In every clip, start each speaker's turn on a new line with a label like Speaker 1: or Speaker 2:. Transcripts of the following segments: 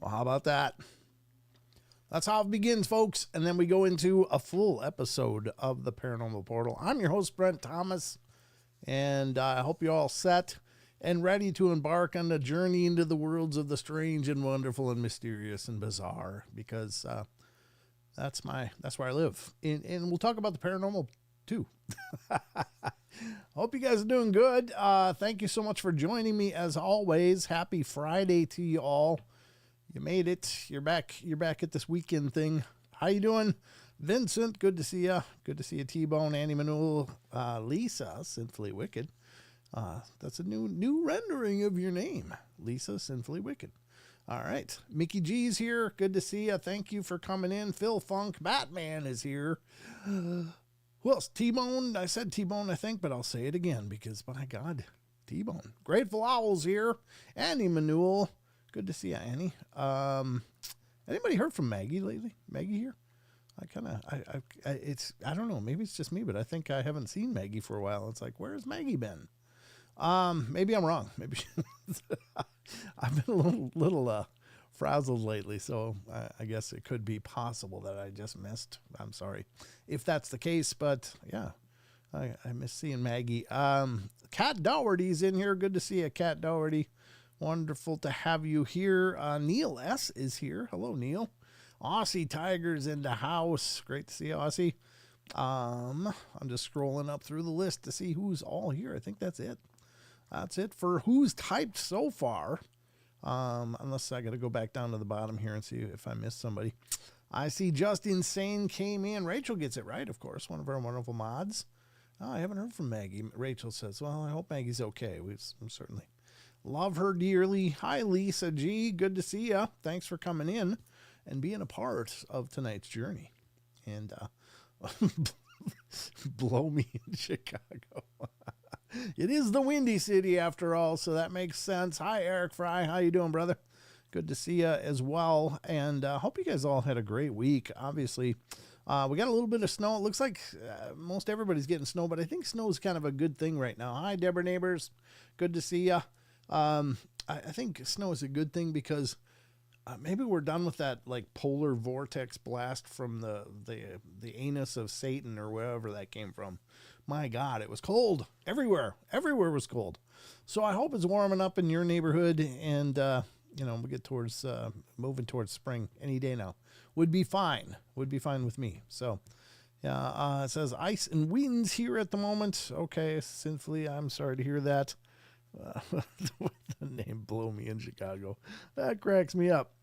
Speaker 1: Well, how about that? That's how it begins, folks. And then we go into a full episode of the Paranormal Portal. I'm your host, Brent Thomas, and I hope you're all set and ready to embark on the journey into the worlds of the strange and wonderful and mysterious and bizarre, because that's where I live. And we'll talk about the paranormal too. Hope you guys are doing good. Thank you so much for joining me as always. Happy Friday to you all. You made it. You're back at this weekend thing. How you doing? Vincent, good to see you. Good to see you, T-Bone, Annie Manuel, Lisa, Sinfully Wicked. That's a new rendering of your name, Lisa, Sinfully Wicked. All right. Mickey G's here. Good to see you. Thank you for coming in. Phil Funk, Batman is here. Who else? T-Bone. I said T-Bone, I think, but I'll say it again because, my God, T-Bone. Grateful Owl's here. Annie Manuel. Good to see you, Annie. Anybody heard from Maggie lately? Maggie here? I don't know. Maybe it's just me, but I think I haven't seen Maggie for a while. It's like, where's Maggie been? Maybe I'm wrong. Maybe I've been a little frazzled lately, so I guess it could be possible that I just missed. I'm sorry if that's the case, but yeah, I miss seeing Maggie. Kat Dougherty's in here. Good to see you, Kat Dougherty. Wonderful to have you here. Neil S. is here. Hello, Neil. Aussie Tiger's in the house. Great to see you, Aussie. I'm just scrolling up through the list to see who's all here. I think that's it. That's it for who's typed so far. Unless I got to go back down to the bottom here and see if I missed somebody. I see Justin Sane came in. Rachel gets it right, of course. One of our wonderful mods. Oh, I haven't heard from Maggie. Rachel says, well, I hope Maggie's okay. We certainly love her dearly. Hi, Lisa G. Good to see ya. Thanks for coming in and being a part of tonight's journey. And blow me in Chicago. It is the Windy City after all, so that makes sense. Hi, Eric Fry. How you doing, brother? Good to see you as well. And hope you guys all had a great week. Obviously, we got a little bit of snow. It looks like most everybody's getting snow, but I think snow is kind of a good thing right now. Hi, Deborah Neighbors. Good to see you. I think snow is a good thing because maybe we're done with that like polar vortex blast from the anus of Satan or wherever that came from. My God, it was cold everywhere. Everywhere was cold. So I hope it's warming up in your neighborhood, and we get towards moving towards spring any day now. Would be fine. Would be fine with me. So yeah, it says ice and winds here at the moment. Okay, sinfully, I'm sorry to hear that. The name blow me in Chicago. That cracks me up.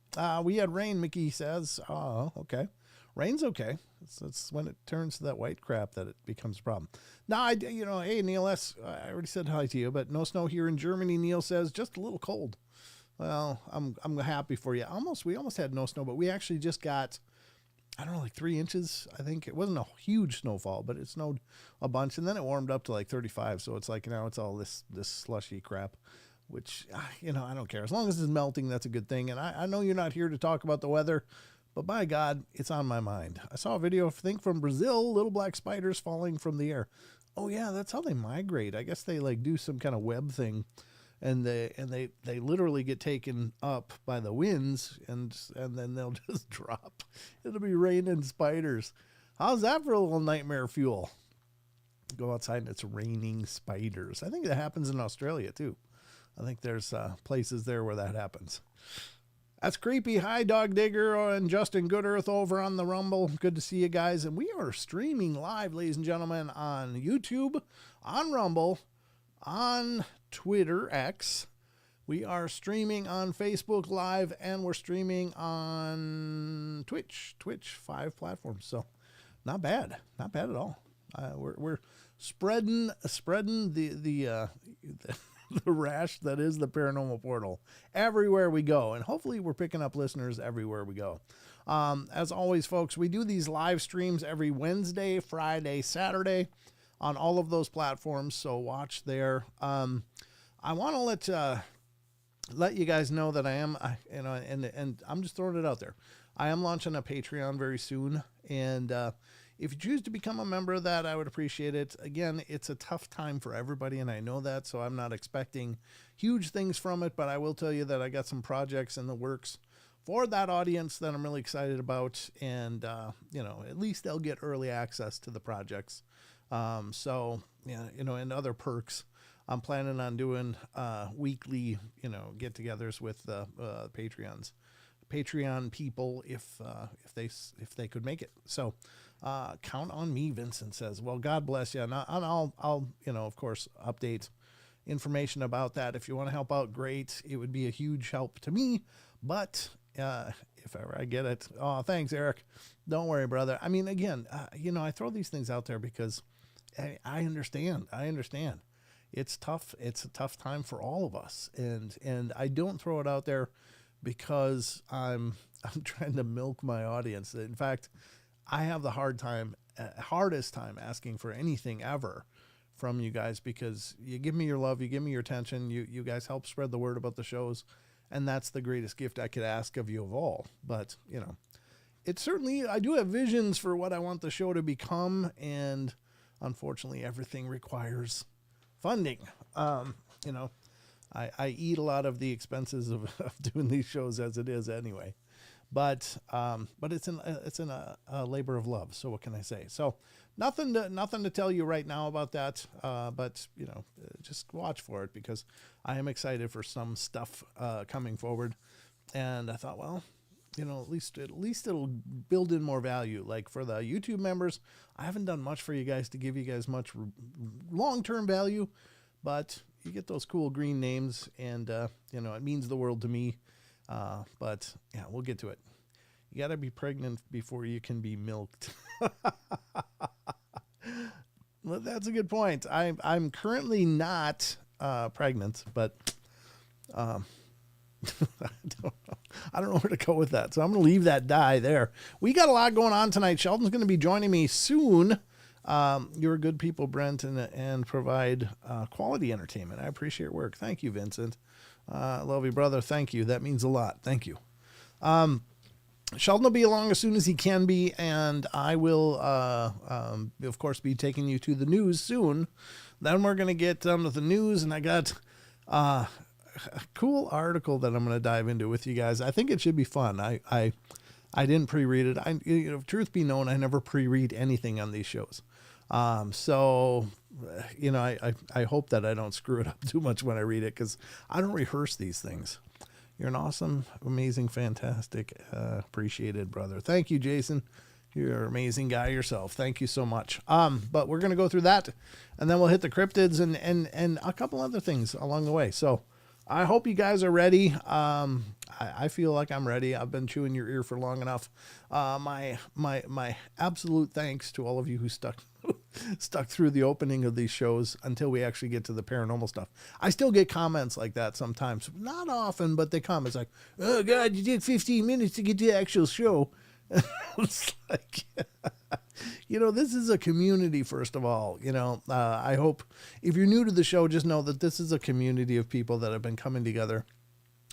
Speaker 1: We had rain, Mickey says. Oh, okay. Rain's okay. It's when it turns to that white crap that it becomes a problem. Now, hey, Neil S., I already said hi to you, but no snow here in Germany, Neil says. Just a little cold. Well, I'm happy for you. We almost had no snow, but we actually just got, I don't know, like 3 inches. I think it wasn't a huge snowfall, but it snowed a bunch, and then it warmed up to like 35. So it's like now it's all this slushy crap, which, I don't care. As long as it's melting, that's a good thing. And I know you're not here to talk about the weather, but by God, it's on my mind. I saw a video, I think, from Brazil, little black spiders falling from the air. Oh yeah, that's how they migrate. I guess they like do some kind of web thing, and they literally get taken up by the winds, and then they'll just drop. It'll be raining spiders. How's that for a little nightmare fuel? Go outside and it's raining spiders. I think that happens in Australia too. I think there's places there where that happens. That's creepy. Hi, Dog Digger and Justin Goodearth over on the Rumble. Good to see you guys. And we are streaming live, ladies and gentlemen, on YouTube, on Rumble, on Twitter, X. We are streaming on Facebook Live, and we're streaming on Twitch, 5 platforms. So not bad. Not bad at all. We're spreading the the rash that is the Paranormal Portal everywhere we go, and hopefully we're picking up listeners everywhere we go. As always, folks, we do these live streams every Wednesday, Friday, Saturday on all of those platforms, so watch there. I want to let you guys know that I am, and I'm just throwing it out there. I am launching a Patreon very soon, and if you choose to become a member of that, I would appreciate it. Again, it's a tough time for everybody, and I know that, so I'm not expecting huge things from it, but I will tell you that I got some projects in the works for that audience that I'm really excited about. And, at least they'll get early access to the projects. So, yeah, and other perks. I'm planning on doing weekly, get-togethers with Patreon people if they could make it. So count on me, Vincent says. Well, God bless you. And I'll of course, update information about that. If you want to help out, great. It would be a huge help to me. But if ever I get it, oh, thanks, Eric. Don't worry, brother. I mean, again, I throw these things out there because I understand. It's tough. It's a tough time for all of us. And I don't throw it out there because I'm trying to milk my audience. In fact, I have the hardest time asking for anything ever from you guys, because you give me your love, you give me your attention, you guys help spread the word about the shows, and that's the greatest gift I could ask of you of all. But, it's certainly, I do have visions for what I want the show to become, and unfortunately everything requires funding. I eat a lot of the expenses of doing these shows as it is anyway, but it's in a labor of love. So what can I say? So nothing to tell you right now about that. But just watch for it, because I am excited for some stuff coming forward. And I thought, well, at least it'll build in more value. Like for the YouTube members, I haven't done much for you guys to give you guys much long-term value, but you get those cool green names, and it means the world to me. But yeah, we'll get to it. You got to be pregnant before you can be milked. Well, that's a good point. I'm currently not pregnant, but I don't know where to go with that. So I'm going to leave that die there. We got a lot going on tonight. Sheldon's going to be joining me soon. You're good people, Brent, and provide quality entertainment. I appreciate your work. Thank you, Vincent. Love you, brother. Thank you. That means a lot. Thank you. Sheldon will be along as soon as he can be, and I will, of course, be taking you to the news soon. Then we're going to get done with the news, and I got a cool article that I'm going to dive into with you guys. I think it should be fun. I didn't pre-read it. Truth be known, I never pre-read anything on these shows. So, I hope that I don't screw it up too much when I read it, because I don't rehearse these things. You're an awesome, amazing, fantastic, appreciated brother. Thank you, Jason. You're an amazing guy yourself. Thank you so much. But we're going to go through that, and then we'll hit the cryptids and a couple other things along the way. So I hope you guys are ready. I feel like I'm ready. I've been chewing your ear for long enough. My absolute thanks to all of you who stuck through the opening of these shows until we actually get to the paranormal stuff. I still get comments like that sometimes, not often, but they come. It's like, oh God, you did 15 minutes to get to the actual show. It's like, this is a community, first of all. I hope if you're new to the show, just know that this is a community of people that have been coming together,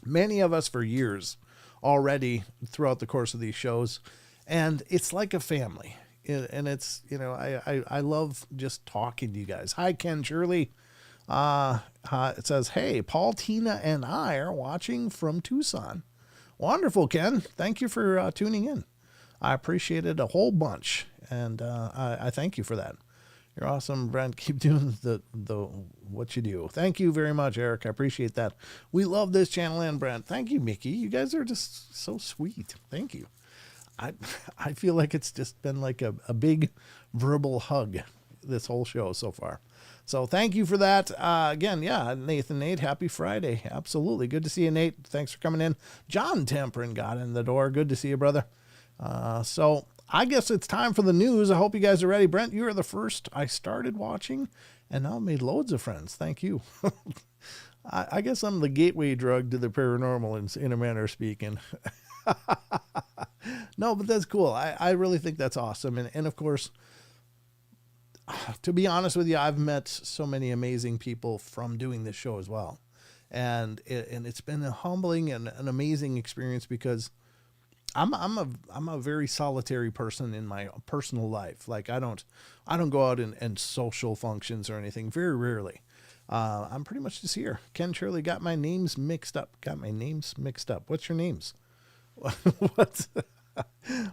Speaker 1: many of us for years already throughout the course of these shows. And it's like a family. And it's, I love just talking to you guys. Hi, Ken Shirley. It says, hey, Paul, Tina, and I are watching from Tucson. Wonderful, Ken. Thank you for tuning in. I appreciate it a whole bunch. And I thank you for that. You're awesome, Brent. Keep doing the what you do. Thank you very much, Eric. I appreciate that. We love this channel, and Brent. Thank you, Mickey. You guys are just so sweet. Thank you. I feel like it's just been like a big verbal hug this whole show so far. So thank you for that. Again, yeah, Nathan, Nate, happy Friday. Absolutely. Good to see you, Nate. Thanks for coming in. John Temperin got in the door. Good to see you, brother. So I guess it's time for the news. I hope you guys are ready. Brent, you are the first I started watching, and now made loads of friends. Thank you. I guess I'm the gateway drug to the paranormal in a manner of speaking. No, but that's cool. I really think that's awesome. And of course, to be honest with you, I've met so many amazing people from doing this show as well. And it's been a humbling and an amazing experience, because I'm a very solitary person in my personal life. Like I don't go out and social functions or anything, very rarely. I'm pretty much just here. Ken Shirley got my names mixed up. What's your names?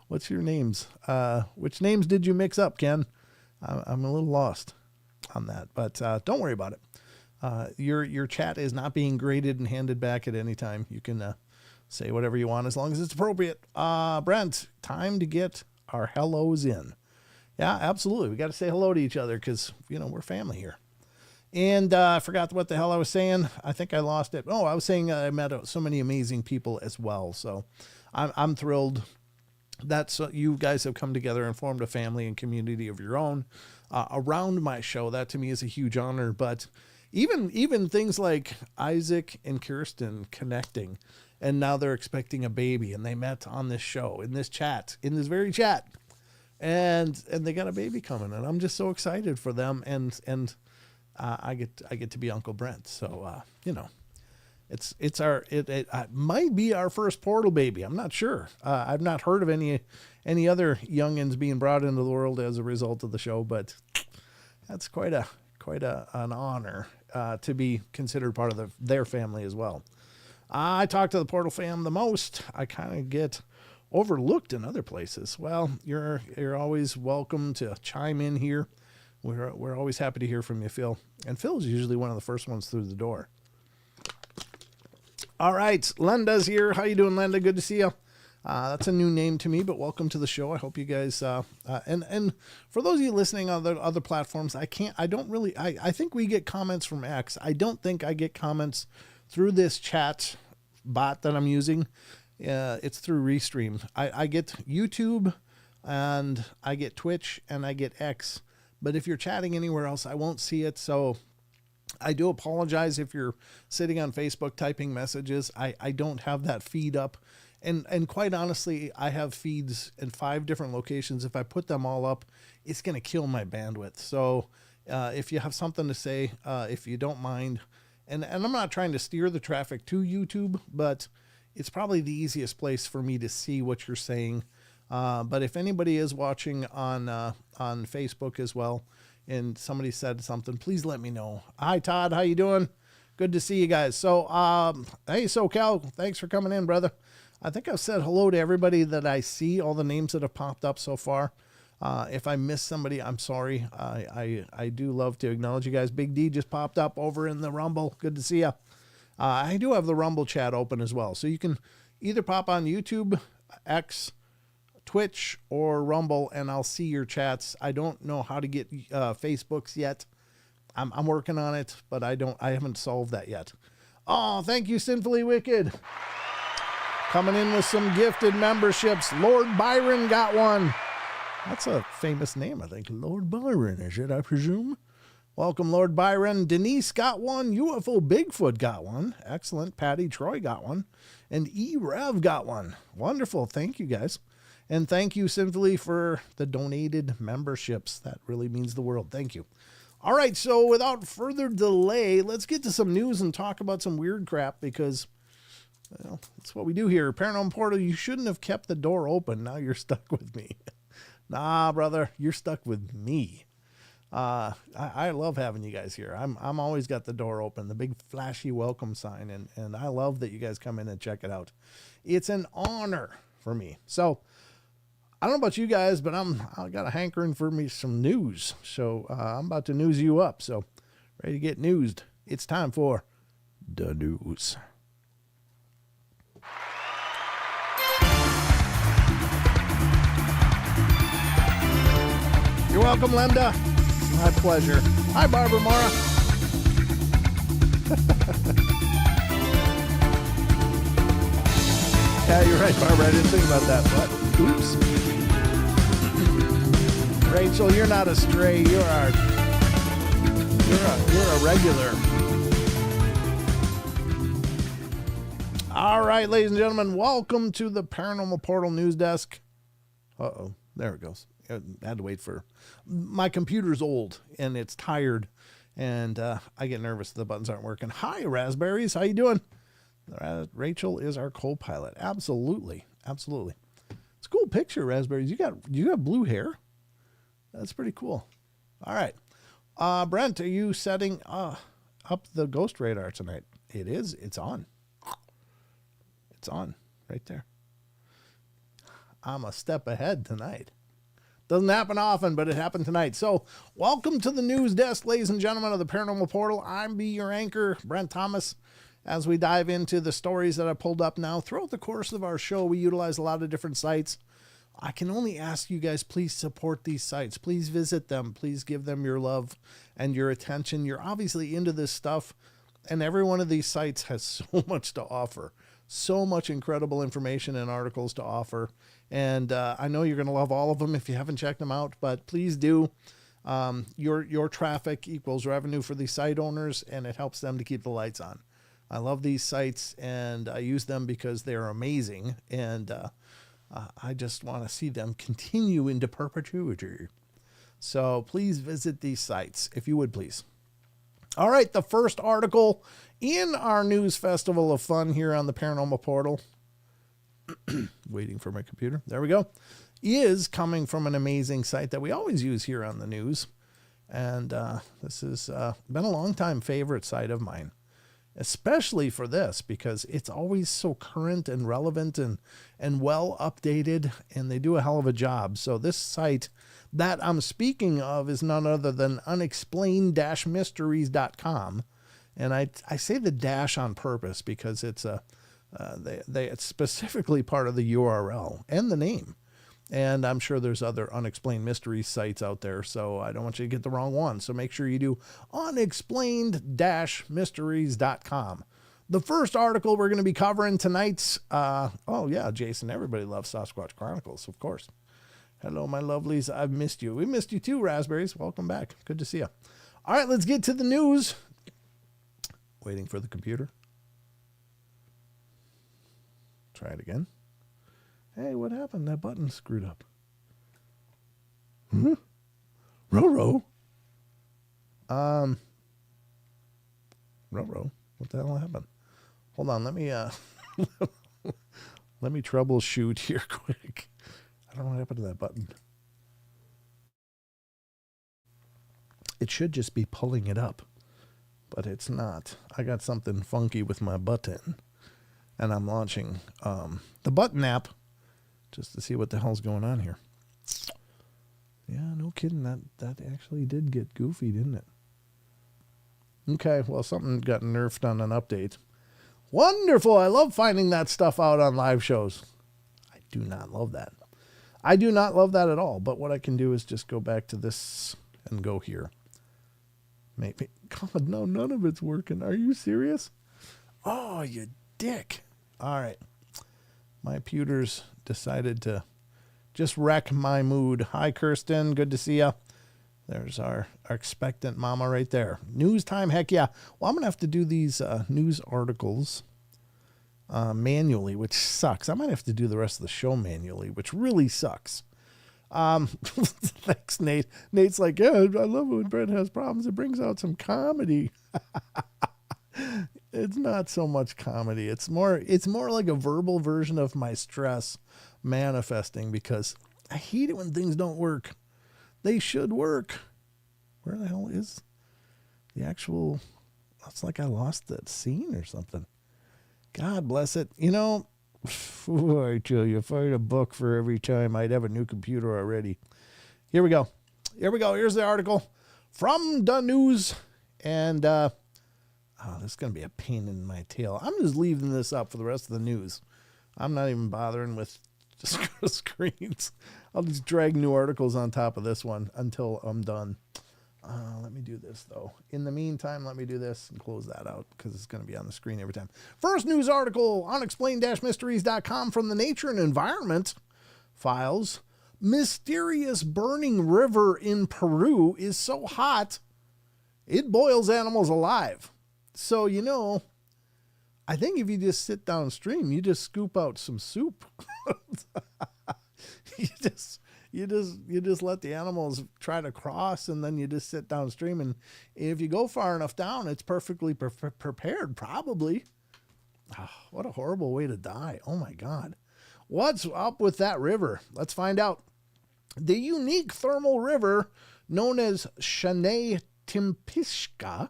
Speaker 1: What's your names? Which names did you mix up, Ken? I'm a little lost on that, but don't worry about it. Your chat is not being graded and handed back at any time. You can say whatever you want as long as it's appropriate. Brent, time to get our hellos in. Yeah, absolutely. We got to say hello to each other because, we're family here. And I forgot what the hell I was saying. I think I lost it. Oh, I was saying I met so many amazing people as well. So I'm thrilled that you guys have come together and formed a family and community of your own around my show. That to me is a huge honor. But even things like Isaac and Kirsten connecting, and now they're expecting a baby, and they met on this show, in this very chat. And they got a baby coming, and I'm just so excited for them. And I get to be Uncle Brent. So, it might be our first portal baby. I'm not sure. I've not heard of any other youngins being brought into the world as a result of the show, but that's quite an honor to be considered part of their family as well. I talk to the Portal fam the most. I kind of get overlooked in other places. Well, you're always welcome to chime in here. We're always happy to hear from you, Phil. And Phil's usually one of the first ones through the door. All right, Lenda's here. How you doing, Lenda? Good to see you. That's a new name to me, but welcome to the show. I hope you guys and for those of you listening on other platforms, I think we get comments from X. I don't think I get comments through this chat bot that I'm using. It's through Restream. I get YouTube and I get Twitch and I get X, but if you're chatting anywhere else, I won't see it. So I do apologize if you're sitting on Facebook typing messages. I don't have that feed up. And quite honestly, I have feeds in 5 different locations. If I put them all up, it's going to kill my bandwidth. So if you have something to say, if you don't mind, and I'm not trying to steer the traffic to YouTube, but it's probably the easiest place for me to see what you're saying. But if anybody is watching on Facebook as well, and somebody said something, please let me know. Hi, Todd. How you doing? Good to see you guys. So, hey, SoCal, thanks for coming in, brother. I think I've said hello to everybody that I see, all the names that have popped up so far. If I missed somebody, I'm sorry. I do love to acknowledge you guys. Big D just popped up over in the Rumble. Good to see you. I do have the Rumble chat open as well. So you can either pop on YouTube, X, Twitch, or Rumble, and I'll see your chats. I don't know how to get Facebooks yet. I'm working on it, but I haven't solved that yet. Oh, thank you, Sinfully Wicked. Coming in with some gifted memberships. Lord Byron got one. That's a famous name, I think. Lord Byron, is it, I presume? Welcome, Lord Byron. Denise got one. UFO Bigfoot got one. Excellent. Patty Troy got one. And E-Rev got one. Wonderful. Thank you, guys. And thank you, Sinfully, for the donated memberships. That really means the world. Thank you. All right, so without further delay, let's get to some news and talk about some weird crap because, well, that's what we do here. Paranormal Portal, you shouldn't have kept the door open. Now you're stuck with me. Nah, brother, you're stuck with me. I love having you guys here. I'm always got the door open, the big flashy welcome sign, and I love that you guys come in and check it out. It's an honor for me. So I don't know about you guys, but I got a hankering for me some news. So I'm about to news you up. So ready to get newsed. It's time for the news. You're welcome, Linda. My pleasure. Hi, Barbara Mara. Yeah, you're right, Barbara. I didn't think about that, but oops. Rachel, you're not a stray. You're a regular. All right, ladies and gentlemen, welcome to the Paranormal Portal News Desk. Uh-oh, there it goes. I had to wait for my computer's old and it's tired, and I get nervous if the buttons aren't working. Hi, Raspberries. How you doing? Rachel is our co-pilot. Absolutely. It's a cool picture, Raspberries. You got blue hair. That's pretty cool. All right. Brent, are you setting up the ghost radar tonight? It is. It's on. It's on right there. I'm a step ahead tonight. Doesn't happen often, but it happened tonight. So welcome to the news desk, ladies and gentlemen of the Paranormal Portal. I'm your anchor, Brent Thomas. As we dive into the stories that I pulled up now, throughout the course of our show, we utilize a lot of different sites. I can only ask you guys, please support these sites. Please visit them. Please give them your love and your attention. You're obviously into this stuff, and every one of these sites has so much to offer. So much incredible information and articles to offer. And I know you're going to love all of them if you haven't checked them out, but please do. Your traffic equals revenue for these site owners, and it helps them to keep the lights on. I love these sites, and I use them because they're amazing, and I just want to see them continue into perpetuity. So please visit these sites, if you would please. All right, the first article in our news festival of fun here on the Paranormal Portal, waiting for my computer, there we go, is coming from an amazing site that we always use here on the news, and this has been a long-time favorite site of mine. Especially for this, because it's always so current and relevant and well updated, and they do a hell of a job. So this site that I'm speaking of is none other than unexplained-mysteries.com. And I say the dash on purpose because it's it's specifically part of the URL and the name. And I'm sure there's other unexplained mysteries sites out there, so I don't want you to get the wrong one. So make sure you do unexplained-mysteries.com. The first article we're going to be covering tonight's, oh yeah, Jason, everybody loves Sasquatch Chronicles, of course. Hello, my lovelies. I've missed you. We missed you too, Raspberries. Welcome back. Good to see you. All right, let's get to the news. Waiting for the computer. Try it again. Hey, what happened? That button screwed up. Roro? Roro? What the hell happened? Hold on, let me let me troubleshoot here quick. I don't know what happened to that button. It should just be pulling it up, but it's not. I got something funky with my button, and I'm launching the button app just to see what the hell's going on here. Yeah, no kidding. That actually did get goofy, didn't it? Okay, well, something got nerfed on an update. Wonderful. I love finding that stuff out on live shows. I do not love that. I do not love that at all. But what I can do is just go back to this and go here. Maybe. God, no, none of it's working. Are you serious? Oh, you dick. All right. My pewters decided to just wreck my mood. Hi, Kirsten. Good to see you. There's our expectant mama right there. News time. Heck yeah. Well, I'm going to have to do these news articles manually, which sucks. I might have to do the rest of the show manually, which really sucks. Thanks, Nate. Nate's like, yeah, I love it when Brent has problems. It brings out some comedy. It's not so much comedy. It's more like a verbal version of my stress manifesting, because I hate it when things don't work. They should work. Where the hell is the actual... It's like I lost that scene or something. God bless it. You know, I tell you, if I had a book for every time, I'd have a new computer already. Here we go. Here's the article from the news. And, oh, this is going to be a pain in my tail. I'm just leaving this up for the rest of the news. I'm not even bothering with screens. I'll just drag new articles on top of this one until I'm done. Let me do this, though. In the meantime, let me do this and close that out because it's going to be on the screen every time. First news article, unexplained-mysteries.com from the Nature and Environment files. Mysterious burning river in Peru is so hot, it boils animals alive. So, you know, I think if you just sit downstream, you just scoop out some soup. You just let the animals try to cross, and then you just sit downstream. And if you go far enough down, it's perfectly prepared, probably. Oh, what a horrible way to die. Oh, my God. What's up with that river? Let's find out. The unique thermal river known as Shanay Timpishka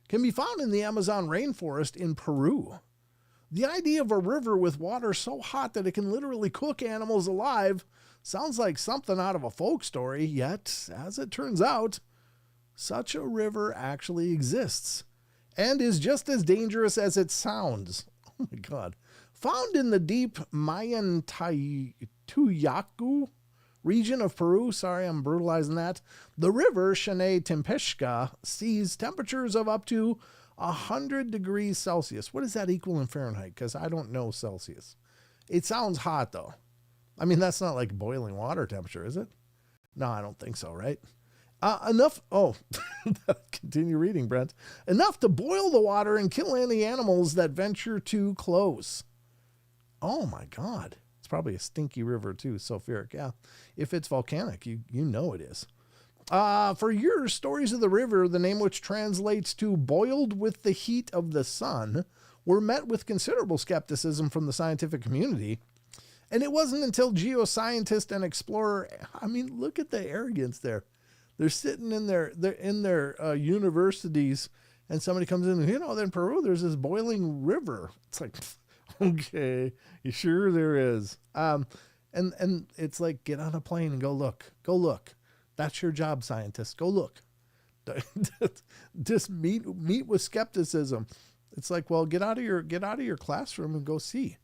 Speaker 1: can be found in the Amazon rainforest in Peru. The idea of a river with water so hot that it can literally cook animals alive sounds like something out of a folk story, yet, as it turns out, such a river actually exists and is just as dangerous as it sounds. Oh my God. Found in the deep Mayantuyacu region of Peru, sorry, I'm brutalizing that, the river Shanay Tempeshka sees temperatures of up to 100 degrees Celsius. What does that equal in Fahrenheit? Because I don't know Celsius. It sounds hot, though. I mean, that's not like boiling water temperature, is it? No, I don't think so, right? Enough. Oh, continue reading, Brent. Enough to boil the water and kill any animals that venture too close. Oh, my God. It's probably a stinky river, too. Sulfuric, yeah. If it's volcanic, you know it is. For years, stories of the river, the name which translates to boiled with the heat of the sun, were met with considerable skepticism from the scientific community. And it wasn't until geoscientist and explorer, I mean, look at the arrogance there. They're sitting in their universities, and somebody comes in, in Peru, there's this boiling river. It's like, okay, you sure there is. And it's like, get on a plane and go look. That's your job, scientist. Go look. Just meet with skepticism. It's like, well, get out of your classroom and go see,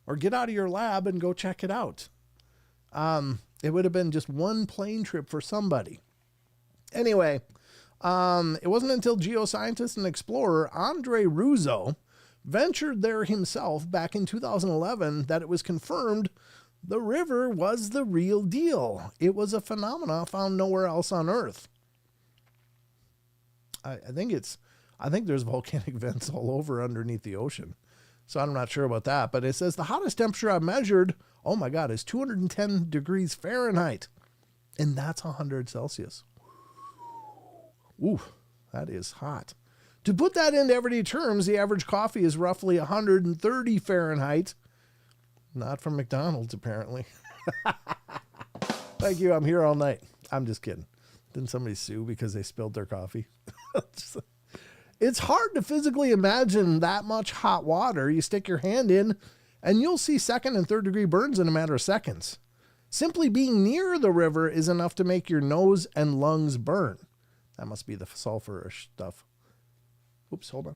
Speaker 1: or get out of your lab and go check it out. It would have been just one plane trip for somebody. Anyway, it wasn't until geoscientist and explorer Andre Russo ventured there himself back in 2011 that it was confirmed the river was the real deal. It was a phenomena found nowhere else on Earth. I think there's volcanic vents all over underneath the ocean. So I'm not sure about that, but it says the hottest temperature I've measured, oh my God, is 210 degrees Fahrenheit. And that's 100 Celsius. Ooh, that is hot. To put that into everyday terms, the average coffee is roughly 130 Fahrenheit. Not from McDonald's, apparently. Thank you. I'm here all night. I'm just kidding. Didn't somebody sue because they spilled their coffee? It's hard to physically imagine that much hot water. You stick your hand in and you'll see second and third degree burns in a matter of seconds. Simply being near the river is enough to make your nose and lungs burn. That must be the sulfurish stuff. Oops, hold on.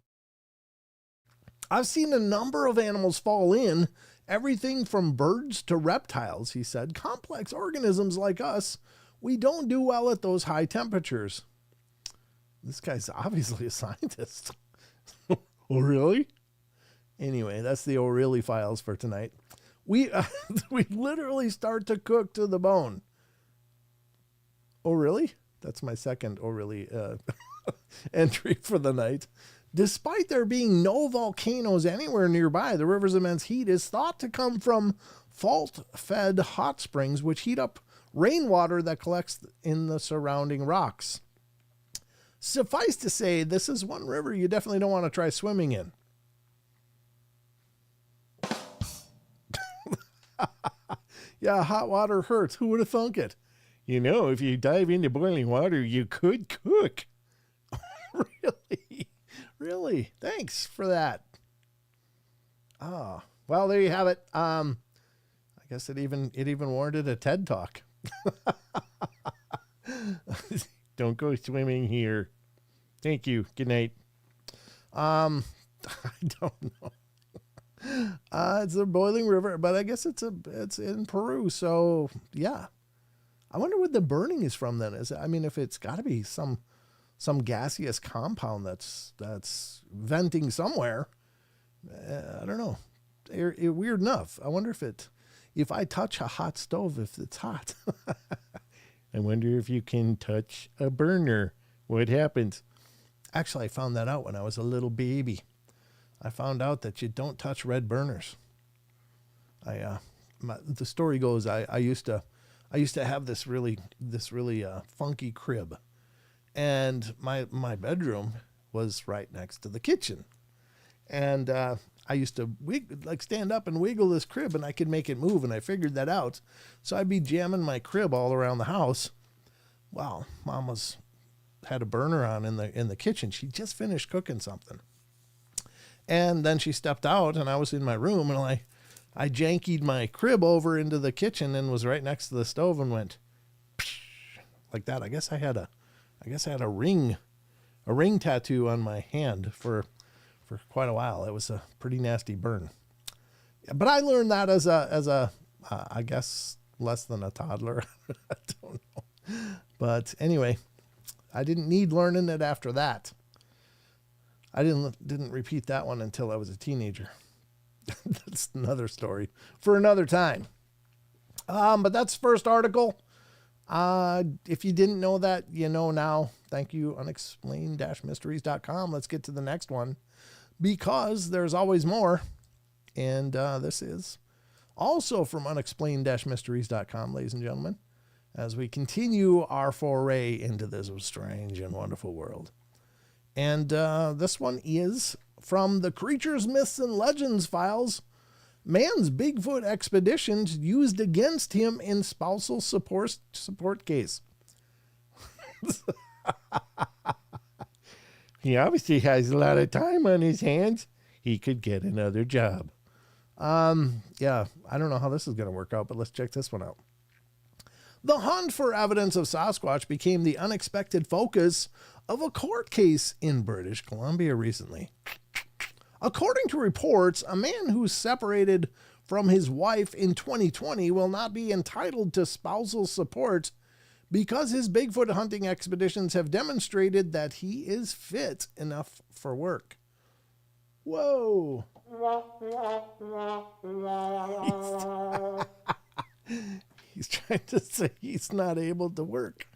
Speaker 1: I've seen a number of animals fall in, everything from birds to reptiles, he said. Complex organisms like us, we don't do well at those high temperatures. This guy's obviously a scientist. Oh, really? Anyway, that's the O'Reilly files for tonight. We literally start to cook to the bone. Oh, really? That's my second O'Reilly entry for the night. Despite there being no volcanoes anywhere nearby, the river's immense heat is thought to come from fault-fed hot springs, which heat up rainwater that collects in the surrounding rocks. Suffice to say, this is one river you definitely don't want to try swimming in. Yeah, hot water hurts. Who would have thunk it? If you dive into boiling water, you could cook. Really? Really? Thanks for that. Oh, well, there you have it. I guess it even warranted a TED Talk. Don't go swimming here. Thank you. Good night. I don't know. It's a boiling river, but I guess it's in Peru. So yeah, I wonder what the burning is from then. If it's got to be some gaseous compound that's venting somewhere. I don't know. Weird enough. I wonder if I touch a hot stove, if it's hot. I wonder if you can touch a burner. What happens? Actually, I found that out when I was a little baby. I found out that you don't touch red burners. The story goes, I used to have this really funky crib. And my bedroom was right next to the kitchen. And I used to stand up and wiggle this crib, and I could make it move, and I figured that out. So I'd be jamming my crib all around the house. Well, Mom had a burner on in the kitchen. She just finished cooking something. And then she stepped out, and I was in my room, and I jankied my crib over into the kitchen and was right next to the stove and went like that. I guess I had a ring tattoo on my hand for quite a while. It was a pretty nasty burn. But I learned that as a I guess less than a toddler. I don't know. But anyway, I didn't need learning it after that. I didn't repeat that one until I was a teenager. That's another story for another time. But that's the first article. If you didn't know that, you know now. Thank you, unexplained-mysteries.com. Let's get to the next one, because there's always more. And this is also from unexplained-mysteries.com, ladies and gentlemen, as we continue our foray into this strange and wonderful world. And this one is from the Creatures, Myths, and Legends files. Man's Bigfoot expeditions used against him in spousal support case. He obviously has a lot of time on his hands. He could get another job. Yeah, I don't know how this is going to work out, but let's check this one out. The hunt for evidence of Sasquatch became the unexpected focus of a court case in British Columbia recently. According to reports, a man who separated from his wife in 2020 will not be entitled to spousal support because his Bigfoot hunting expeditions have demonstrated that he is fit enough for work. Whoa. He's trying to say he's not able to work,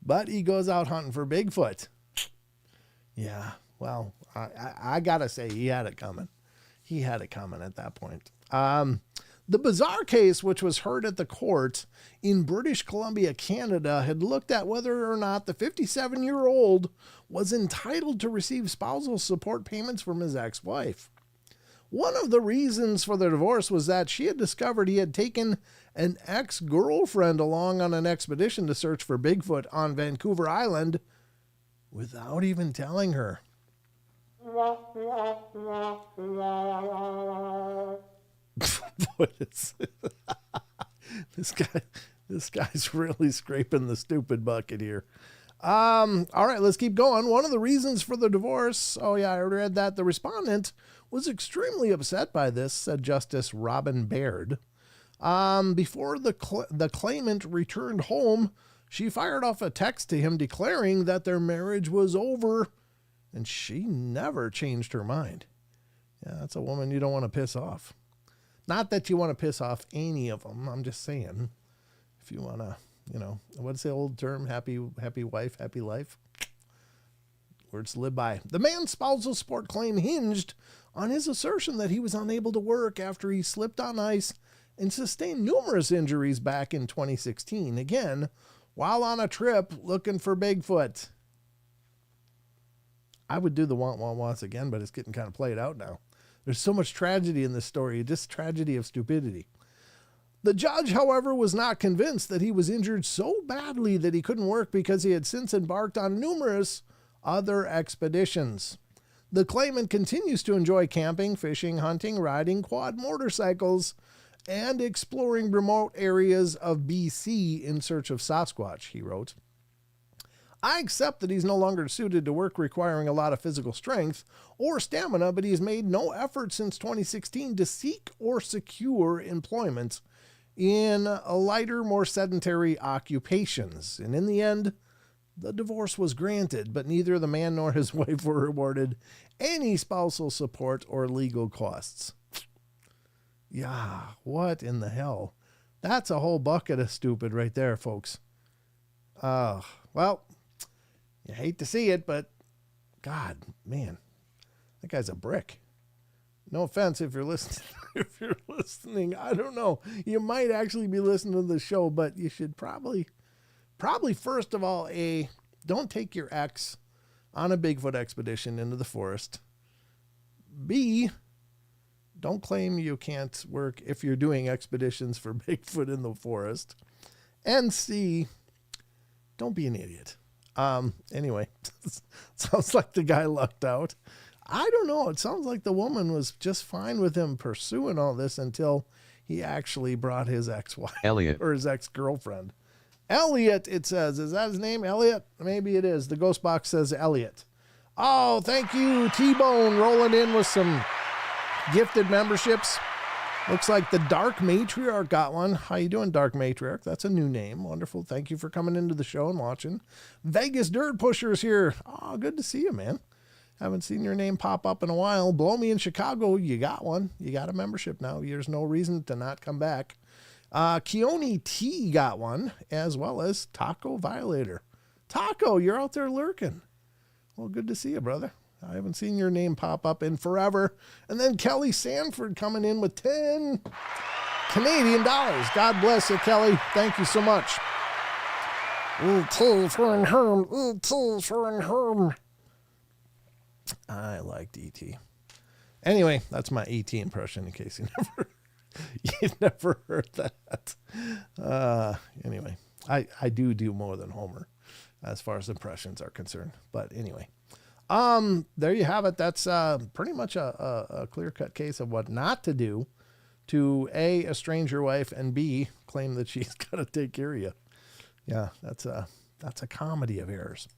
Speaker 1: but he goes out hunting for Bigfoot. Yeah, well, I gotta say he had it coming. He had it coming at that point. The bizarre case, which was heard at the court in British Columbia, Canada, had looked at whether or not the 57-year-old was entitled to receive spousal support payments from his ex-wife. One of the reasons for the divorce was that she had discovered he had taken an ex-girlfriend along on an expedition to search for Bigfoot on Vancouver Island without even telling her. What is this guy's really scraping the stupid bucket here. All right, let's keep going. One of the reasons for the divorce, oh yeah, I read that the respondent was extremely upset by this, said Justice Robin Baird. Before the claimant returned home, she fired off a text to him declaring that their marriage was over, and she never changed her mind. Yeah, that's a woman you don't want to piss off. Not that you want to piss off any of them. I'm just saying, if you want to, what's the old term? Happy wife, happy life. Words to live by. The man's spousal support claim hinged on his assertion that he was unable to work after he slipped on ice and sustained numerous injuries back in 2016. Again, while on a trip looking for Bigfoot. I would do the wants again, but it's getting kind of played out now. There's so much tragedy in this story, just tragedy of stupidity. The judge, however, was not convinced that he was injured so badly that he couldn't work because he had since embarked on numerous other expeditions. The claimant continues to enjoy camping, fishing, hunting, riding quad motorcycles, and exploring remote areas of BC in search of Sasquatch, he wrote. I accept that he's no longer suited to work requiring a lot of physical strength or stamina, but he has made no effort since 2016 to seek or secure employment in lighter, more sedentary occupations. And in the end, the divorce was granted, but neither the man nor his wife were awarded any spousal support or legal costs. Yeah, what in the hell? That's a whole bucket of stupid right there, folks. Well, you hate to see it, but God, man, that guy's a brick. No offense if you're listening. If you're listening, I don't know. You might actually be listening to the show, but you should probably first of all, don't take your ex on a Bigfoot expedition into the forest. B, don't claim you can't work if you're doing expeditions for Bigfoot in the forest. And C, don't be an idiot. Anyway, sounds like the guy lucked out. I don't know. It sounds like the woman was just fine with him pursuing all this until he actually brought his ex-wife
Speaker 2: Elliot.
Speaker 1: or his ex-girlfriend. Elliot, it says. Is that his name? Elliot? Maybe it is. The ghost box says Elliot. Oh, thank you, T-Bone, rolling in with some gifted memberships. Looks like the Dark Matriarch got one. How you doing, Dark Matriarch? That's a new name. Wonderful. Thank you for coming into the show and watching. Vegas Dirt Pusher's here. Oh, good to see you, man. Haven't seen your name pop up in a while. Blow Me in Chicago, you got one. You got a membership now. There's no reason to not come back. Keone T got one, as well as Taco Violator. Taco, you're out there lurking. Well, good to see you, brother. I haven't seen your name pop up in forever. And then Kelly Sanford coming in with 10 Canadian dollars. God bless you, Kelly. Thank you so much. E.T. for home. E.T. for home. I liked E.T. Anyway, that's my E.T. impression in case you never heard that. Anyway, I do more than Homer as far as impressions are concerned. But anyway. There you have it. That's pretty much a clear-cut case of what not to do to A, estrange your wife, and B, claim that she's got to take care of you. Yeah, that's a comedy of errors.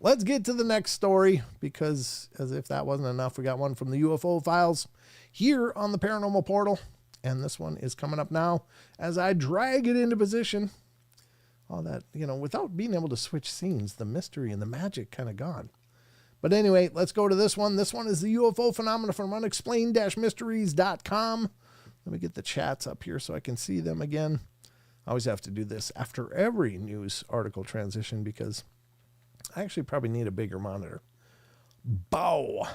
Speaker 1: Let's get to the next story, because as if that wasn't enough, we got one from the UFO files here on the Paranormal Portal, and this one is coming up now as I drag it into position. All that, without being able to switch scenes, the mystery and the magic kind of gone. But anyway, let's go to this one. This one is the UFO phenomena from unexplained-mysteries.com. Let me get the chats up here so I can see them again. I always have to do this after every news article transition because I actually probably need a bigger monitor. Bow.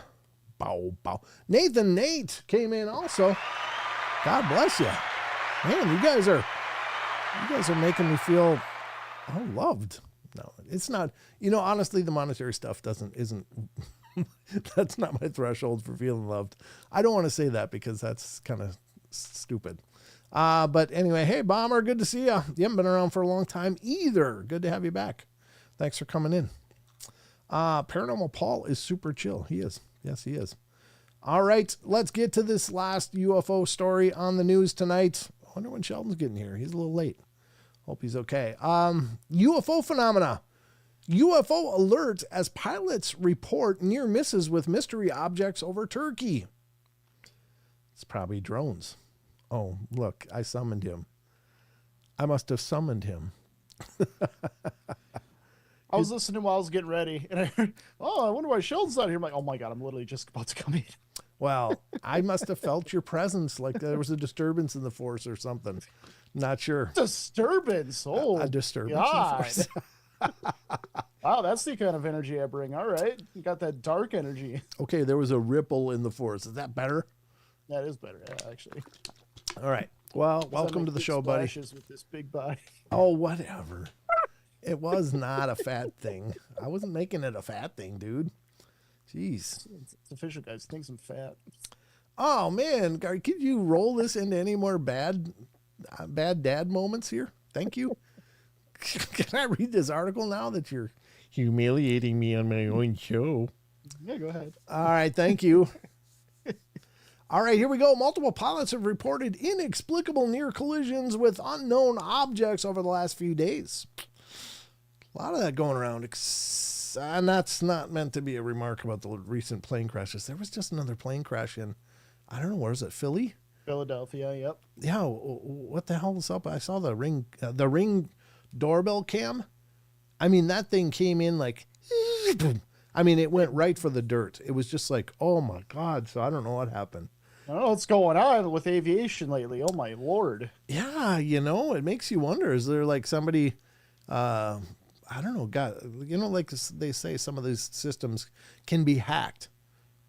Speaker 1: Nathan Nate came in also. God bless you. Man, you guys are making me feel loved. No, it's not. Honestly, the monetary stuff isn't. That's not my threshold for feeling loved. I don't want to say that because that's kind of stupid. But anyway, hey, Bomber, good to see you. You haven't been around for a long time either. Good to have you back. Thanks for coming in. Paranormal Paul is super chill. He is. Yes, he is. All right, let's get to this last UFO story on the news tonight. I wonder when Sheldon's getting here. He's a little late. Hope he's okay. UFO phenomena. UFO alerts as pilots report near misses with mystery objects over Turkey. It's probably drones. Oh, look, I summoned him. I must have summoned him.
Speaker 3: I was listening while I was getting ready, and I heard, I wonder why Sheldon's not here. I'm like, oh my God, I'm literally just about to come in.
Speaker 1: Well, I must have felt your presence, like there was a disturbance in the force or something. Not sure.
Speaker 3: Disturbance. Oh,
Speaker 1: a disturbance
Speaker 3: God.
Speaker 1: in the force.
Speaker 3: Wow, that's the kind of energy I bring. All right. You got that dark energy.
Speaker 1: Okay, there was a ripple in the force. Is that better?
Speaker 3: That is better, yeah, actually.
Speaker 1: All right. Well, welcome to the show, buddy.
Speaker 3: With this big body.
Speaker 1: Oh, whatever. It was not a fat thing. I wasn't making it a fat thing, dude. Jeez.
Speaker 3: It's official, guys. Think I'm fat.
Speaker 1: Oh, man. Could you roll this into any more bad dad moments here? Thank you. Can I read this article now that you're humiliating me on my own show?
Speaker 3: Yeah, go ahead.
Speaker 1: All right. Thank you. All right, here we go. Multiple pilots have reported inexplicable near collisions with unknown objects over the last few days. A lot of that going around. And that's not meant to be a remark about the recent plane crashes. There was just another plane crash in, I don't know, where is it, Philly?
Speaker 3: Philadelphia, yep.
Speaker 1: Yeah, what the hell was up? I saw the Ring doorbell cam. I mean, that thing came in like, I mean, it went right for the dirt. It was just like, oh my God. So I don't know what happened.
Speaker 3: I don't know what's going on with aviation lately. Oh my Lord.
Speaker 1: Yeah, it makes you wonder. Is there like somebody, I don't know, like they say some of these systems can be hacked.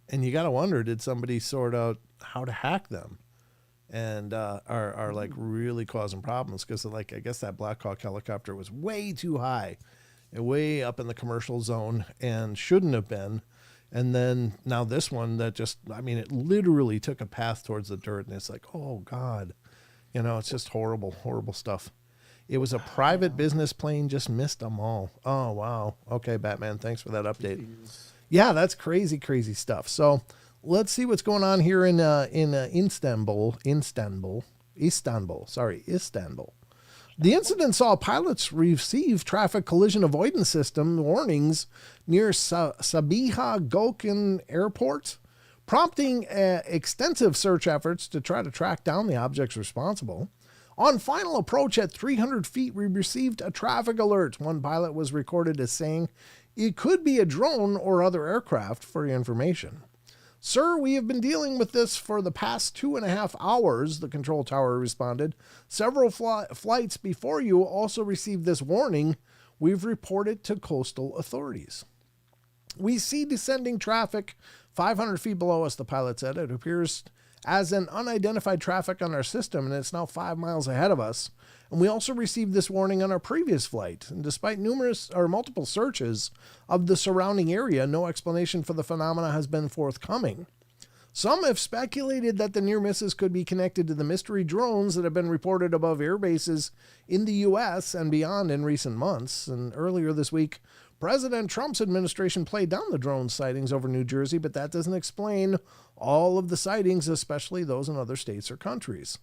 Speaker 1: And you got to wonder, did somebody sort out how to hack them? And are like really causing problems because like I guess that Black Hawk helicopter was way too high, and way up in the commercial zone and shouldn't have been. And then now this one that just, I mean, it literally took a path towards the dirt, and it's like, oh God, it's just horrible, horrible stuff. It was a private business plane, just missed them all. Oh wow. Okay, Batman, thanks for that update. Yeah, that's crazy, crazy stuff. So let's see what's going on here in Istanbul. The incident saw pilots receive traffic collision avoidance system warnings near Sabiha Gökçen Airport, prompting extensive search efforts to try to track down the objects responsible. On final approach at 300 feet, we received a traffic alert. One pilot was recorded as saying, "It could be a drone or other aircraft," for your information. "Sir, we have been dealing with this for the past 2.5 hours, the control tower responded. "Several flights before you also received this warning. We've reported to coastal authorities." "We see descending traffic 500 feet below us," the pilot said. "It appears as an unidentified traffic on our system, and it's now 5 miles ahead of us. And we also received this warning on our previous flight. And despite multiple searches of the surrounding area, no explanation for the phenomena has been forthcoming. Some have speculated that the near misses could be connected to the mystery drones that have been reported above air bases in the U.S. and beyond in recent months. And earlier this week, President Trump's administration played down the drone sightings over New Jersey, but that doesn't explain all of the sightings, especially those in other states or countries.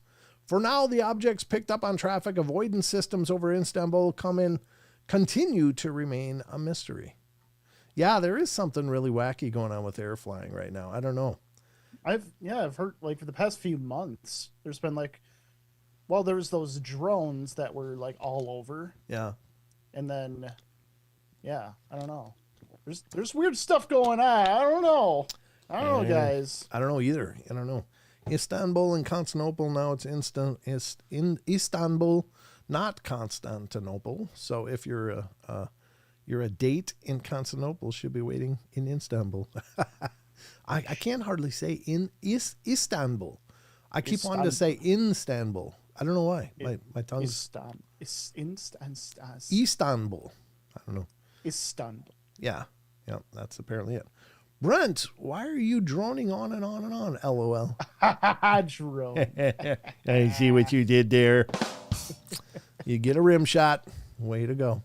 Speaker 1: For now, the objects picked up on traffic avoidance systems over Istanbul continue to remain a mystery." Yeah, there is something really wacky going on with air flying right now. I don't know.
Speaker 3: I've heard, like, for the past few months, there's been there's those drones that were like all over.
Speaker 1: Yeah.
Speaker 3: And then, I don't know. There's weird stuff going on. I don't know, guys.
Speaker 1: I don't know either. I don't know. Istanbul and Constantinople. Now it's in Istanbul, not Constantinople. So if you're a date in Constantinople, should be waiting in Istanbul. I can't hardly say in Istanbul. I keep wanting to say Istanbul. I don't know why. My tongue's Istanbul. I don't know. Istanbul. Yeah, that's apparently it. Brent, why are you droning on and on and on? LOL.
Speaker 3: Drone.
Speaker 1: I see what you did there. You get a rim shot. Way to go.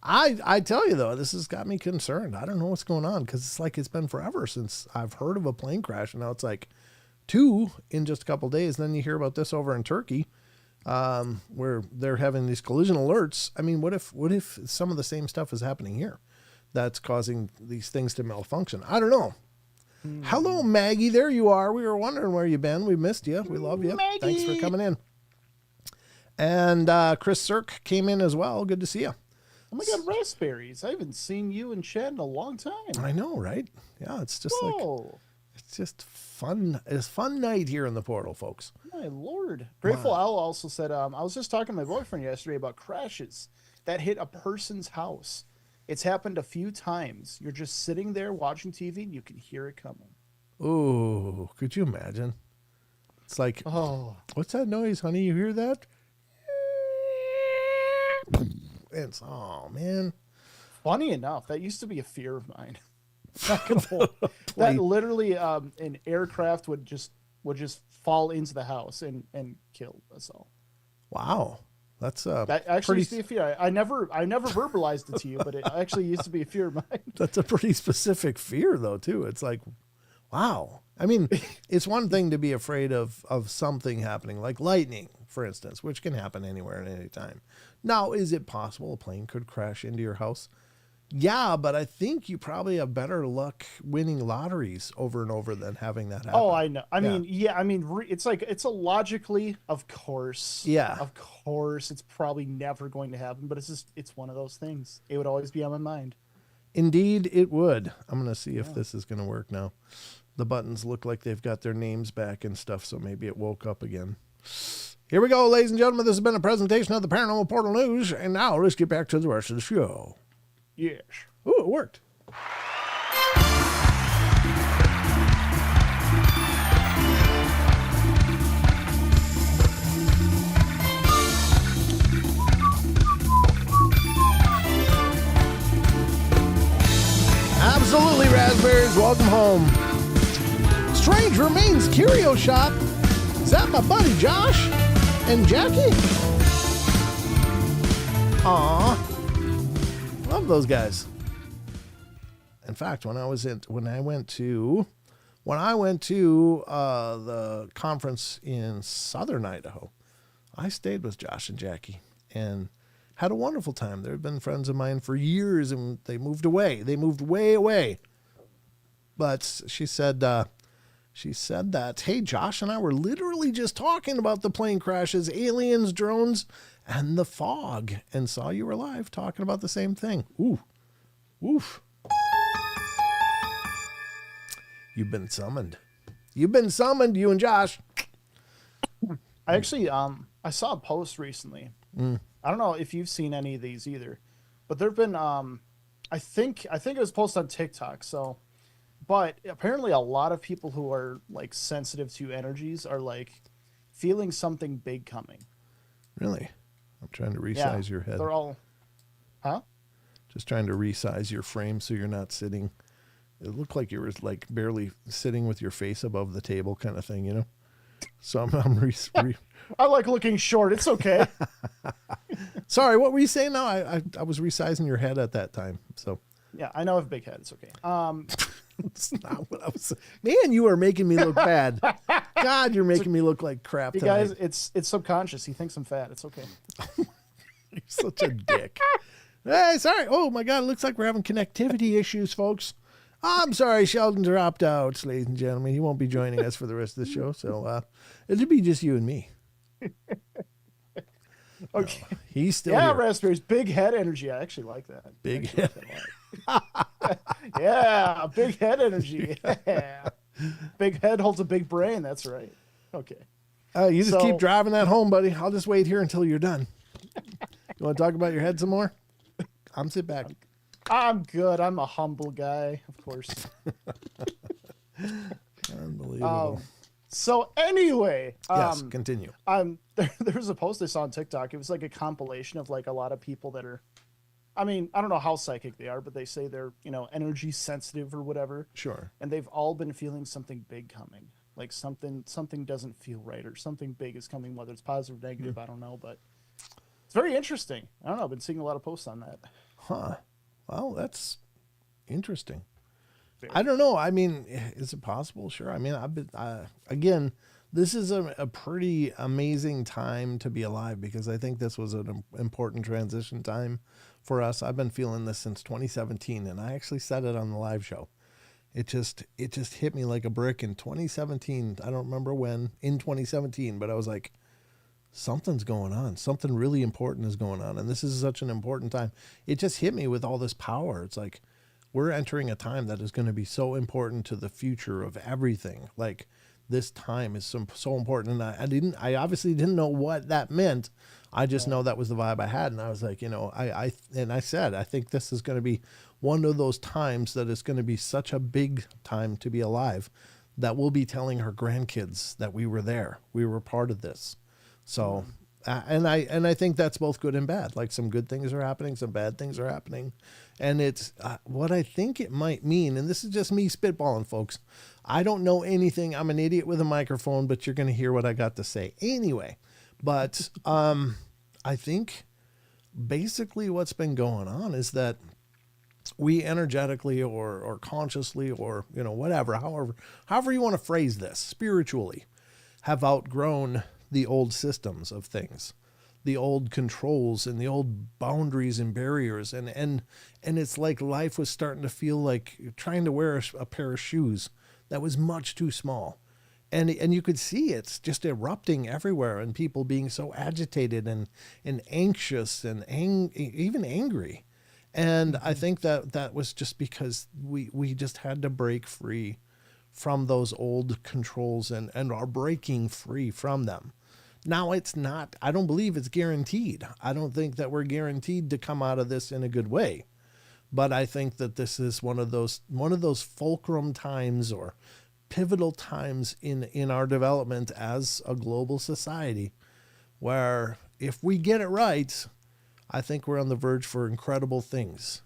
Speaker 1: I tell you, though, this has got me concerned. I don't know what's going on because it's like it's been forever since I've heard of a plane crash. And now it's like 2 in just a couple of days. And then you hear about this over in Turkey where they're having these collision alerts. I mean, what if some of the same stuff is happening here that's causing these things to malfunction? I don't know. Hello, Maggie. There you are. We were wondering where you've been. We missed you. We love you.
Speaker 3: Maggie.
Speaker 1: Thanks for coming in. And Chris Cirk came in as well. Good to see you.
Speaker 3: Oh my God, raspberries. I haven't seen you and Chad in a long time.
Speaker 1: I know, right? Yeah, it's just it's just fun. It's a fun night here in the portal, folks.
Speaker 3: My Lord. Grateful Owl also said, I was just talking to my boyfriend yesterday about crashes that hit a person's house. It's happened a few times. You're just sitting there watching TV and you can hear it coming.
Speaker 1: Oh, could you imagine? It's like, what's that noise, honey? You hear that? It's, oh, man.
Speaker 3: Funny enough, that used to be a fear of mine. That literally an aircraft would just fall into the house and kill us all.
Speaker 1: Wow.
Speaker 3: That actually used to be a fear. I never verbalized it to you, but it actually used to be a fear of mine.
Speaker 1: That's a pretty specific fear, though, too. It's like, wow. I mean, it's one thing to be afraid of something happening, like lightning, for instance, which can happen anywhere at any time. Now, is it possible a plane could crash into your house? Yeah, but I think you probably have better luck winning lotteries over and over than having that happen.
Speaker 3: Oh, I know. I mean, it's like, it's a logically, of course.
Speaker 1: Yeah.
Speaker 3: Of course, it's probably never going to happen, but it's one of those things. It would always be on my mind.
Speaker 1: Indeed, it would. I'm going to see if this is going to work now. The buttons look like they've got their names back and stuff, so maybe it woke up again. Here we go, ladies and gentlemen. This has been a presentation of the Paranormal Portal News, and now let's get back to the rest of the show.
Speaker 3: Yes.
Speaker 1: Ooh, it worked. Absolutely, raspberries. Welcome home. Strange Remains Curio Shop. Is that my buddy Josh and Jackie? Aw. Love those guys. And fact, when I went to the conference in Southern Idaho, I stayed with Josh and Jackie and had a wonderful time. They've been friends of mine for years, and they moved away. They moved way away. But she said that, hey, Josh and I were literally just talking about the plane crashes, aliens, drones, and the fog, and saw you were live talking about the same thing. Ooh, woof. You've been summoned. You've been summoned, you and Josh.
Speaker 3: I actually, I saw a post recently. I don't know if you've seen any of these either, but there've been, I think it was posted on TikTok. So, but apparently a lot of people who are like sensitive to energies are like feeling something big coming.
Speaker 1: Really? I'm trying to resize your head.
Speaker 3: They're all, huh?
Speaker 1: Just trying to resize your frame so you're not sitting. It looked like you were like barely sitting with your face above the table kind of thing, you know? So I'm
Speaker 3: I like looking short. It's okay.
Speaker 1: Sorry, what were you saying? No, I was resizing your head at that time. So
Speaker 3: yeah, I know I have a big head. It's okay.
Speaker 1: That's not what I was saying. Man, you are making me look bad. God, you're making me look like crap
Speaker 3: you
Speaker 1: tonight.
Speaker 3: guys, it's subconscious. He thinks I'm fat. It's okay.
Speaker 1: You're such a dick. Hey, sorry. Oh my God, it looks like we're having connectivity issues, folks. I'm sorry, Sheldon dropped out, ladies and gentlemen. He won't be joining us for the rest of the show, so it'll be just you and me.
Speaker 3: Okay.
Speaker 1: No, he's still
Speaker 3: yeah,
Speaker 1: here.
Speaker 3: raspberries, big head energy. I actually like that.
Speaker 1: Big head.
Speaker 3: Yeah, big head energy. Yeah. Big head holds a big brain. That's right. Okay.
Speaker 1: You just keep driving that home, buddy. I'll just wait here until you're done. You want to talk about your head some more? I'm sit back.
Speaker 3: I'm good. I'm a humble guy, of course.
Speaker 1: Unbelievable.
Speaker 3: So anyway,
Speaker 1: yes, continue.
Speaker 3: There's a post I saw on TikTok. It was like a compilation of like a lot of people that are, I mean, I don't know how psychic they are, but they say they're, energy sensitive or whatever.
Speaker 1: Sure.
Speaker 3: And they've all been feeling something big coming. Like something doesn't feel right, or something big is coming, whether it's positive or negative, I don't know, but it's very interesting. I don't know. I've been seeing a lot of posts on that.
Speaker 1: Huh. Well, that's interesting. I don't know. I mean, is it possible? Sure. I mean, again, this is a pretty amazing time to be alive, because I think this was an important transition time for us. I've been feeling this since 2017, and I actually said it on the live show. It just hit me like a brick in 2017. I don't remember when in 2017, but I was like, something's going on. Something really important is going on. And this is such an important time. It just hit me with all this power. It's like, we're entering a time that is going to be so important to the future of everything. Like, this time is so important. And I obviously didn't know what that meant. I just know that was the vibe I had. And I was like, I said, I think this is going to be one of those times that is going to be such a big time to be alive, that we'll be telling our grandkids that we were there. We were part of this. So, and I think that's both good and bad. Like, some good things are happening, some bad things are happening. And it's what I think it might mean. And this is just me spitballing, folks. I don't know anything. I'm an idiot with a microphone, but you're going to hear what I got to say anyway. But I think basically what's been going on is that we energetically or consciously or, whatever, however you want to phrase this, spiritually, have outgrown the old systems of things, the old controls and the old boundaries and barriers. And it's like life was starting to feel like trying to wear a pair of shoes that was much too small. And you could see it's just erupting everywhere, and people being so agitated and anxious and even angry. And I think that was just because we just had to break free from those old controls and are breaking free from them. Now, it's not, I don't believe it's guaranteed. I don't think that we're guaranteed to come out of this in a good way. But I think that this is one of those fulcrum times or pivotal times in our development as a global society, where if we get it right, I think we're on the verge for incredible things.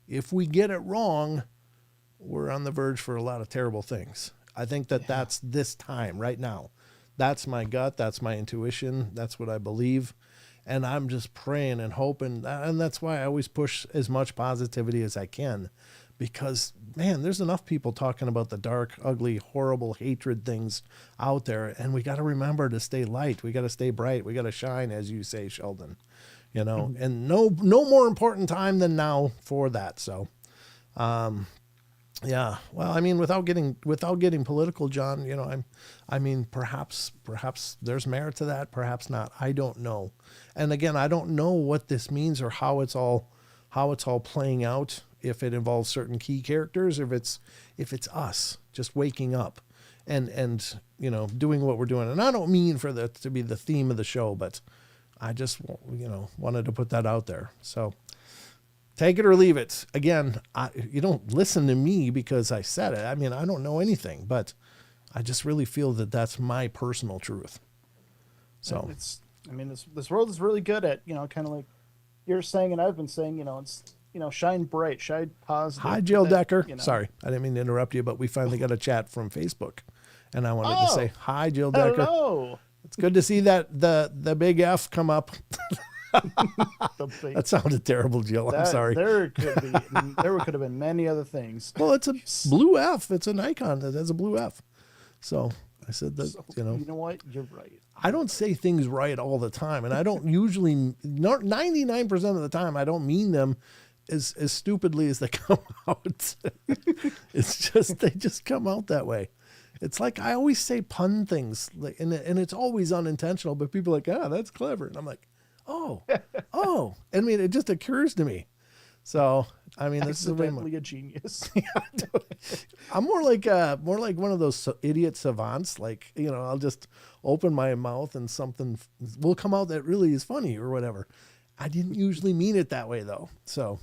Speaker 1: If we get it wrong, we're on the verge for a lot of terrible things. I think that's this time right now. That's my gut. That's my intuition. That's what I believe. And I'm just praying and hoping. And that's why I always push as much positivity as I can, because, man, there's enough people talking about the dark, ugly, horrible, hatred things out there. And we got to remember to stay light. We got to stay bright. We got to shine, as you say, Sheldon, and no more important time than now for that. So, yeah, well, I mean, without getting political, John, I mean, perhaps there's merit to that, perhaps not. I don't know. And again, I don't know what this means or how it's all playing out. If it involves certain key characters, or if it's us just waking up and doing what we're doing. And I don't mean for that to be the theme of the show, but I just wanted to put that out there. So take it or leave it. Again, you don't listen to me because I said it. I mean, I don't know anything, but I just really feel that that's my personal truth. So
Speaker 3: this world is really good at, kind of like you're saying, and I've been saying, it's, shine bright, shine positive.
Speaker 1: Hi, Jill Decker. Sorry, I didn't mean to interrupt you, but we finally got a chat from Facebook, and I wanted to say hi, Jill Decker.
Speaker 3: Hello.
Speaker 1: It's good to see that the big F come up. That sounded terrible, Jill. I'm sorry.
Speaker 3: There could have been many other things.
Speaker 1: Well, it's a blue F. It's an icon that has a blue F. So I said that,
Speaker 3: You know what? You're right.
Speaker 1: I don't say things right all the time, and I don't usually, 99% of the time, I don't mean them as stupidly as they come out. It's just, they just come out that way. It's like I always say pun things, like, and it's always unintentional, but people are like, that's clever. And I'm like, oh. I mean, it just occurs to me. So, I mean, this is
Speaker 3: a genius.
Speaker 1: I'm more like one of those idiot savants. Like, I'll just open my mouth and something will come out that really is funny or whatever. I didn't usually mean it that way though. So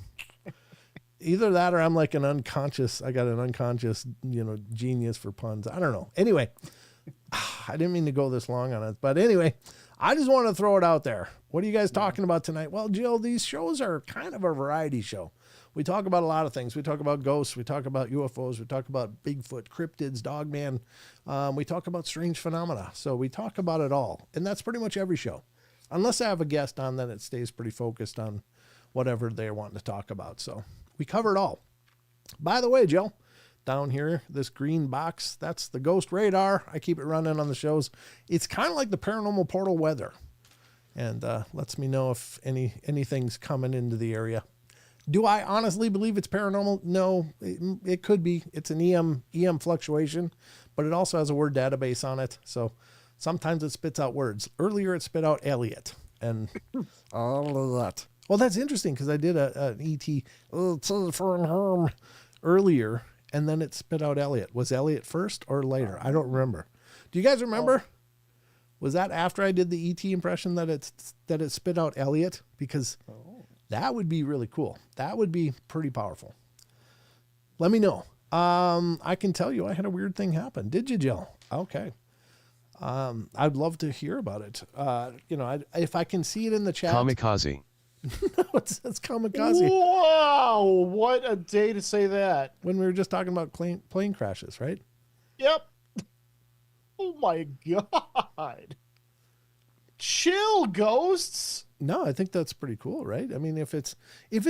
Speaker 1: either that or I'm like I got an unconscious, genius for puns. I don't know. Anyway, I didn't mean to go this long on it, but anyway, I just want to throw it out there. What are you guys talking about tonight? Well, Jill, these shows are kind of a variety show. We talk about a lot of things. We talk about ghosts. We talk about UFOs. We talk about Bigfoot, cryptids, dogman. We talk about strange phenomena. So we talk about it all. And that's pretty much every show. Unless I have a guest on, then it stays pretty focused on whatever they're wanting to talk about. So we cover it all. By the way, Jill, down here, this green box, that's the ghost radar. I keep it running on the shows. It's kind of like the Paranormal Portal weather. And lets me know if anything's coming into the area. Do I honestly believe it's paranormal? No, it could be. It's an EM fluctuation, but it also has a word database on it. So sometimes it spits out words. Earlier it spit out Elliot and all of that. Well, that's interesting because I did an ET for home earlier, and then it spit out Elliot. Was Elliot first or later? I don't remember. Do you guys remember? Was that after I did the ET impression that it spit out Elliot? Because that would be really cool. That would be pretty powerful. Let me know. I can tell you I had a weird thing happen. Did you, Jill? Okay. I'd love to hear about it. If I can see it in the chat.
Speaker 2: Kamikaze.
Speaker 1: No, it says kamikaze.
Speaker 3: Wow, what a day to say that.
Speaker 1: When we were just talking about plane crashes, right?
Speaker 3: Yep. Oh my God. Chill, ghosts.
Speaker 1: No, I think that's pretty cool, right? I mean, if it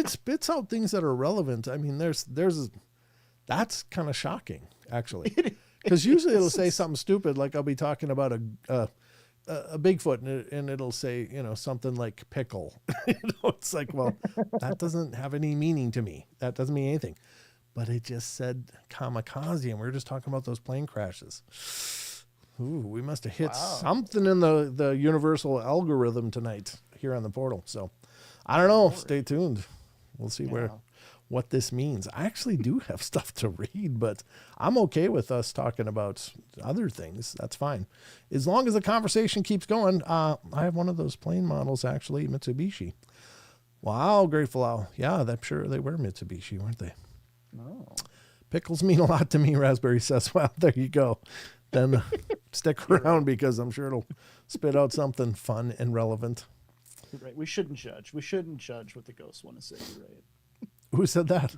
Speaker 1: spits out things that are relevant, I mean, that's kind of shocking, actually. Because usually it'll say something stupid, like I'll be talking about a Bigfoot, and it'll say, something like pickle. It's like, well, that doesn't have any meaning to me. That doesn't mean anything. But it just said kamikaze, and we were just talking about those plane crashes. Ooh, we must have hit something in the universal algorithm tonight here on the portal. So I don't know. Stay tuned. We'll see what this means. I actually do have stuff to read, but I'm okay with us talking about other things. That's fine. As long as the conversation keeps going. I have one of those plane models, actually, Mitsubishi. Wow, Grateful Owl. Yeah, I'm sure they were Mitsubishi, weren't they?
Speaker 3: Oh.
Speaker 1: Pickles mean a lot to me, Raspberry says. Well, there you go. Then stick around because I'm sure it'll spit out something fun and relevant.
Speaker 3: You're right. We shouldn't judge. We shouldn't judge what the ghosts want to say. You're right.
Speaker 1: Who said that?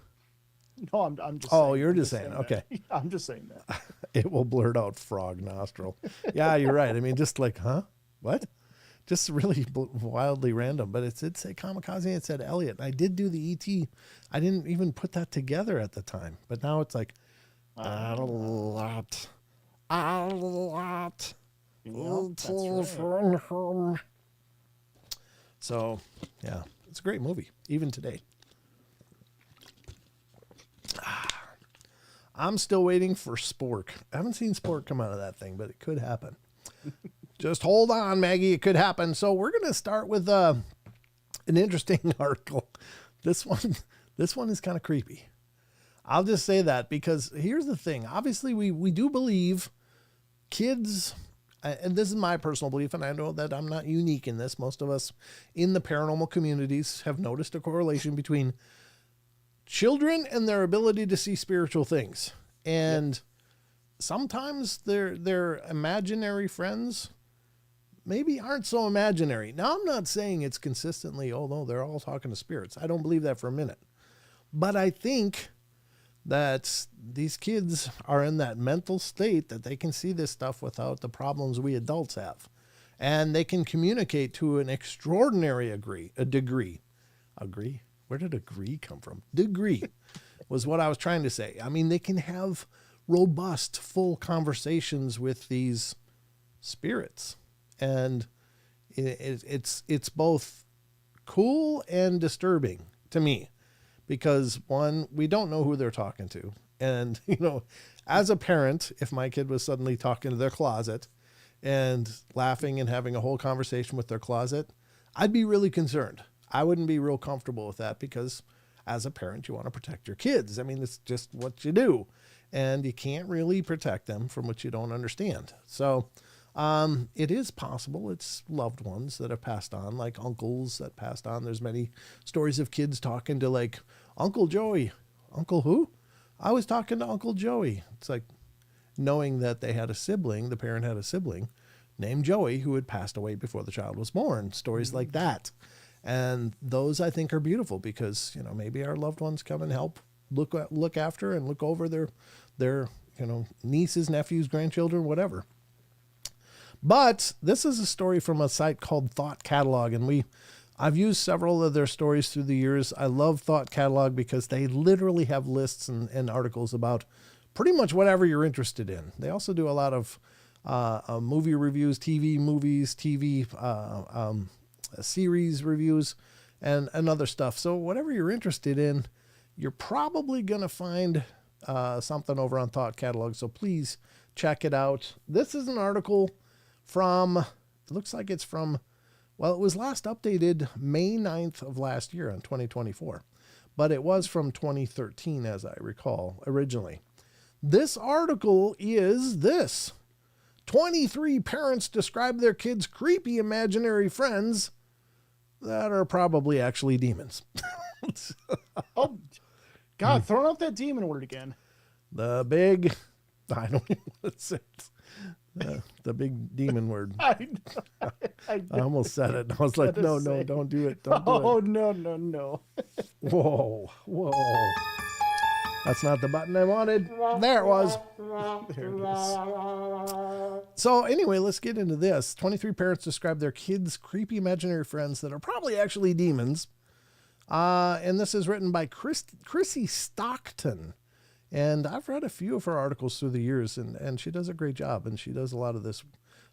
Speaker 3: No, I'm just.
Speaker 1: Oh, you're just saying. Okay.
Speaker 3: I'm just saying that.
Speaker 1: It will blurt out frog nostril. Yeah, you're right. I mean, just like, huh? What? just really wildly random. But it did say kamikaze. It said Elliot. I did do the ET. I didn't even put that together at the time. But now it's like a lot.
Speaker 3: Yep, that's right.
Speaker 1: So, yeah, it's a great movie, even today. I'm still waiting for Spork. I haven't seen Spork come out of that thing, but it could happen. Just hold on, Maggie. It could happen. So we're going to start with an interesting article. This one is kind of creepy. I'll just say that because here's the thing. Obviously, we do believe kids, and this is my personal belief, and I know that I'm not unique in this. Most of us in the paranormal communities have noticed a correlation between children and their ability to see spiritual things. And sometimes their imaginary friends maybe aren't so imaginary. Now, I'm not saying it's consistently, oh, no, they're all talking to spirits. I don't believe that for a minute. But I think that these kids are in that mental state that they can see this stuff without the problems we adults have. And they can communicate to an extraordinary degree. Agree? Where did agree come from? Degree was what I was trying to say. I mean, they can have robust, full conversations with these spirits. And it's both cool and disturbing to me. Because one, we don't know who they're talking to. And, as a parent, if my kid was suddenly talking to their closet and laughing and having a whole conversation with their closet, I'd be really concerned. I wouldn't be real comfortable with that because as a parent, you want to protect your kids. I mean, it's just what you do. And you can't really protect them from what you don't understand. So it is possible it's loved ones that have passed on, like uncles that passed on. There's many stories of kids talking to like Uncle Joey. Uncle who? I was talking to Uncle Joey. It's like knowing that they had a sibling, the parent had a sibling named Joey who had passed away before the child was born. Stories like that. And those I think are beautiful because, maybe our loved ones come and help look after and look over their nieces, nephews, grandchildren, whatever. But this is a story from a site called Thought Catalog, and I've used several of their stories through the years. I love Thought Catalog because they literally have lists and articles about pretty much whatever you're interested in. They also do a lot of movie reviews, TV movies, TV series reviews, and other stuff. So whatever you're interested in, you're probably going to find something over on Thought Catalog. So please check it out. This is an article from, it looks like it's from, well, it was last updated May 9th of last year in 2024, but it was from 2013, as I recall originally. This article is this: 23 parents describe their kids' creepy imaginary friends that are probably actually demons.
Speaker 3: Oh, God, throwing out that demon word again.
Speaker 1: I don't even want to say it. The big demon word. I almost said it. I was like, no, don't do it. Don't do it.
Speaker 3: Oh, no.
Speaker 1: Whoa. That's not the button I wanted. There it was. There it is. So anyway, let's get into this. 23 parents describe their kids' creepy imaginary friends that are probably actually demons. And this is written by Chrissy Stockton. And I've read a few of her articles through the years, and she does a great job. And she does a lot of this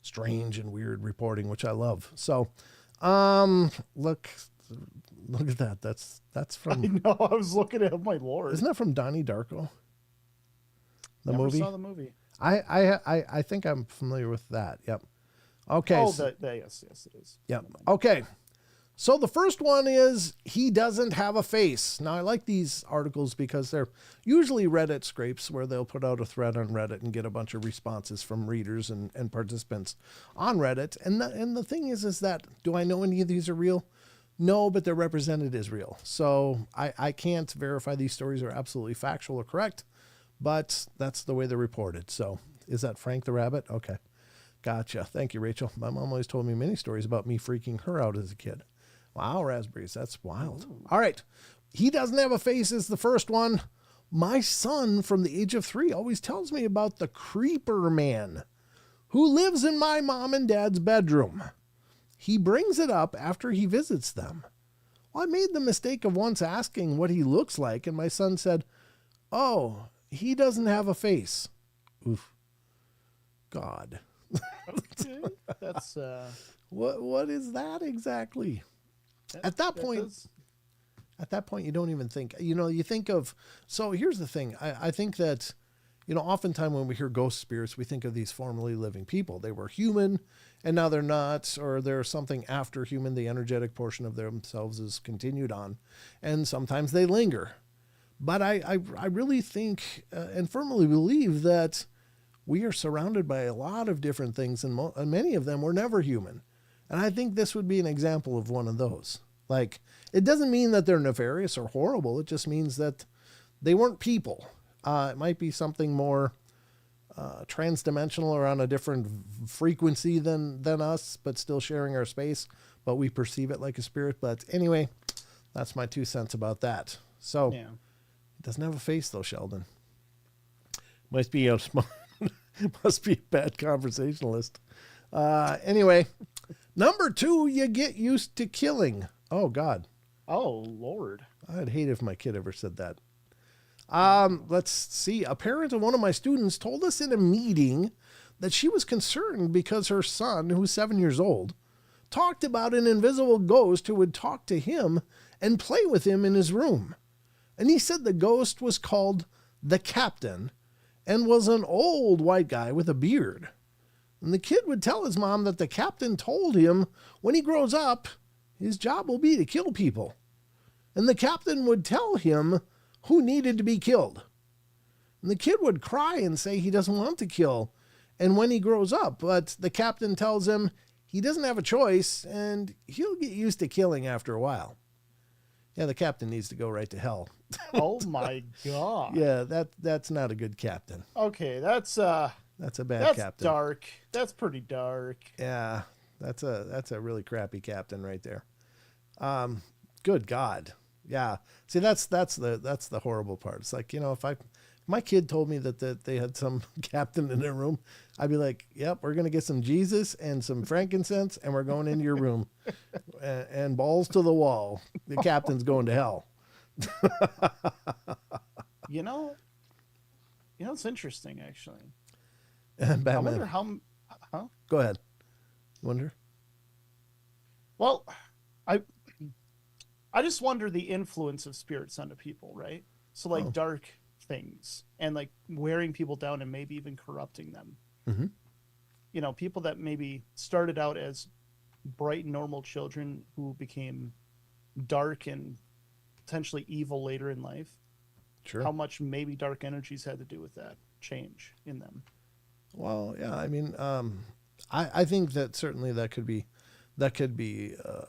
Speaker 1: strange and weird reporting, which I love. So, look at that. That's from.
Speaker 3: I know. I was looking at my Lord.
Speaker 1: Isn't that from Donnie Darko? The
Speaker 3: Never
Speaker 1: movie.
Speaker 3: Saw the movie.
Speaker 1: I think I'm familiar with that. Yep. Okay.
Speaker 3: Oh, yes, it is.
Speaker 1: Yep. Okay. So the first one is he doesn't have a face. Now I like these articles because they're usually Reddit scrapes where they'll put out a thread on Reddit and get a bunch of responses from readers and participants on Reddit. And the thing is that, do I know any of these are real? No, but they're represented as real. So I can't verify these stories are absolutely factual or correct, but that's the way they're reported. So is that Frank the Rabbit? Okay. Gotcha. Thank you, Rachel. My mom always told me many stories about me freaking her out as a kid. Wow, raspberries. That's wild. Ooh. All right. He doesn't have a face is the first one. My son from the age of 3 always tells me about the creeper man who lives in my mom and dad's bedroom. he brings it up after he visits them. Well, I made the mistake of once asking what he looks like, and my son said, "Oh, he doesn't have a face." Oof. God.
Speaker 3: Okay. That's
Speaker 1: What is that exactly? At that point, you don't even think, you think of, so here's the thing. I think that, oftentimes when we hear ghost spirits, we think of these formerly living people. They were human and now they're not, or they're something after human. The energetic portion of themselves is continued on, and sometimes they linger. But I really think and firmly believe that we are surrounded by a lot of different things, and many of them were never human. And I think this would be an example of one of those. Like, it doesn't mean that they're nefarious or horrible. It just means that they weren't people. It might be something more transdimensional or on a different frequency than us, but still sharing our space. But we perceive it like a spirit. But anyway, that's my 2 cents about that. So,
Speaker 3: yeah.
Speaker 1: It doesn't have a face, though, Sheldon. Must be a bad conversationalist. Anyway, number 2, you get used to killing. Oh, God.
Speaker 3: Oh, Lord.
Speaker 1: I'd hate if my kid ever said that. Let's see. A parent of one of my students told us in a meeting that she was concerned because her son, who's 7 years old, talked about an invisible ghost who would talk to him and play with him in his room. And he said the ghost was called the Captain and was an old white guy with a beard. And the kid would tell his mom that the Captain told him when he grows up, his job will be to kill people. And the Captain would tell him who needed to be killed. And the kid would cry and say he doesn't want to kill. And when he grows up, but the Captain tells him he doesn't have a choice and he'll get used to killing after a while. Yeah, the Captain needs to go right to hell.
Speaker 3: Oh my God.
Speaker 1: Yeah, that's not a good captain.
Speaker 3: Okay, that's
Speaker 1: a bad captain.
Speaker 3: Dark. That's pretty dark.
Speaker 1: Yeah, that's a really crappy captain right there. Good God. Yeah. See, that's the horrible part. It's like, if my kid told me that they had some captain in their room, I'd be like, yep, we're going to get some Jesus and some frankincense and we're going into your room and balls to the wall. The captain's going to hell.
Speaker 3: It's interesting, actually.
Speaker 1: Batman.
Speaker 3: I wonder how, huh?
Speaker 1: Go ahead. Wonder?
Speaker 3: Well, I just wonder the influence of spirits onto people, right? So like dark things and like wearing people down and maybe even corrupting them. Mm-hmm. People that maybe started out as bright, normal children who became dark and potentially evil later in life.
Speaker 1: Sure.
Speaker 3: How much maybe dark energies had to do with that change in them.
Speaker 1: Well, yeah, I mean, I think that certainly that could be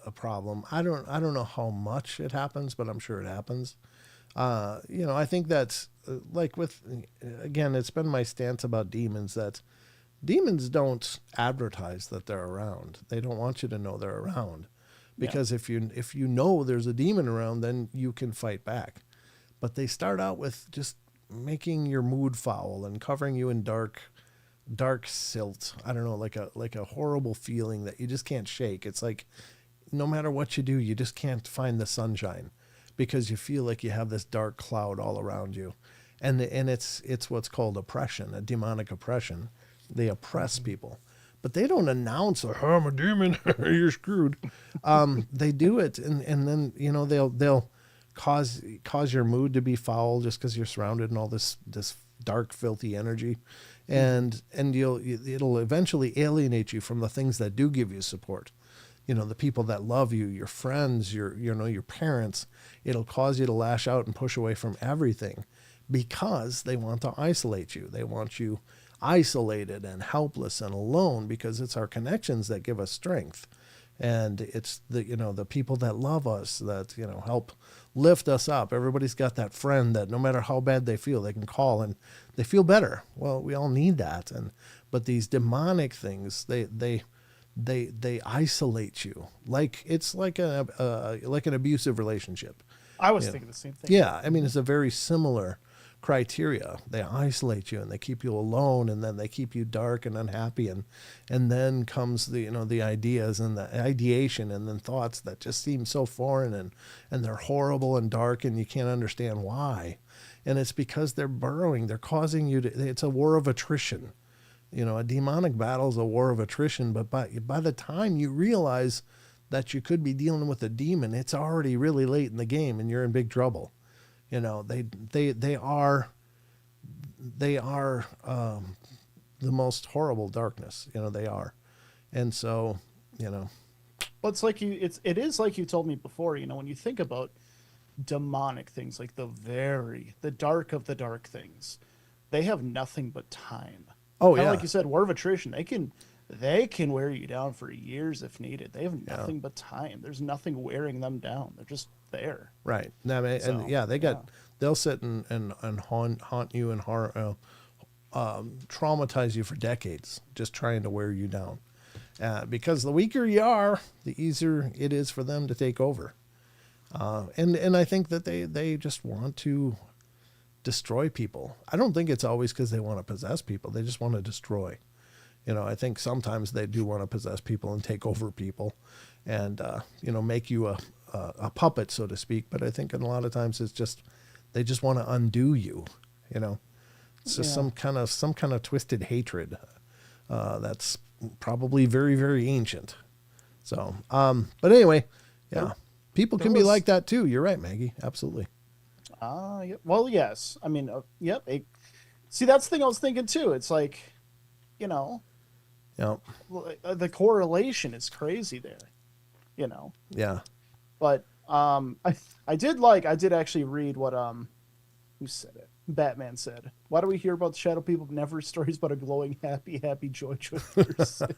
Speaker 1: a problem. I don't know how much it happens, but I'm sure it happens. I think that's like again, it's been my stance about demons that demons don't advertise that they're around. They don't want you to know they're around because if you know there's a demon around, then you can fight back. But they start out with just making your mood foul and covering you in dark silt. I don't know, like a horrible feeling that you just can't shake. It's like no matter what you do, you just can't find the sunshine because you feel like you have this dark cloud all around you. And it's what's called oppression, a demonic oppression. They oppress people, but they don't announce, "Oh, I'm a demon, you're screwed." They do it, and then they'll cause your mood to be foul just because you're surrounded in all this dark, filthy energy, and it'll eventually alienate you from the things that do give you support. The people that love you, your friends, your parents. It'll cause you to lash out and push away from everything because they want to isolate you. They want you isolated and helpless and alone because it's our connections that give us strength. And it's the people that love us that, help lift us up. Everybody's got that friend that no matter how bad they feel, they can call and they feel better. Well, we all need that. But these demonic things, they isolate you. Like it's like an abusive relationship.
Speaker 3: I was thinking the same thing.
Speaker 1: Yeah. I mean, it's a very similar criteria. They isolate you and they keep you alone, and then they keep you dark and unhappy, and then comes the the ideas and the ideation and then thoughts that just seem so foreign, and they're horrible and dark, and you can't understand why. And it's because they're burrowing. They're causing you to. It's a war of attrition. A demonic battle is a war of attrition. But by the time you realize that you could be dealing with a demon, it's already really late in the game, and you're in big trouble. They are the most horrible darkness. They are, and so
Speaker 3: Well, it's like it is like you told me before. When you think about demonic things, like the dark of the dark things, they have nothing but time.
Speaker 1: Oh,
Speaker 3: Kinda
Speaker 1: yeah.
Speaker 3: like you said, war of attrition. They can wear you down for years if needed. They have nothing but time. There's nothing wearing them down. They're just there.
Speaker 1: Right. They'll sit and haunt you and traumatize you for decades, just trying to wear you down. Because the weaker you are, the easier it is for them to take over. And I think that they just want to destroy people. I don't think it's always because they want to possess people. They just want to destroy. I think sometimes they do want to possess people and take over people and, make you a puppet, so to speak. But I think a lot of times it's just, they just want to undo you. It's just some kind of twisted hatred that's probably very, very ancient. So, but anyway, people can be like that too. You're right, Maggie. Absolutely.
Speaker 3: Yeah. Well, yes. I mean, yep. See, that's the thing I was thinking too. It's like, the correlation is crazy there,
Speaker 1: Yeah.
Speaker 3: But I did actually read what who said it? Batman said, "Why do we hear about the shadow people but never stories about a glowing, happy, joy person?"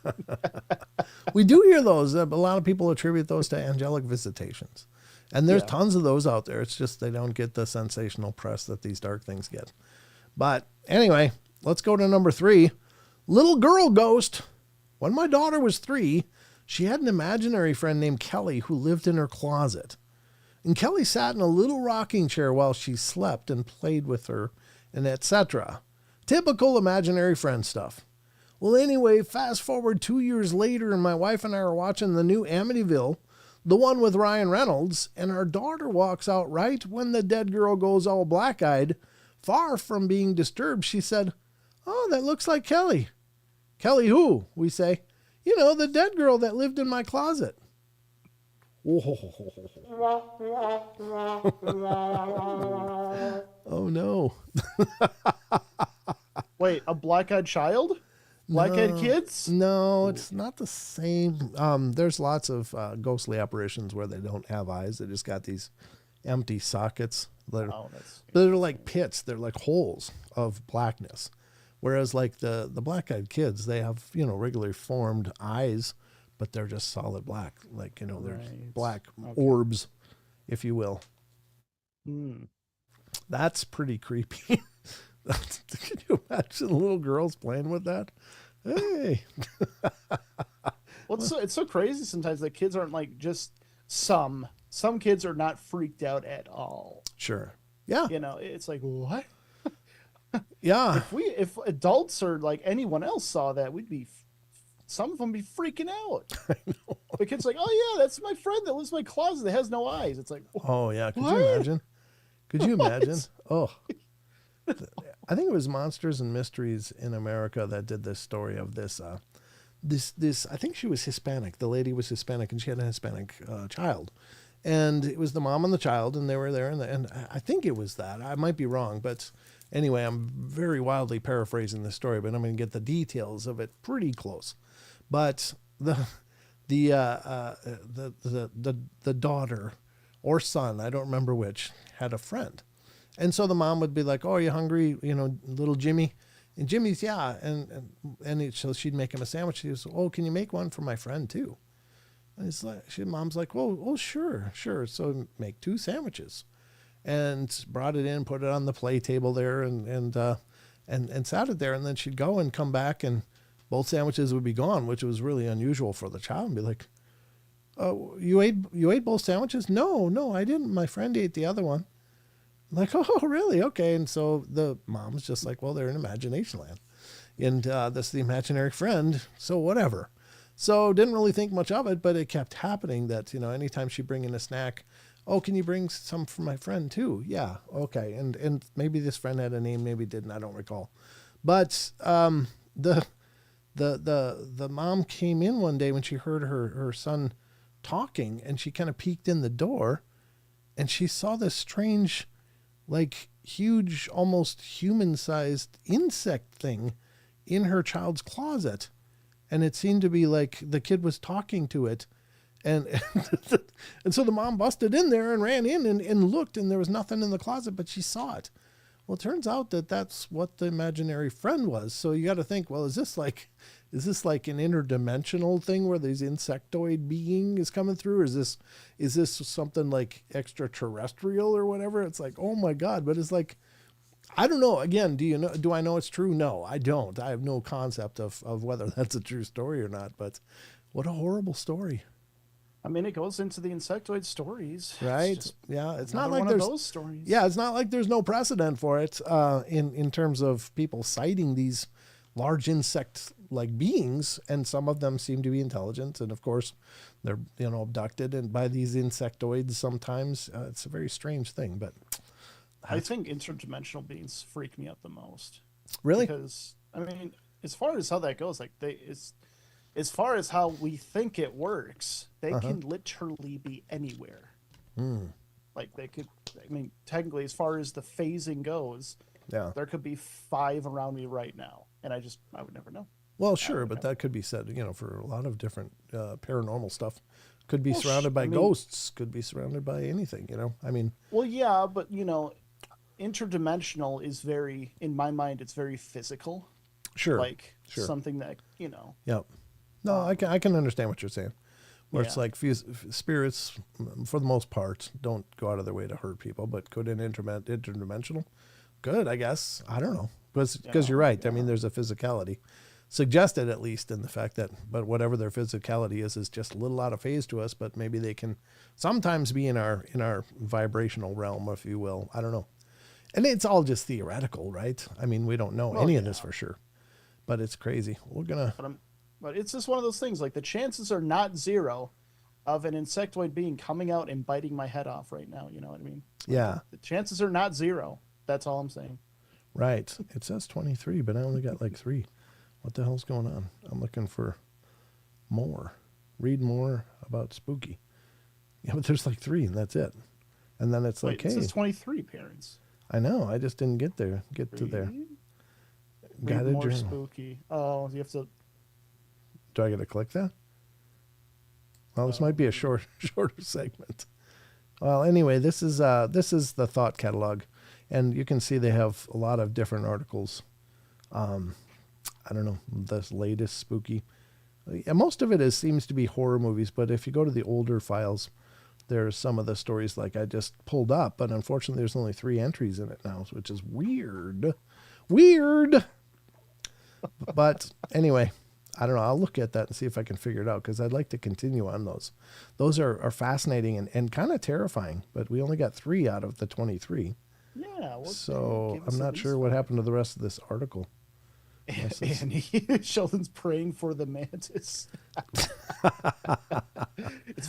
Speaker 1: We do hear those. A lot of people attribute those to angelic visitations. And there's tons of those out there. It's just they don't get the sensational press that these dark things get. But anyway, let's go to number 3. Little girl ghost. When my daughter was 3, she had an imaginary friend named Kelly who lived in her closet. And Kelly sat in a little rocking chair while she slept and played with her, and etc. Typical imaginary friend stuff. Well, anyway, fast forward 2 years later, and my wife and I are watching the new Amityville, the one with Ryan Reynolds, and our daughter walks out right when the dead girl goes all black-eyed. Far from being disturbed, she said, "Oh, that looks like Kelly." "Kelly who?" we say. "The dead girl that lived in my closet." Oh, no.
Speaker 3: Wait, a black-eyed child? Black-eyed kids?
Speaker 1: No, it's not the same. There's lots of ghostly apparitions where they don't have eyes. They just got these empty sockets that are like pits. They're like holes of blackness. Whereas like the black-eyed kids, they have, regularly formed eyes, but they're just solid black. Like, they're black orbs, if you will. That's pretty creepy. Can you imagine little girls playing with that? Hey.
Speaker 3: Well, it's so crazy sometimes that kids aren't like just some kids are not freaked out at all.
Speaker 1: Sure. Yeah.
Speaker 3: It's like, what?
Speaker 1: Yeah.
Speaker 3: If adults or like anyone else saw that, some of them be freaking out. I know. The kid's like, "Oh yeah, that's my friend that lives in my closet that has no eyes." It's like,
Speaker 1: oh yeah. Could you imagine? Could you imagine? Oh, I think it was Monsters and Mysteries in America that did this story of this, I think she was Hispanic. The lady was Hispanic and she had a Hispanic child. And it was the mom and the child, and they were there. And I think it was that. I might be wrong, but anyway, I'm very wildly paraphrasing the story, but I'm going to get the details of it pretty close. But the daughter or son, I don't remember which, had a friend. And so the mom would be like, "Oh, are you hungry? Little Jimmy?" And Jimmy's, "Yeah." So she'd make him a sandwich. She goes, "Oh, can you make one for my friend too?" And it's like, mom's like, "Oh, sure." So make 2 sandwiches, and brought it in, put it on the play table there, and sat it there. And then she'd go and come back, and both sandwiches would be gone, which was really unusual for the child. And be like, "Oh, you ate both sandwiches?" No, I didn't. My friend ate the other one. Like, oh, really? Okay. And so the mom's just like, well, they're in imagination land. And that's the imaginary friend. So whatever. So didn't really think much of it, but it kept happening that, anytime she'd bring in a snack, oh, can you bring some for my friend too? Yeah. Okay. And maybe this friend had a name, maybe didn't. I don't recall. But the mom came in one day when she heard her son talking, and she kind of peeked in the door, and she saw this strange, like huge, almost human-sized insect thing in her child's closet. And it seemed to be like the kid was talking to it. And and so the mom busted in there and ran in and looked, and there was nothing in the closet, but she saw it. Well, it turns out that that's what the imaginary friend was. So you got to think, well, is this like an interdimensional thing where these insectoid being is coming through? Or is this something like extraterrestrial or whatever? It's like, oh my God. But it's like, I don't know. Again, do I know it's true? No, I don't. I have no concept of whether that's a true story or not, but what a horrible story.
Speaker 3: I mean, it goes into the insectoid stories.
Speaker 1: Right. It's not like there's
Speaker 3: those stories.
Speaker 1: Yeah, it's not like there's no precedent for it in terms of people citing these large insect-like beings, and some of them seem to be intelligent, and of course they're abducted and by these insectoids sometimes. It's a very strange thing, but
Speaker 3: I think interdimensional beings freak me out the most.
Speaker 1: Really?
Speaker 3: Because I mean, as far as how that goes, like as far as how we think it works, they can literally be anywhere. Like they could, I mean, technically, as far as the phasing goes, there could be 5 around me right now, and I would never know.
Speaker 1: Well, sure, but that could be said, for a lot of different paranormal stuff. Could be surrounded by ghosts, could be surrounded by anything, I mean. Well,
Speaker 3: yeah, but, interdimensional is very, in my mind, it's very physical.
Speaker 1: Sure.
Speaker 3: Like something that,
Speaker 1: Yeah. No, I can understand what you're saying. Where it's like spirits, for the most part, don't go out of their way to hurt people, but could an interdimensional? Good, I guess. I don't know. Because you're right. Yeah. I mean, there's a physicality. Suggested, at least, in the fact that, but whatever their physicality is just a little out of phase to us, but maybe they can sometimes be in our vibrational realm, if you will. I don't know. And it's all just theoretical, right? I mean, we don't know any of this for sure. But it's crazy. We're going to...
Speaker 3: But it's just one of those things, like the chances are not zero of an insectoid being coming out and biting my head off right now. You know what I mean?
Speaker 1: Yeah.
Speaker 3: The chances are not zero. That's all I'm saying.
Speaker 1: Right. It says 23, but I only got like 3. What the hell's going on? I'm looking for more. Read more about spooky. Yeah, but there's like 3 and that's it. And then it's like, hey.
Speaker 3: It says 23 parents.
Speaker 1: I know. I just didn't get there. To there.
Speaker 3: Read more spooky. Oh, you have to...
Speaker 1: Do I get to click that? Well, this might be a shorter segment. Well, anyway, this is the thought catalog, and you can see they have a lot of different articles. I don't know, this latest spooky. And most of it seems to be horror movies, but if you go to the older files, there's some of the stories like I just pulled up, but unfortunately there's only 3 entries in it now, which is weird. But anyway, I don't know. I'll look at that and see if I can figure it out, because I'd like to continue on those. Those are fascinating and kind of terrifying, but we only got 3 out of the 23.
Speaker 3: Yeah. Well,
Speaker 1: so I'm not sure what happened to the rest of this article.
Speaker 3: And Sheldon's praying for the mantis.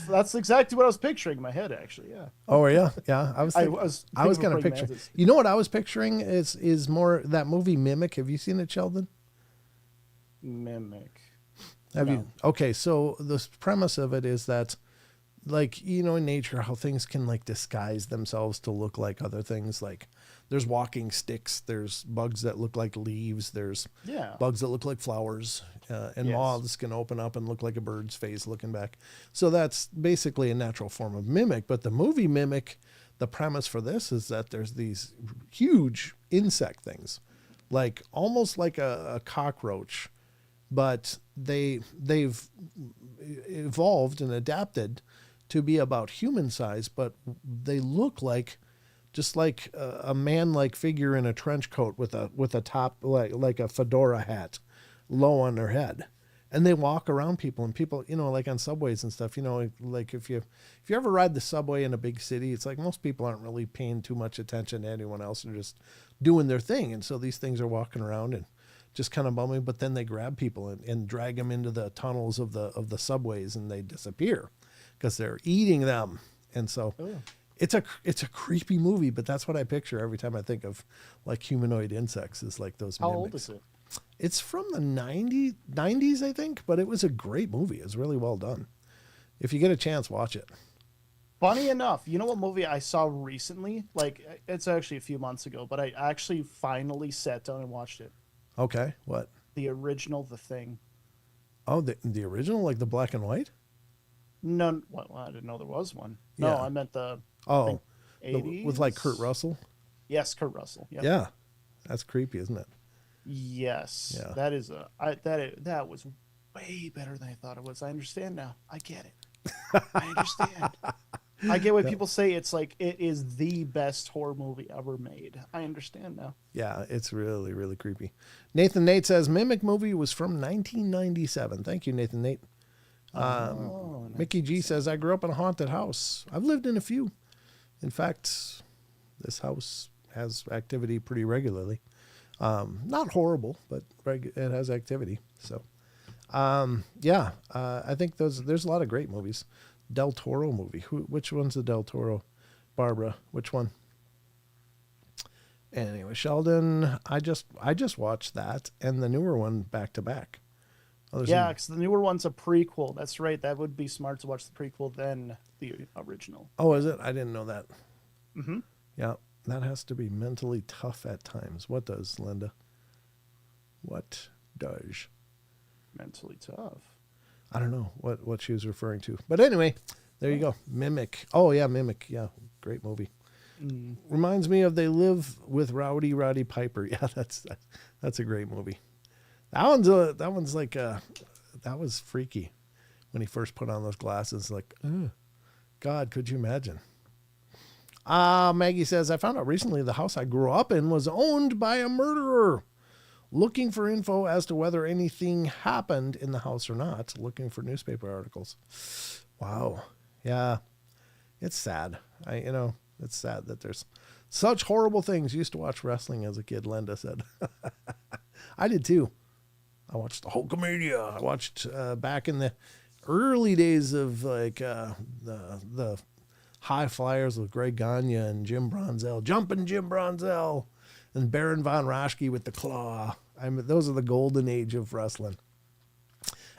Speaker 3: That's exactly what I was picturing in my head, actually. Yeah.
Speaker 1: Oh yeah, yeah. I was kind of picturing. Mantis. You know what I was picturing is more that movie Mimic. Have you seen it, Sheldon?
Speaker 3: Mimic.
Speaker 1: Have you? Okay, so the premise of it is that, like, in nature, how things can like disguise themselves to look like other things. Like there's walking sticks, there's bugs that look like leaves, there's bugs that look like flowers, and moths can open up and look like a bird's face looking back. So that's basically a natural form of mimic. But the movie Mimic, the premise for this is that there's these huge insect things, like almost like a cockroach, but they've evolved and adapted to be about human size, but they look like just like a man-like figure in a trench coat with a top like a fedora hat low on their head. And they walk around people, and people, like on subways and stuff, like if you ever ride the subway in a big city, it's like most people aren't really paying too much attention to anyone else. They're just doing their thing. And so these things are walking around and just kind of bumming, but then they grab people and drag them into the tunnels of the subways, and they disappear because they're eating them. And so it's a creepy movie, but that's what I picture every time I think of like humanoid insects, is like those mimics.
Speaker 3: How old is it?
Speaker 1: It's from the 90s, I think, but it was a great movie. It's really well done. If you get a chance, watch it.
Speaker 3: Funny enough, you know what movie I saw recently? Like, it's actually a few months ago, but I actually finally sat down and watched it.
Speaker 1: Okay, what?
Speaker 3: The original The Thing.
Speaker 1: Oh, the original, like the black and white?
Speaker 3: No, well, I didn't know there was one. No,
Speaker 1: Yeah.
Speaker 3: I meant the
Speaker 1: 80s? With like Kurt Russell?
Speaker 3: Yes, Kurt Russell. Yep.
Speaker 1: Yeah, that's creepy, isn't it?
Speaker 3: Yes,
Speaker 1: Yeah.
Speaker 3: That was way better than I thought it was. I understand now. I get it. I understand. I get why people say it's like it is the best horror movie ever made. I understand now.
Speaker 1: Yeah, it's really, really creepy. Nathan Nate says Mimic movie was from 1997. Thank you, Nathan Nate. Mickey G says, I grew up in a haunted house. I've lived in a few. In fact, this house has activity pretty regularly. Not horrible, but it has activity. So, I think there's a lot of great movies. Del Toro movie. Which one's the Del Toro? Barbara, which one? Anyway, Sheldon, I just watched that and the newer one back to back.
Speaker 3: Because the newer one's a prequel. That's right. That would be smart to watch the prequel than the original.
Speaker 1: Oh, is it? I didn't know that.
Speaker 3: Mm-hmm.
Speaker 1: Yeah, that has to be mentally tough at times. What does, Linda? What does?
Speaker 3: Mentally tough.
Speaker 1: I don't know what she was referring to. But anyway, there you go. Mimic. Oh, yeah, Mimic. Yeah, great movie.
Speaker 3: Mm.
Speaker 1: Reminds me of They Live with Rowdy Roddy Piper. Yeah, that's a great movie. That one's like that was freaky when he first put on those glasses. Like, God, could you imagine? Maggie says, I found out recently the house I grew up in was owned by a murderer. Looking for info as to whether anything happened in the house or not. Looking for newspaper articles. Wow. Yeah. It's sad. It's sad that there's such horrible things. Used to watch wrestling as a kid, Linda said. I did too. I watched the Hulkamania. I watched back in the early days of like the High Flyers with Greg Gagne and Jim Bronzell, Jumping Jim Bronzell, and Baron Von Raschke with the claw. Those are the golden age of wrestling.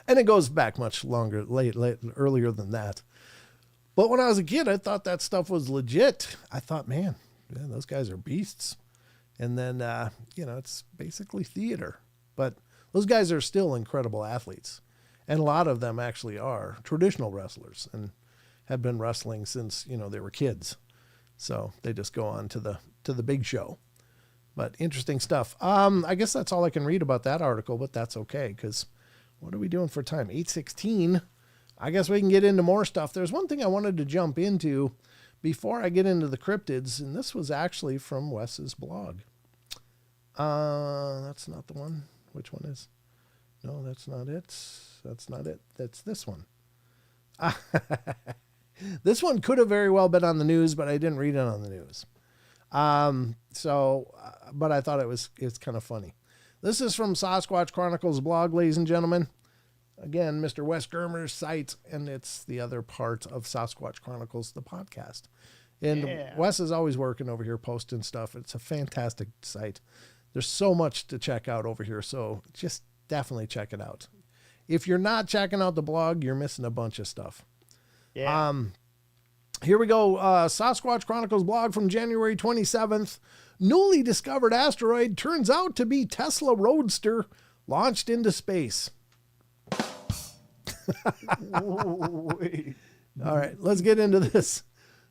Speaker 1: And it goes back much longer, earlier than that. But when I was a kid, I thought that stuff was legit. I thought, man, those guys are beasts. And then, it's basically theater. But those guys are still incredible athletes. And a lot of them actually are traditional wrestlers and have been wrestling since, they were kids. So they just go on to the big show. But interesting stuff. I guess that's all I can read about that article, but that's okay, because what are we doing for time? 8:16. I guess we can get into more stuff. There's one thing I wanted to jump into before I get into the cryptids, and this was actually from Wes's blog. That's not the one. Which one is? No, that's not it. That's not it. That's this one. This one could have very well been on the news, but I didn't read it on the news. But I thought it's kind of funny. This is from Sasquatch Chronicles blog, ladies and gentlemen. Again, Mr. Wes Germer's site, and it's the other part of Sasquatch Chronicles, the podcast. And Wes is always working over here, posting stuff. It's a fantastic site. There's so much to check out over here, so just definitely check it out. If you're not checking out the blog, you're missing a bunch of stuff.
Speaker 3: Yeah.
Speaker 1: Here we go. Sasquatch Chronicles blog from January 27th. Newly discovered asteroid turns out to be Tesla Roadster launched into space.
Speaker 3: Wait.
Speaker 1: All right, let's get into this.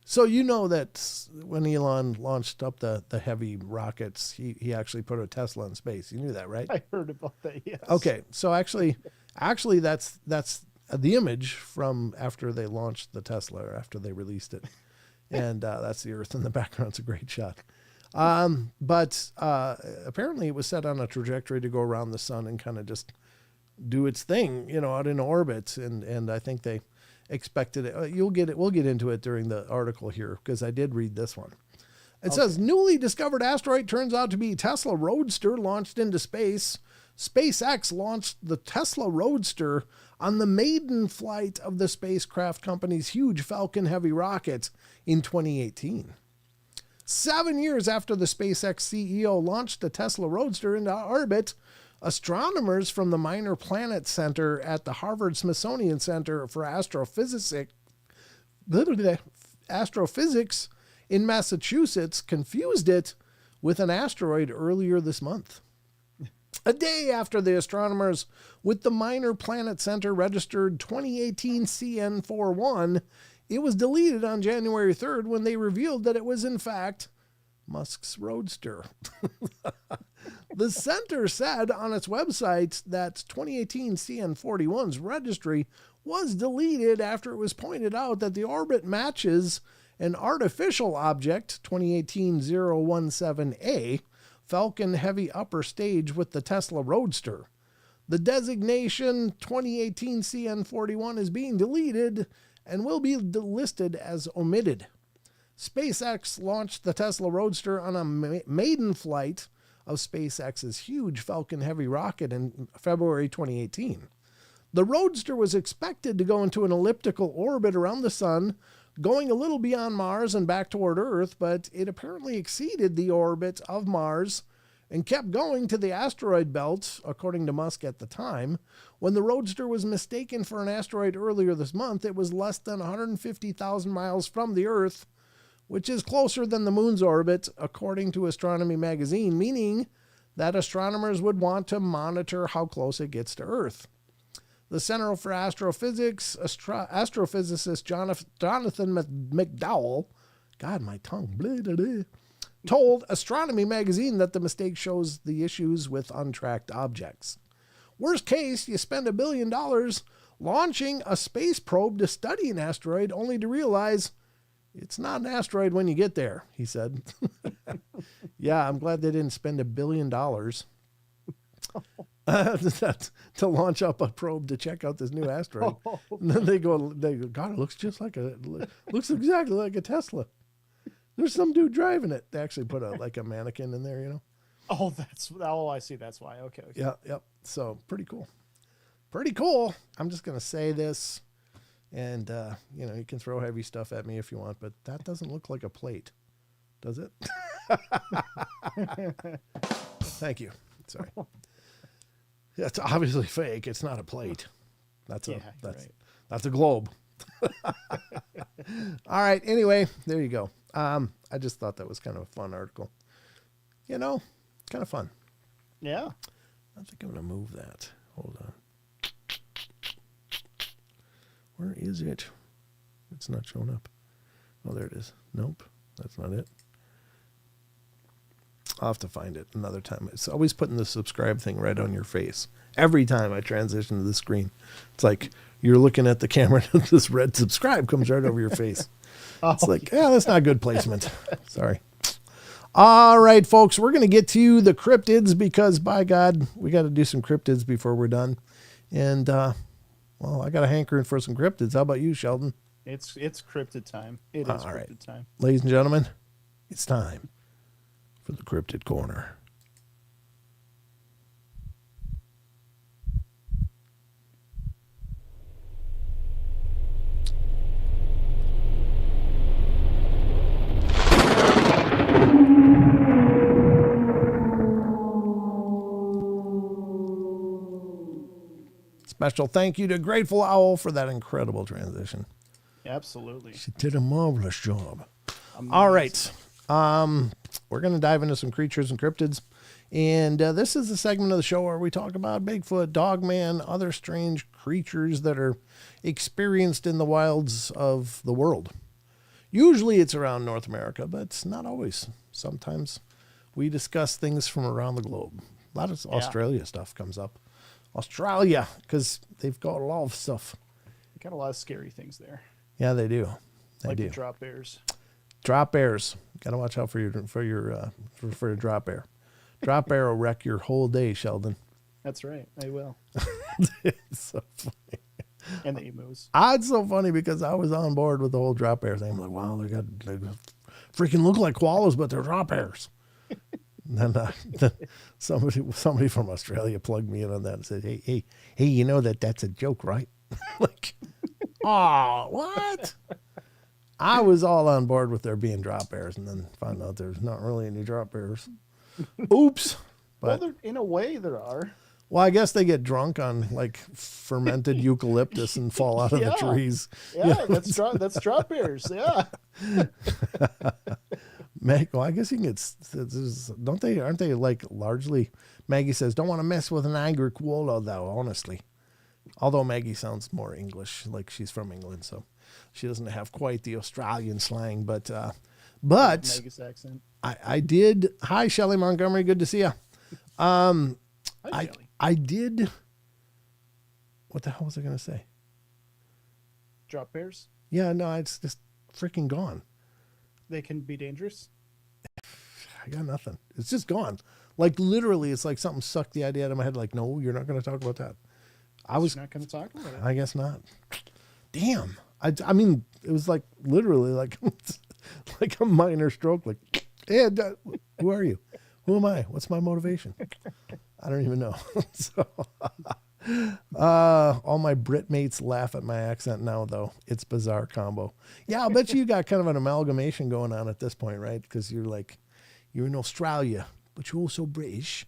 Speaker 1: So you know that when Elon launched up the heavy rockets, he actually put a Tesla in space. You knew that, right?
Speaker 3: I heard about that, yes.
Speaker 1: Okay, so actually that's the image from after they launched the Tesla, or after they released it. And that's the Earth in the background. It's a great shot. But apparently it was set on a trajectory to go around the sun and kind of just do its thing, out in orbit. And I think they expected it. We'll get into it during the article here because I did read this one. It says, newly discovered asteroid turns out to be Tesla Roadster launched into space. SpaceX launched the Tesla Roadster on the maiden flight of the spacecraft company's huge Falcon Heavy rocket in 2018. 7 years after the SpaceX CEO launched the Tesla Roadster into orbit, astronomers from the Minor Planet Center at the Harvard-Smithsonian Center for Astrophysics in Massachusetts confused it with an asteroid earlier this month. A day after the astronomers with the Minor Planet Center registered 2018 CN41, it was deleted on January 3rd when they revealed that it was, in fact, Musk's Roadster. The center said on its website that 2018 CN41's registry was deleted after it was pointed out that the orbit matches an artificial object, 2018 017A, Falcon Heavy upper stage with the Tesla Roadster. The designation 2018 CN41 is being deleted and will be listed as omitted. SpaceX launched the Tesla Roadster on a maiden flight of SpaceX's huge Falcon Heavy rocket in February 2018. The Roadster was expected to go into an elliptical orbit around the sun, going a little beyond Mars and back toward Earth, but it apparently exceeded the orbit of Mars and kept going to the asteroid belt, according to Musk at the time. When the Roadster was mistaken for an asteroid earlier this month, it was less than 150,000 miles from the Earth, which is closer than the moon's orbit, according to Astronomy magazine, meaning that astronomers would want to monitor how close it gets to Earth. The Center for Astrophysics, astrophysicist Jonathan McDowell, God, my tongue, blah, blah, blah, told Astronomy magazine that the mistake shows the issues with untracked objects. Worst case, you spend $1 billion launching a space probe to study an asteroid only to realize it's not an asteroid when you get there, he said. Yeah, I'm glad they didn't spend $1 billion to launch up a probe to check out this new asteroid. And then they go, God, it looks just like looks exactly like a Tesla. There's some dude driving it. They actually put a mannequin in there,
Speaker 3: Oh, I see. That's why. Okay.
Speaker 1: Yeah, yep. So pretty cool. Pretty cool. I'm just going to say this, and, you can throw heavy stuff at me if you want, but that doesn't look like a plate, does it? Thank you. Sorry. It's obviously fake. It's not a plate. That's a globe. All right. Anyway, there you go. I just thought that was kind of a fun article. Kind of fun.
Speaker 3: Yeah.
Speaker 1: I think I'm going to move that. Hold on. Where is it? It's not showing up. Oh, there it is. Nope. That's not it. I'll have to find it another time. It's always putting the subscribe thing right on your face. Every time I transition to the screen, it's like you're looking at the camera and this red subscribe comes right over your face. It's like, that's not good placement. Sorry. All right, folks, we're going to get to the cryptids because, by God, we got to do some cryptids before we're done. And, I got a hankering for some cryptids. How about you, Sheldon?
Speaker 3: It's cryptid time. It is cryptid time.
Speaker 1: Ladies and gentlemen, it's time for the Cryptid Corner. Special thank you to Grateful Owl for that incredible transition.
Speaker 3: Absolutely.
Speaker 1: She did a marvelous job. All right. We're going to dive into some creatures and cryptids. And this is the segment of the show where we talk about Bigfoot, Dogman, other strange creatures that are experienced in the wilds of the world. Usually it's around North America, but it's not always. Sometimes we discuss things from around the globe. A lot of Australia stuff comes up. Australia, because they've got a lot of stuff.
Speaker 3: Got a lot of scary things there.
Speaker 1: Yeah, they do. They do.
Speaker 3: The drop bears.
Speaker 1: Drop bears. Got to watch out for a drop bear. Drop bear will wreck your whole day, Sheldon.
Speaker 3: That's right. I will.
Speaker 1: It's so funny.
Speaker 3: And the emus.
Speaker 1: It's so funny because I was on board with the whole drop bear thing. I'm like, wow, they freaking look like koalas, but they're drop bears. And then somebody from Australia plugged me in on that and said, hey, you know that's a joke, right? Like, oh, what? I was all on board with there being drop bears, and then found out there's not really any drop bears. Oops. But,
Speaker 3: Well, in a way, there are.
Speaker 1: well, I guess they get drunk on like fermented eucalyptus and fall out of the trees.
Speaker 3: Yeah, that's drop bears. Yeah.
Speaker 1: Meg, well, I guess you can get, aren't they like largely, Maggie says, don't want to mess with an angry koala though, honestly. Although Maggie sounds more English, like she's from England, so she doesn't have quite the Australian slang, but
Speaker 3: Maggie's accent.
Speaker 1: I did, hi, Shelley Montgomery, good to see you.
Speaker 3: Hi, Shelley.
Speaker 1: I did, what the hell was I going to say?
Speaker 3: Drop bears?
Speaker 1: Yeah, no, it's just freaking gone.
Speaker 3: They can be dangerous.
Speaker 1: I got nothing. It's just gone. Like literally, it's like something sucked the idea out of my head. Like, no, you're not going to talk about that. I was
Speaker 3: not going to talk about it.
Speaker 1: I guess not. Damn. I mean, it was like literally like like a minor stroke. Like, hey, who are you? Who am I? What's my motivation? I don't even know. So, all my Brit mates laugh at my accent now, though. It's bizarre combo. Yeah, I'll bet you got kind of an amalgamation going on at this point, right? Because you're in Australia, but you're also British.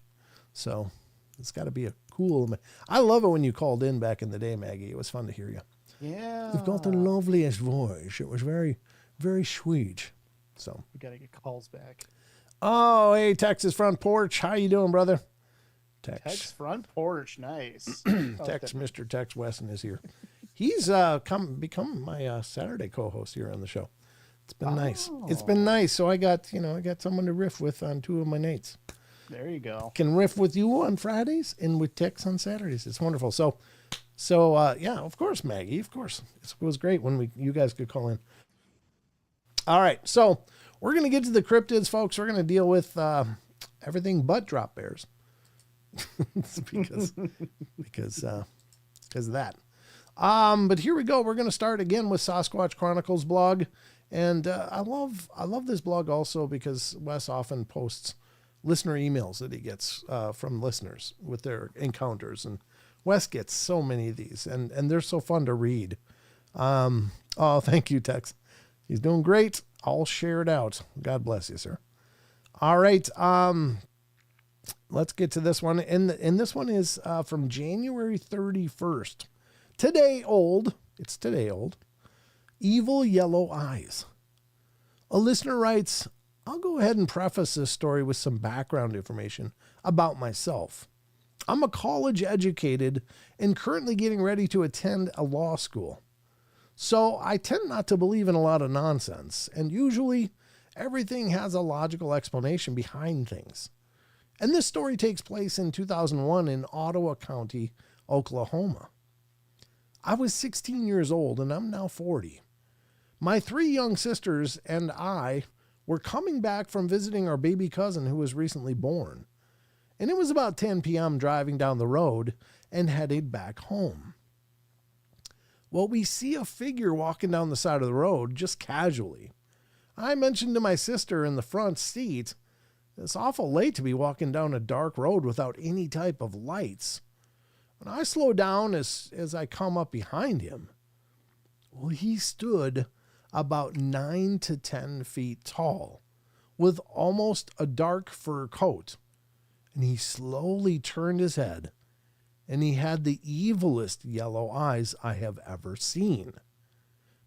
Speaker 1: So it's got to be a cool. I love it when you called in back in the day, Maggie. It was fun to hear you.
Speaker 3: Yeah.
Speaker 1: You've got the loveliest voice. It was very, very sweet. So
Speaker 3: we got to get calls back.
Speaker 1: Oh, hey, Texas Front Porch. How you doing, brother?
Speaker 3: Tex Front Porch, nice.
Speaker 1: Mr. Tex Wesson is here. He's become my Saturday co-host here on the show. It's been nice. It's been nice. So I got someone to riff with on two of my nights.
Speaker 3: There you go.
Speaker 1: Can riff with you on Fridays and with Tex on Saturdays. It's wonderful. So yeah, of course, Maggie, of course. It was great when you guys could call in. All right, so we're gonna get to the cryptids, folks. We're gonna deal with everything but drop bears. because of that. But here we go. We're going to start again with Sasquatch Chronicles blog. And I love this blog also because Wes often posts listener emails that he gets from listeners with their encounters. And Wes gets so many of these and they're so fun to read. Oh, thank you, Tex. He's doing great. I'll share it out. God bless you, sir. All right. Let's get to this one. And this one is from January 31st. Today old. It's today old. Evil Yellow Eyes. A listener writes, I'll go ahead and preface this story with some background information about myself. I'm a college educated and currently getting ready to attend a law school. So I tend not to believe in a lot of nonsense. And usually everything has a logical explanation behind things. And this story takes place in 2001 in Ottawa County, Oklahoma. I was 16 years old and I'm now 40. My 3 young sisters and I were coming back from visiting our baby cousin who was recently born. And it was about 10 p.m. driving down the road and headed back home. Well, we see a figure walking down the side of the road just casually. I mentioned to my sister in the front seat, it's awful late to be walking down a dark road without any type of lights. And I slow down as I come up behind him. Well, he stood about 9 to 10 feet tall with almost a dark fur coat. And he slowly turned his head and he had the evilest yellow eyes I have ever seen.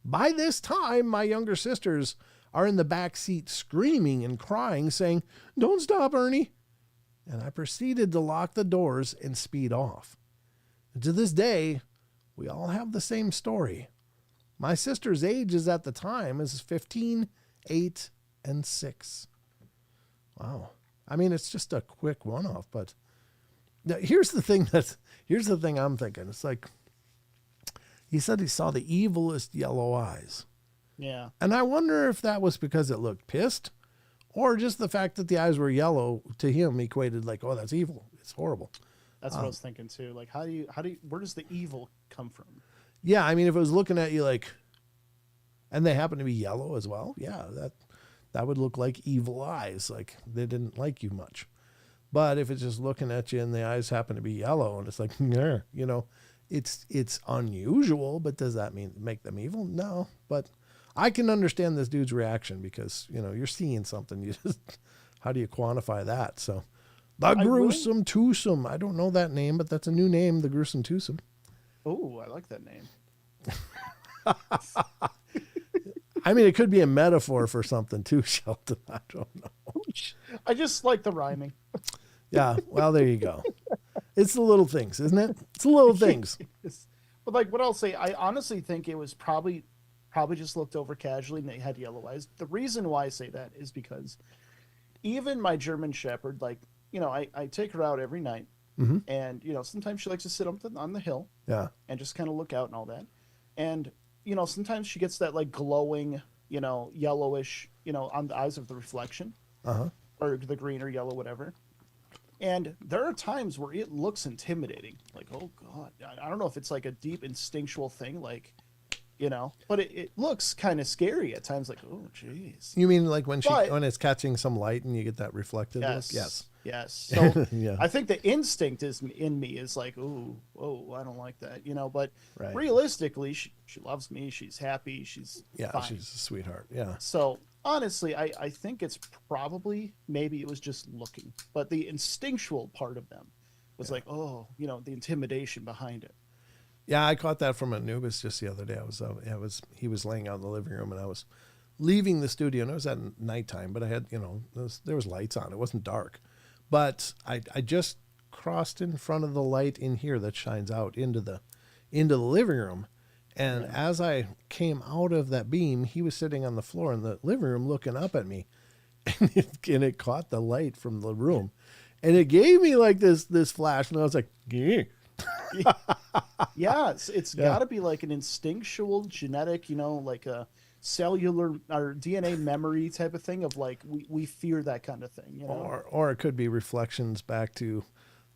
Speaker 1: By this time, my younger sisters are in the back seat screaming and crying, saying, "Don't stop, Ernie." And I proceeded to lock the doors and speed off. And to this day, we all have the same story. My sister's ages at the time is 15, 8, and 6. Wow. I mean, it's just a quick one-off, but here's the thing I'm thinking. It's like, he said he saw the evilest yellow eyes.
Speaker 3: Yeah.
Speaker 1: And I wonder if that was because it looked pissed or just the fact that the eyes were yellow to him equated like, oh, that's evil. It's horrible.
Speaker 3: That's what I was thinking too. Like, where does the evil come from?
Speaker 1: Yeah, I mean, if it was looking at you like, and they happen to be yellow as well, yeah, that would look like evil eyes, like they didn't like you much. But if it's just looking at you and the eyes happen to be yellow and it's like, you know, it's unusual, but does that mean make them evil? No, but I can understand this dude's reaction because, you know, you're seeing something. You just, how do you quantify that? So the gruesome twosome. I don't know that name, but that's a new name, the gruesome twosome.
Speaker 3: Oh, I like that name.
Speaker 1: I mean, it could be a metaphor for something too, Shelton. I don't know.
Speaker 3: I just like the rhyming.
Speaker 1: Yeah, well, there you go. It's the little things, isn't it? It's the little things.
Speaker 3: But like what I'll say, I honestly think it was probably just looked over casually and they had yellow eyes. The reason why I say that is because even my German Shepherd, like, you know, I take her out every night, and, you know, sometimes she likes to sit on the hill, and just kind of look out and all that. And, you know, sometimes she gets that like glowing, you know, yellowish, you know, on the eyes of the reflection, or the green or yellow, whatever. And there are times where it looks intimidating. Like, oh God, I don't know if it's like a deep instinctual thing, like, you know, but it looks kind of scary at times. Like, oh, geez.
Speaker 1: You mean like when it's catching some light and you get that reflected look? Yes.
Speaker 3: Yes. So I think the instinct is in me is like, oh, I don't like that, you know, but realistically, she loves me. She's happy. She's fine.
Speaker 1: She's a sweetheart. Yeah.
Speaker 3: So honestly, I think it's probably, maybe it was just looking, but the instinctual part of them was like, oh, you know, the intimidation behind it.
Speaker 1: Yeah, I caught that from Anubis just the other day. He was laying out in the living room and I was leaving the studio and it was at nighttime, but I had, you know, there was lights on. It wasn't dark, but I just crossed in front of the light in here that shines out into the living room. And as I came out of that beam, he was sitting on the floor in the living room looking up at me, and it caught the light from the room, and it gave me like this flash, and I was like, yeah.
Speaker 3: Yeah, it's got to be like an instinctual genetic, you know, like a cellular or DNA memory type of thing of like we fear that kind of thing, you know.
Speaker 1: Or it could be reflections back to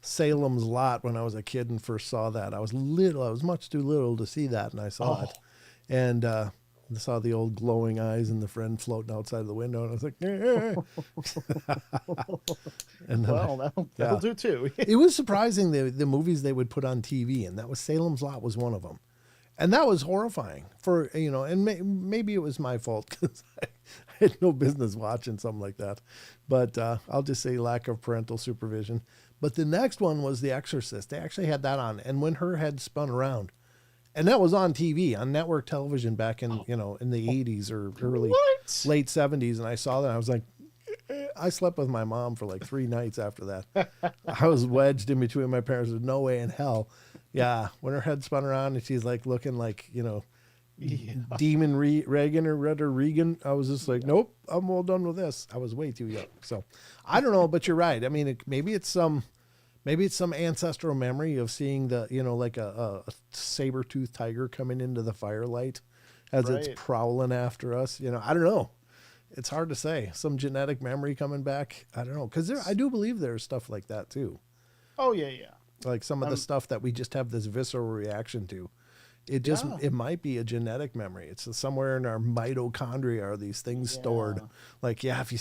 Speaker 1: Salem's Lot when I was a kid and first saw that. I was much too little to see that, and I saw it, and I saw the old glowing eyes and the friend floating outside the window, and I was like, and
Speaker 3: that'll do too.
Speaker 1: It was surprising the movies they would put on TV, and that was Salem's Lot was one of them, and that was horrifying for, you know, and maybe it was my fault because I had no business watching something like that, but I'll just say lack of parental supervision. But the next one was The Exorcist. They actually had that on, and when her head spun around, and that was on TV, on network television back in, you know, in the 80s or late 70s, and I saw that. I was like, I slept with my mom for like 3 nights after that. I was wedged in between my parents. There's no way in hell. Yeah, when her head spun around and she's like looking like, you know, Demon Reagan or Red or Regan, I was just like, nope, I'm all done with this. I was way too young. So I don't know, but you're right. I mean, maybe it's some ancestral memory of seeing the, you know, like a saber-toothed tiger coming into the firelight as it's prowling after us. You know, I don't know. It's hard to say. Some genetic memory coming back. I don't know. Because I do believe there's stuff like that too.
Speaker 3: Oh, yeah.
Speaker 1: Like some of the stuff that we just have this visceral reaction to. It might be a genetic memory. It's somewhere in our mitochondria are these things stored. Like, if you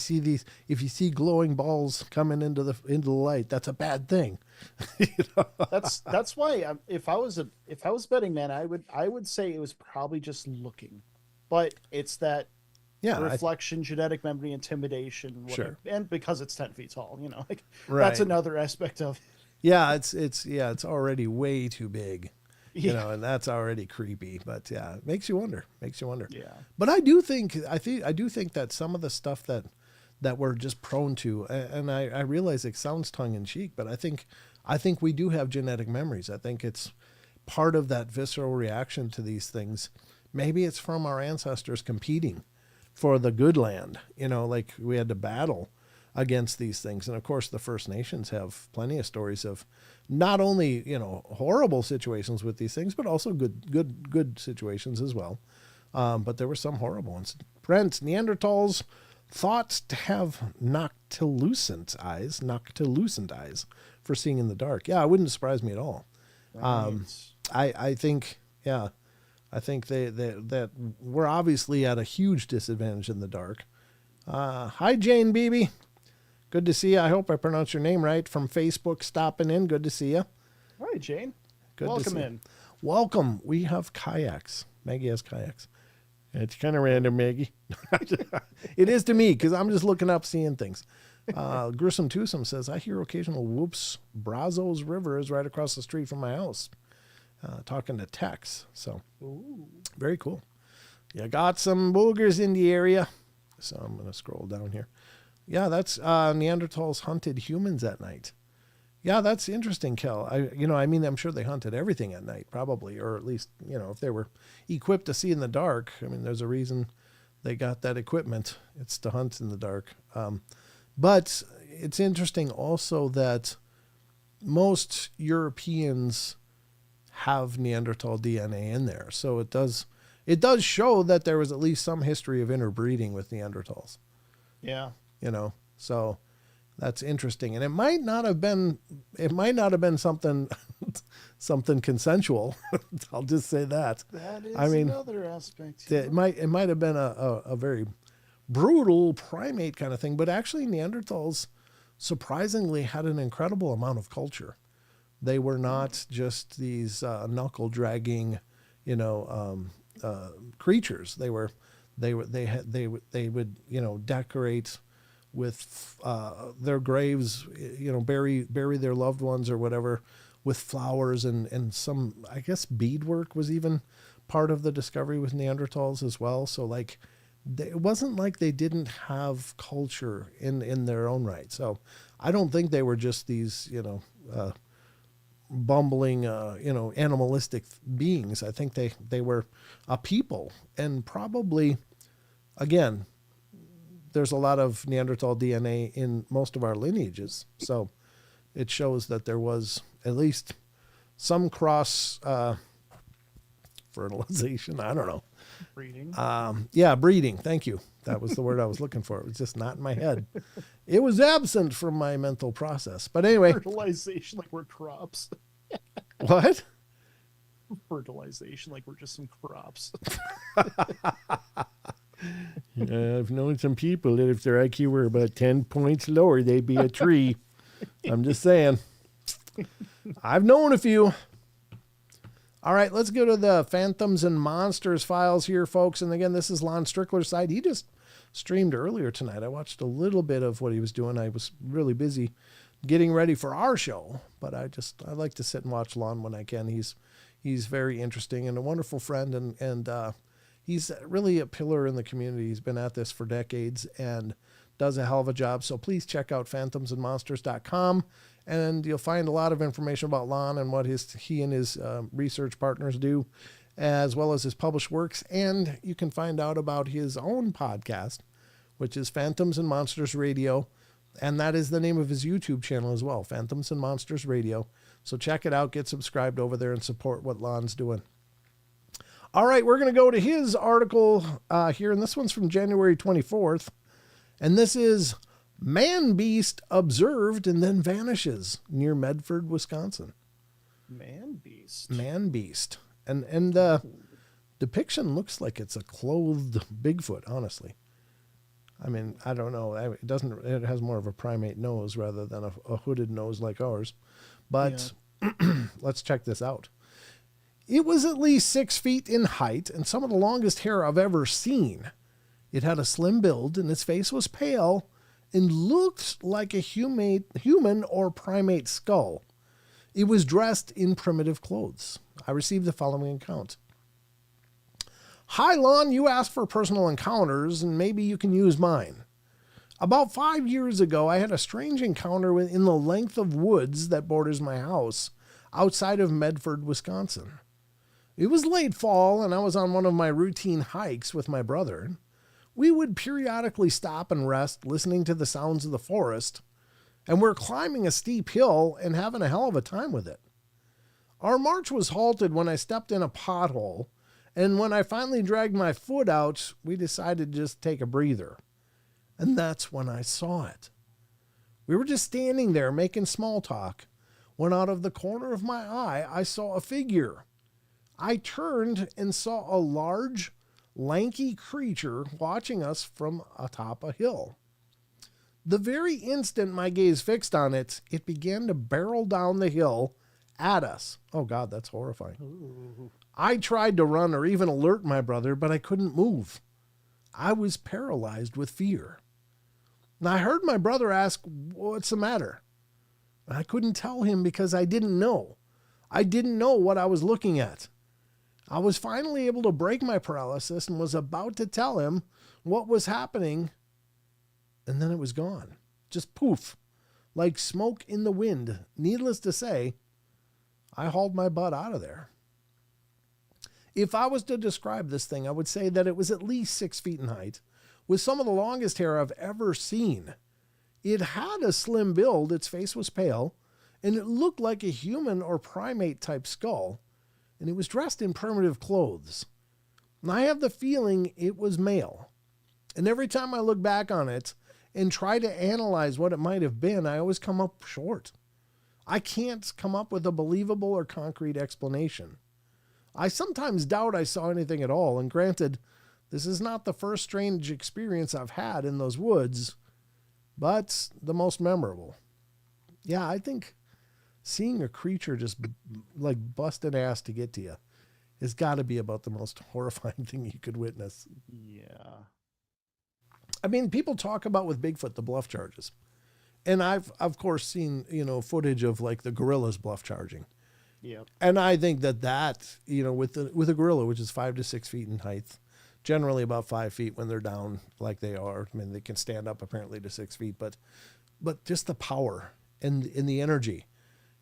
Speaker 1: see glowing balls coming into the light, that's a bad thing. You know?
Speaker 3: That's why if I was betting man, I would say it was probably just looking, but it's that reflection, genetic memory, intimidation, whatever. Sure. And because it's 10 feet tall, you know, like that's another aspect of it.
Speaker 1: Yeah, it's already way too big. You know, and that's already creepy, but yeah, it makes you wonder. Yeah. But I do think that some of the stuff that we're just prone to, and I realize it sounds tongue in cheek, but I think we do have genetic memories. I think it's part of that visceral reaction to these things. Maybe it's from our ancestors competing for the good land, you know, like we had to battle against these things. And of course the First Nations have plenty of stories of not only, you know, horrible situations with these things, but also good situations as well. But there were some horrible ones. Brent, Neanderthals thought to have noctilucent eyes for seeing in the dark. Yeah, it wouldn't surprise me at all. I think, yeah, I think that we're obviously at a huge disadvantage in the dark. Hi, Jane Beebe. Good to see you. I hope I pronounced your name right. From Facebook, stopping in. Good to see you.
Speaker 3: Hi, Jane.
Speaker 1: Good
Speaker 3: Welcome
Speaker 1: to see
Speaker 3: in.
Speaker 1: You. Welcome. We have kayaks. Maggie has kayaks. It's kind of random, Maggie. It is to me because I'm just looking up, seeing things. Grissom Twosome says, I hear occasional whoops. Brazos River is right across the street from my house. Talking to Tex. So,
Speaker 3: Ooh.
Speaker 1: Very cool. You got some boogers in the area. So I'm going to scroll down here. Yeah, that's Neanderthals hunted humans at night. Yeah, that's interesting, Kel. I'm sure they hunted everything at night, probably, or at least, if they were equipped to see in the dark. I mean, there's a reason they got that equipment. It's to hunt in the dark. But it's interesting also that most Europeans have Neanderthal DNA in there. So it does show that there was at least some history of interbreeding with Neanderthals.
Speaker 3: Yeah.
Speaker 1: So that's interesting. And it might not have been something consensual. I'll just say that.
Speaker 3: That is another aspect.
Speaker 1: It might have been a very brutal primate kind of thing, but actually Neanderthals surprisingly had an incredible amount of culture. They were not just these knuckle dragging, creatures. They would decorate with their graves, bury their loved ones or whatever with flowers and some, I guess, beadwork was even part of the discovery with Neanderthals as well. So it wasn't like they didn't have culture in their own right. So I don't think they were just these, bumbling, animalistic beings. I think they were a people, and probably, again, there's a lot of Neanderthal DNA in most of our lineages. So it shows that there was at least some cross fertilization. I don't know.
Speaker 3: Breeding.
Speaker 1: Breeding. Thank you. That was the word I was looking for. It was just not in my head. It was absent from my mental process. But anyway.
Speaker 3: Fertilization like we're crops.
Speaker 1: What?
Speaker 3: Fertilization like we're just some crops.
Speaker 1: I've known some people that if their IQ were about 10 points lower, they'd be a tree. I'm just saying. I've known a few. All right, let's go to the Phantoms and Monsters files here, folks. And again, this is Lon Strickler's side. He just streamed earlier tonight. I watched a little bit of what he was doing. I was really busy getting ready for our show, but I like to sit and watch Lon when I can. He's very interesting and a wonderful friend, and he's really a pillar in the community. He's been at this for decades and does a hell of a job. So please check out phantomsandmonsters.com, and you'll find a lot of information about Lon and what he and his research partners do, as well as his published works. And you can find out about his own podcast, which is Phantoms and Monsters Radio. And that is the name of his YouTube channel as well, Phantoms and Monsters Radio. So check it out, get subscribed over there, and support what Lon's doing. All right, we're going to go to his article here, and this one's from January 24th. And this is Man-Beast Observed and Then Vanishes near Medford, Wisconsin.
Speaker 3: Man-Beast.
Speaker 1: Man-Beast. And the depiction looks like it's a clothed Bigfoot, honestly. I mean, I don't know. It has more of a primate nose rather than a hooded nose like ours. But let's check this out. It was at least 6 feet in height and some of the longest hair I've ever seen. It had a slim build and its face was pale and looked like a human or primate skull. It was dressed in primitive clothes. I received the following account. Hi, Lon, you asked for personal encounters, and maybe you can use mine. About 5 years ago, I had a strange encounter in the length of woods that borders my house outside of Medford, Wisconsin. It was late fall, and I was on one of my routine hikes with my brother. We would periodically stop and rest, listening to the sounds of the forest, and we're climbing a steep hill and having a hell of a time with it. Our march was halted when I stepped in a pothole, and when I finally dragged my foot out, we decided to just take a breather. And that's when I saw it. We were just standing there making small talk when out of the corner of my eye, I saw a figure. I turned and saw a large, lanky creature watching us from atop a hill. The very instant my gaze fixed on it, it began to barrel down the hill at us. Oh God, that's horrifying.
Speaker 3: Ooh.
Speaker 1: I tried to run or even alert my brother, but I couldn't move. I was paralyzed with fear. And I heard my brother ask, "What's the matter?" I couldn't tell him because I didn't know. I didn't know what I was looking at. I was finally able to break my paralysis and was about to tell him what was happening. And then it was gone. Just poof, like smoke in the wind. Needless to say, I hauled my butt out of there. If I was to describe this thing, I would say that it was at least 6 feet in height, with some of the longest hair I've ever seen. It had a slim build, its face was pale, and it looked like a human or primate type skull, and it was dressed in primitive clothes. And I have the feeling it was male. And every time I look back on it and try to analyze what it might have been, I always come up short. I can't come up with a believable or concrete explanation. I sometimes doubt I saw anything at all, and granted, this is not the first strange experience I've had in those woods, but the most memorable. Yeah, I think seeing a creature just like bust an ass to get to you has got to be about the most horrifying thing you could witness.
Speaker 3: Yeah.
Speaker 1: I mean, people talk about with Bigfoot, the bluff charges. And I've, of course, seen, footage of like the gorillas bluff charging.
Speaker 3: Yeah.
Speaker 1: And I think that, with a gorilla, which is 5 to 6 feet in height, generally about 5 feet when they're down like they are. I mean, they can stand up apparently to 6 feet, but just the power and the energy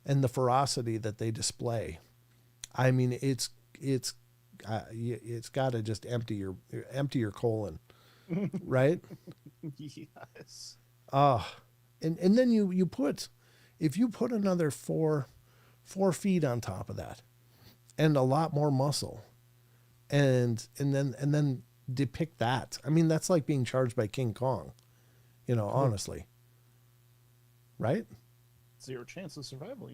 Speaker 1: and the ferocity that they display. I mean, it's got to just empty your colon, right?
Speaker 3: Yes.
Speaker 1: And then you put another 4 feet on top of that, and a lot more muscle, and then depict that. I mean, that's like being charged by King Kong, honestly, right?
Speaker 3: 0 chance of survival,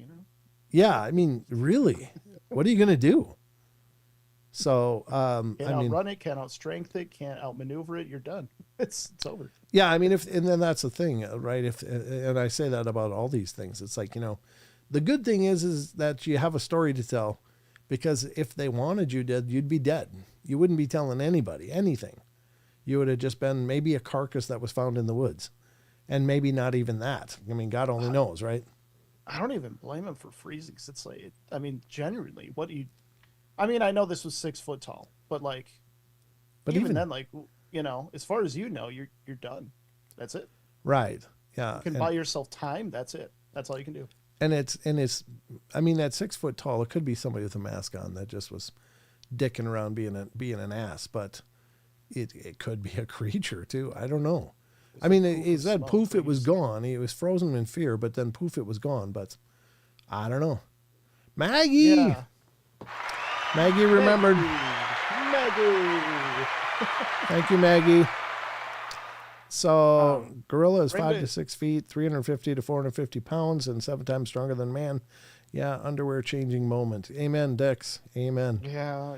Speaker 1: Yeah, I mean, really, what are you gonna do? So,
Speaker 3: Can't outrun it, can't outstrength it, can't outmaneuver it. You're done. It's over.
Speaker 1: Yeah, I mean, and then that's the thing, right? And I say that about all these things. It's like, the good thing is that you have a story to tell, because if they wanted you dead, you'd be dead. You wouldn't be telling anybody anything. You would have just been maybe a carcass that was found in the woods, and maybe not even that. I mean, God only knows, right?
Speaker 3: I don't even blame him for freezing. 'Cause it's like, genuinely, I know this was 6 foot tall, but even then, as far as you're done. That's it.
Speaker 1: Right. Yeah.
Speaker 3: You can buy yourself time. That's it. That's all you can do.
Speaker 1: And it's, I mean, at 6 foot tall, it could be somebody with a mask on that just was dicking around being an ass, but it could be a creature too. I don't know. I mean, he said poof, it was gone. He was frozen in fear, but then poof, it was gone. But I don't know. Maggie.
Speaker 3: Yeah.
Speaker 1: Maggie remembered.
Speaker 3: Maggie.
Speaker 1: Thank you, Maggie. So gorilla is 5 to 6 feet, 350 to 450 pounds, and 7 times stronger than man. Yeah, underwear changing moment. Amen, Dex. Amen.
Speaker 3: Yeah,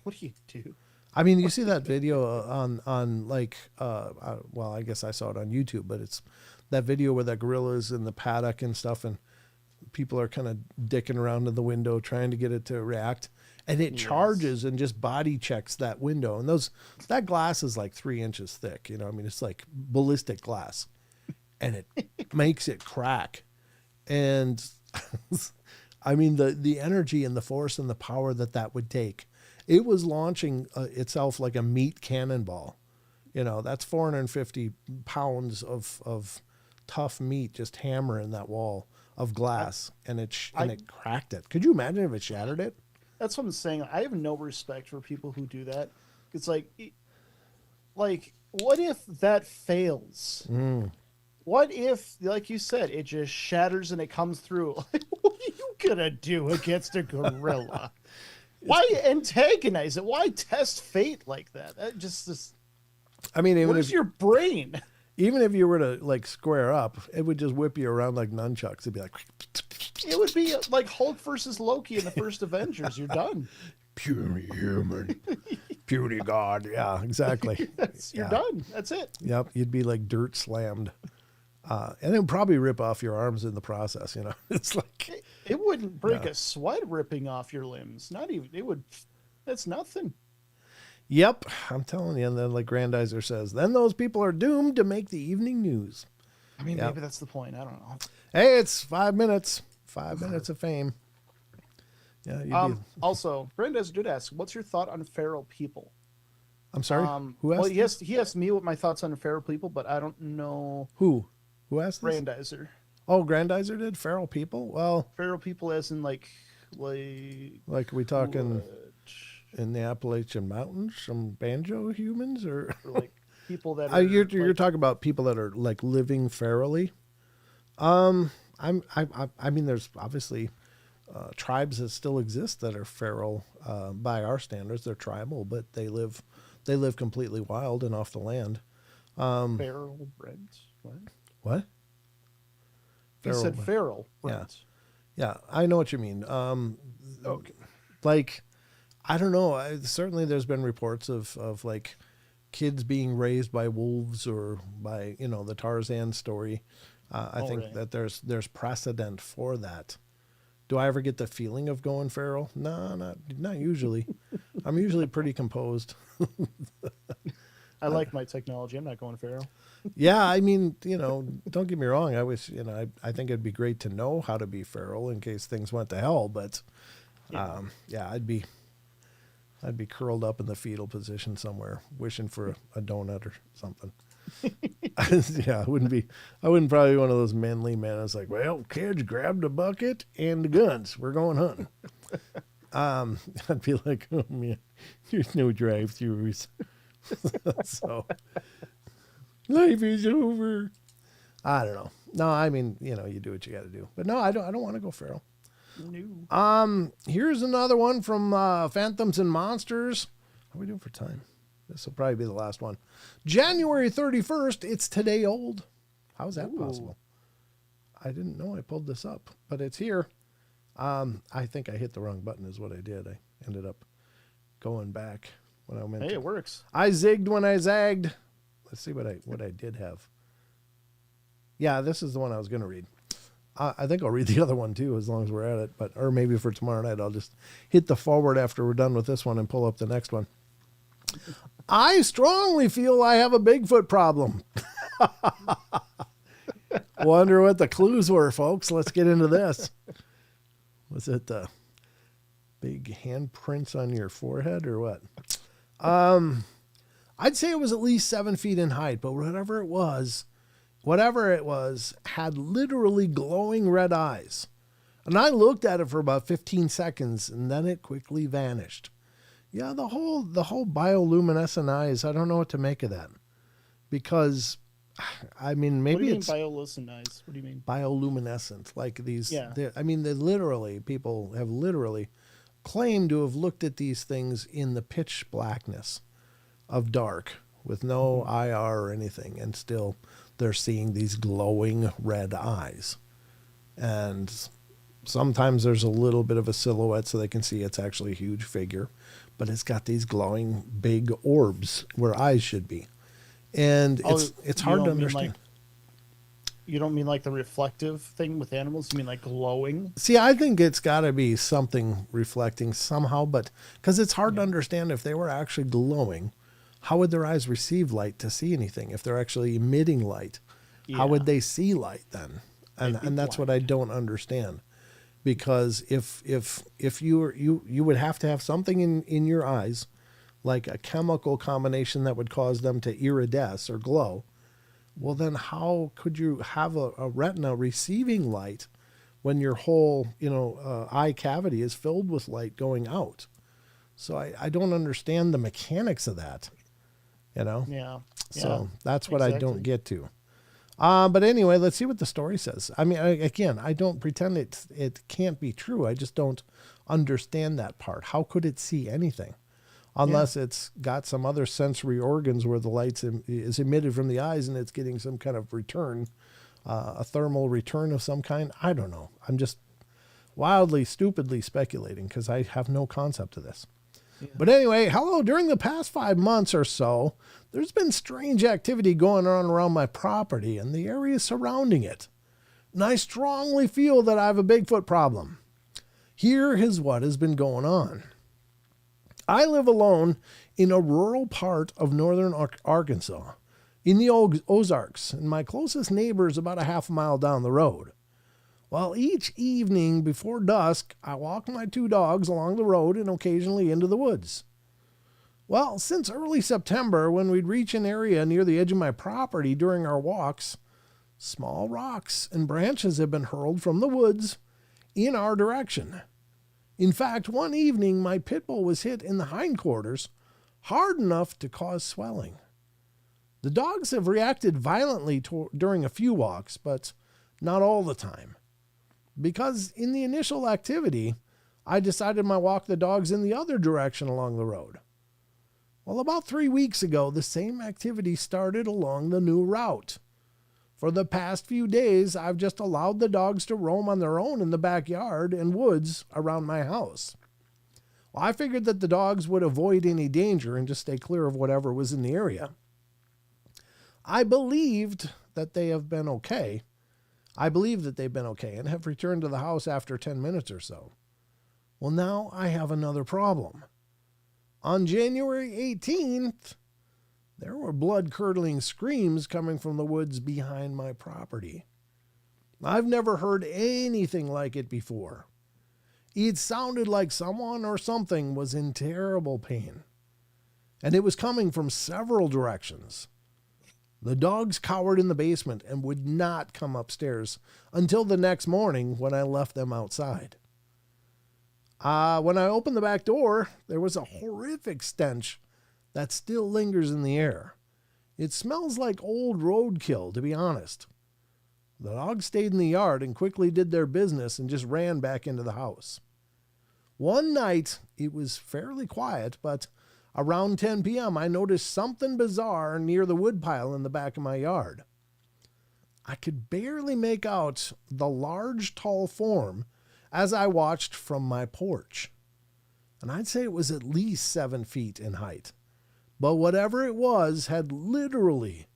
Speaker 3: what do you do?
Speaker 1: I mean, you see that video on well, I guess I saw it on YouTube, but it's that video where that gorilla is in the paddock and stuff, and people are kind of dicking around in the window trying to get it to react. And it charges and just body checks that window. And that glass is like 3 inches thick. I mean, it's like ballistic glass, and it makes it crack. And I mean, the energy and the force and the power that would take. It was launching itself like a meat cannonball. That's 450 pounds of tough meat just hammering that wall of glass, and it cracked it. Could you imagine if it shattered it?
Speaker 3: That's what I'm saying. I have no respect for people who do that. It's like, what if that fails? What if, like you said, it just shatters and it comes through? What are you gonna do against a gorilla? Why antagonize it? Why test fate like that? I mean,
Speaker 1: even
Speaker 3: where's your brain?
Speaker 1: Even if you were to like square up, it would just whip you around like nunchucks. It'd be like,
Speaker 3: It would be like Hulk versus Loki in the first Avengers. You're done.
Speaker 1: puny human, puny god. Yeah, exactly.
Speaker 3: You're done. That's it.
Speaker 1: Yep, you'd be like dirt slammed. And it would probably rip off your arms in the process, you know. It's like
Speaker 3: It wouldn't break a sweat ripping off your limbs. Not even. It would. That's nothing.
Speaker 1: Yep, I'm telling you. And then, like Grandizer says, then those people are doomed to make the evening news.
Speaker 3: I mean, maybe that's the point. I don't know.
Speaker 1: Hey, it's 5 minutes. 5 minutes of fame. Yeah.
Speaker 3: Also, Grandizer did ask, "What's your thought on feral people?"
Speaker 1: I'm sorry. Who asked?
Speaker 3: Well, he asked me what my thoughts on feral people, but I don't know.
Speaker 1: Who asked this?
Speaker 3: Grandizer.
Speaker 1: Oh, Grandizer did? Feral people? Well,
Speaker 3: Feral people, as in like
Speaker 1: we talking in the Appalachian Mountains, some banjo humans, or
Speaker 3: like people that are,
Speaker 1: you're talking about people that are like living ferally. I mean, there's obviously tribes that still exist that are feral by our standards. They're tribal, but they live completely wild and off the land.
Speaker 3: feral breds.
Speaker 1: What?
Speaker 3: He said feral breds.
Speaker 1: Yeah, I know what you mean.
Speaker 3: Okay.
Speaker 1: Like, I don't know. Certainly, there's been reports of like kids being raised by wolves or by the Tarzan story. I think
Speaker 3: right.
Speaker 1: that there's precedent for that. Do I ever get the feeling of going feral? No, not usually. I'm usually pretty composed.
Speaker 3: I like my technology. I'm not going feral.
Speaker 1: Yeah, I mean, don't get me wrong. I wish, I think it'd be great to know how to be feral in case things went to hell. But, I'd be curled up in the fetal position somewhere, wishing for a donut or something. Yeah, I wouldn't probably be one of those manly men. It's like, well, kids, grab the bucket and the guns. We're going hunting. I'd be like, oh man, there's no drive-throughs. So life is over. I don't know. No, I mean, you do what you got to do. But no, I don't want to go feral.
Speaker 3: No.
Speaker 1: Here's another one from Phantoms and Monsters. How are we doing for time? This will probably be the last one. January 31st. It's today old. How is that possible? I didn't know I pulled this up, but it's here. I think I hit the wrong button is what I did. I ended up going back when I meant
Speaker 3: Hey, it works.
Speaker 1: I zigged when I zagged. Let's see what I did have. Yeah, this is the one I was going to read. I think I'll read the other one too, as long as we're at it. Or maybe for tomorrow night, I'll just hit the forward after we're done with this one and pull up the next one. I strongly feel I have a Bigfoot problem. Wonder what the clues were, folks. Let's get into this. Was it the big handprints on your forehead or what? I'd say it was at least 7 feet in height, but whatever it was, had literally glowing red eyes. And I looked at it for about 15 seconds and then it quickly vanished. Yeah, the whole bioluminescent eyes, I don't know what to make of that. Because, I mean, maybe it's...
Speaker 3: What do you mean bioluminescent eyes? What do you mean?
Speaker 1: Bioluminescent, like these...
Speaker 3: Yeah.
Speaker 1: People have literally claimed to have looked at these things in the pitch blackness of dark with no IR or anything, and still they're seeing these glowing red eyes. And sometimes there's a little bit of a silhouette so they can see it's actually a huge figure, but it's got these glowing big orbs where eyes should be. And it's hard to understand.
Speaker 3: You don't mean like the reflective thing with animals? You mean like glowing?
Speaker 1: See, I think it's got to be something reflecting somehow, but because it's hard to understand if they were actually glowing, how would their eyes receive light to see anything? If they're actually emitting light, how would they see light then? And that's what I don't understand. Because if you would have to have something in your eyes, like a chemical combination that would cause them to iridesce or glow, well then how could you have a retina receiving light when your whole eye cavity is filled with light going out? So I don't understand the mechanics of that.
Speaker 3: Yeah.
Speaker 1: So that's what I don't get to. But anyway, let's see what the story says. I mean, again, I don't pretend it can't be true. I just don't understand that part. How could it see anything? unless it's got some other sensory organs where the light is emitted from the eyes and it's getting some kind of return, a thermal return of some kind. I don't know. I'm just wildly, stupidly speculating because I have no concept of this. Yeah. But anyway, hello. During the past 5 months or so, there's been strange activity going on around my property and the area surrounding it. And I strongly feel that I have a Bigfoot problem. Here is what has been going on. I live alone in a rural part of northern Arkansas, in the Ozarks, and my closest neighbor is about a half a mile down the road. Well, each evening before dusk, I walk my 2 dogs along the road and occasionally into the woods. Well, since early September, when we'd reach an area near the edge of my property during our walks, small rocks and branches have been hurled from the woods in our direction. In fact, one evening, my pit bull was hit in the hindquarters hard enough to cause swelling. The dogs have reacted violently during a few walks, but not all the time. Because in the initial activity, I decided to walk the dogs in the other direction along the road. Well, about 3 weeks ago, the same activity started along the new route. For the past few days, I've just allowed the dogs to roam on their own in the backyard and woods around my house. Well, I figured that the dogs would avoid any danger and just stay clear of whatever was in the area. I believed that they have been okay. I believe that they've been okay and have returned to the house after 10 minutes or so. Well, now I have another problem. On January 18th, there were blood-curdling screams coming from the woods behind my property. I've never heard anything like it before. It sounded like someone or something was in terrible pain, and it was coming from several directions. The dogs cowered in the basement and would not come upstairs until the next morning when I left them outside. When I opened the back door, there was a horrific stench that still lingers in the air. It smells like old roadkill, to be honest. The dogs stayed in the yard and quickly did their business and just ran back into the house. One night, it was fairly quiet, but around 10 p.m., I noticed something bizarre near the woodpile in the back of my yard. I could barely make out the large, tall form as I watched from my porch. And I'd say it was at least 7 feet in height. But whatever it was had literally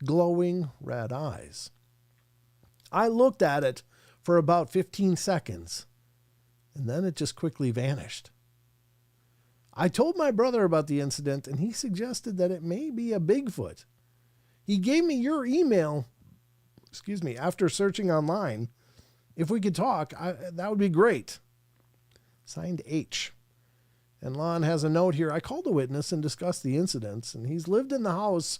Speaker 1: glowing red eyes. I looked at it for about 15 seconds, and then it just quickly vanished. I told my brother about the incident, and he suggested that it may be a Bigfoot. He gave me your email, after searching online. If we could talk, that would be great. Signed H. And Lon has a note here. I called a witness and discussed the incidents, and he's lived in the house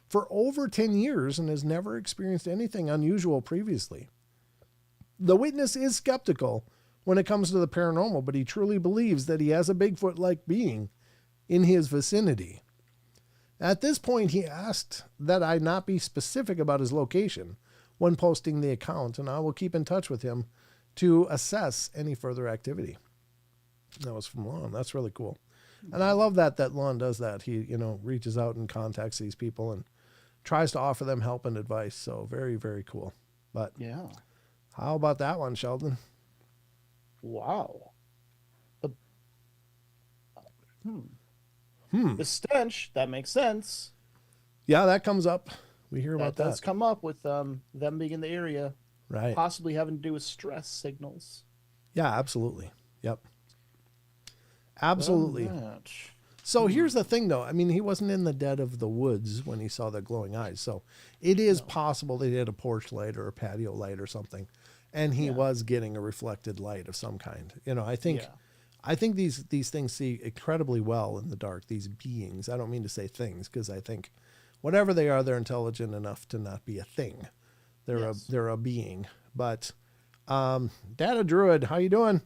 Speaker 1: for over 10 years and has never experienced anything unusual previously. The witness is skeptical when it comes to the paranormal, but he truly believes that he has a Bigfoot-like being in his vicinity. At this point, he asked that I not be specific about his location when posting the account, and I will keep in touch with him to assess any further activity. That was from Lon. That's really cool. And I love that Lon does that. He, reaches out and contacts these people and tries to offer them help and advice. So very, very cool. But
Speaker 3: yeah,
Speaker 1: how about that one, Sheldon?
Speaker 3: Wow. The stench, that makes sense.
Speaker 1: Yeah, that comes up. We hear about that.
Speaker 3: That does come up with them being in the area.
Speaker 1: Right.
Speaker 3: Possibly having to do with stress signals.
Speaker 1: Yeah, absolutely. Yep. Absolutely. So here's the thing, though. I mean, he wasn't in the dead of the woods when he saw the glowing eyes. So it is possible they had a porch light or a patio light or something, and he was getting a reflected light of some kind. I think these things see incredibly well in the dark. These beings. I don't mean to say things, because I think whatever they are, they're intelligent enough to not be a thing. They're a being. But Data Druid, how you doing?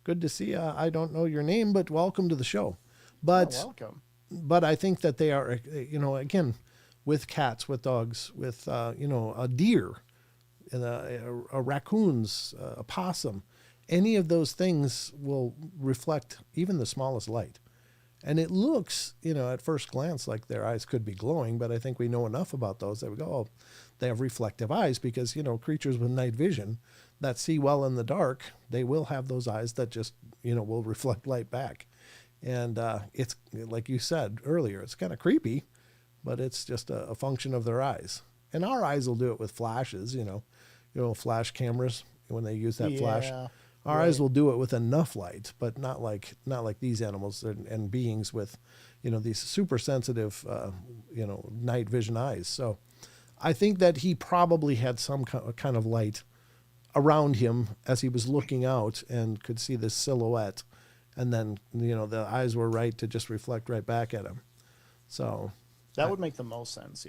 Speaker 1: Good to see you. I don't know your name, but welcome to the show. But
Speaker 3: welcome.
Speaker 1: But I think that they are, again, with cats, with dogs, with a deer, a raccoons, a possum. Any of those things will reflect even the smallest light. And it looks, at first glance like their eyes could be glowing, but I think we know enough about those that we go, oh, they have reflective eyes because, creatures with night vision that see well in the dark, they will have those eyes that just, will reflect light back. And it's like you said earlier, it's kind of creepy, but it's just a function of their eyes. And our eyes will do it with flashes, flash cameras when they use that flash. Our eyes will do it with enough light, but not like these animals and beings with, these super sensitive, night vision eyes. So I think that he probably had some kind of light around him as he was looking out and could see this silhouette. And then, the eyes were right to just reflect right back at him. So
Speaker 3: that would make the most sense.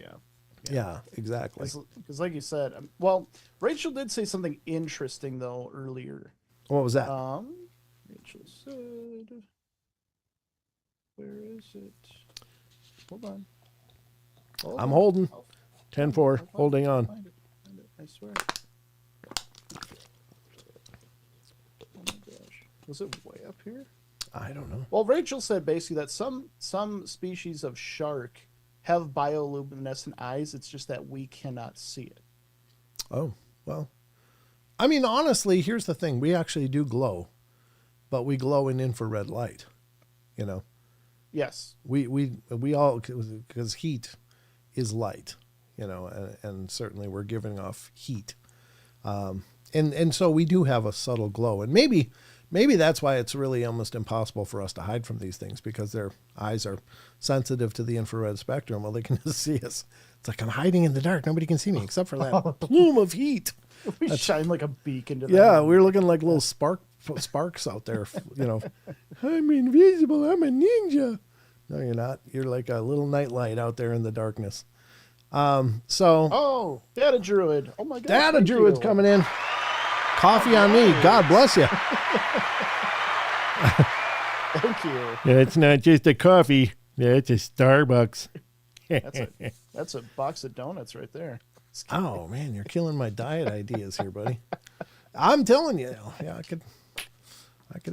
Speaker 1: Yeah, exactly.
Speaker 3: Because like you said, well, Rachel did say something interesting though earlier.
Speaker 1: What was that?
Speaker 3: Rachel said, where is it? Hold on.
Speaker 1: I'm holding. 10-4, holding on.
Speaker 3: Find it. I swear. Oh my gosh. Was it way up here?
Speaker 1: I don't know.
Speaker 3: Well, Rachel said basically that some species of shark have bioluminescent eyes. It's just that we cannot see it.
Speaker 1: Oh, well. I mean, honestly, here's the thing. We actually do glow, but we glow in infrared light,
Speaker 3: Yes.
Speaker 1: We all, because heat is light, and certainly we're giving off heat. And so we do have a subtle glow. And maybe that's why it's really almost impossible for us to hide from these things, because their eyes are sensitive to the infrared spectrum. Well, they can just see us. It's like I'm hiding in the dark. Nobody can see me except for that plume of heat.
Speaker 3: We shine like a beacon to them.
Speaker 1: Yeah, we're looking like little sparks out there, I'm invisible. I'm a ninja. No, you're not. You're like a little nightlight out there in the darkness.
Speaker 3: Oh, Data Druid. Oh my God.
Speaker 1: Data Druid's coming in. Coffee on me. God bless you.
Speaker 3: Thank you.
Speaker 1: Yeah, it's not just a coffee. Yeah, it's a Starbucks.
Speaker 3: That's a box of donuts right there.
Speaker 1: Oh man, you're killing my diet ideas here, buddy. I'm telling you, yeah, I could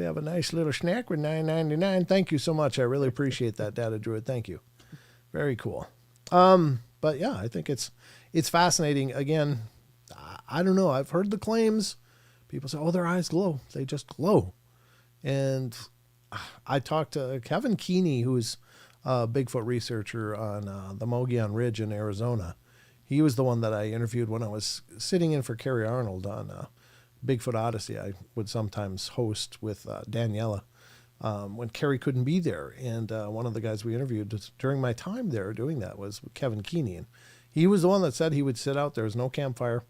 Speaker 1: have a nice little snack with $9.99. Thank you so much. I really appreciate that, Data Druid. Thank you. Very cool. But yeah, I think it's fascinating. Again, I don't know. I've heard the claims. People say, "Oh, their eyes glow. They just glow." And I talked to Kevin Keeney, who's a Bigfoot researcher on the Mogollon Ridge in Arizona. He was the one that I interviewed when I was sitting in for Carrie Arnold on Bigfoot Odyssey. I would sometimes host with Daniela when Carrie couldn't be there. And one of the guys we interviewed during my time there doing that was Kevin Keeney. And he was the one that said he would sit out there. There's no campfire,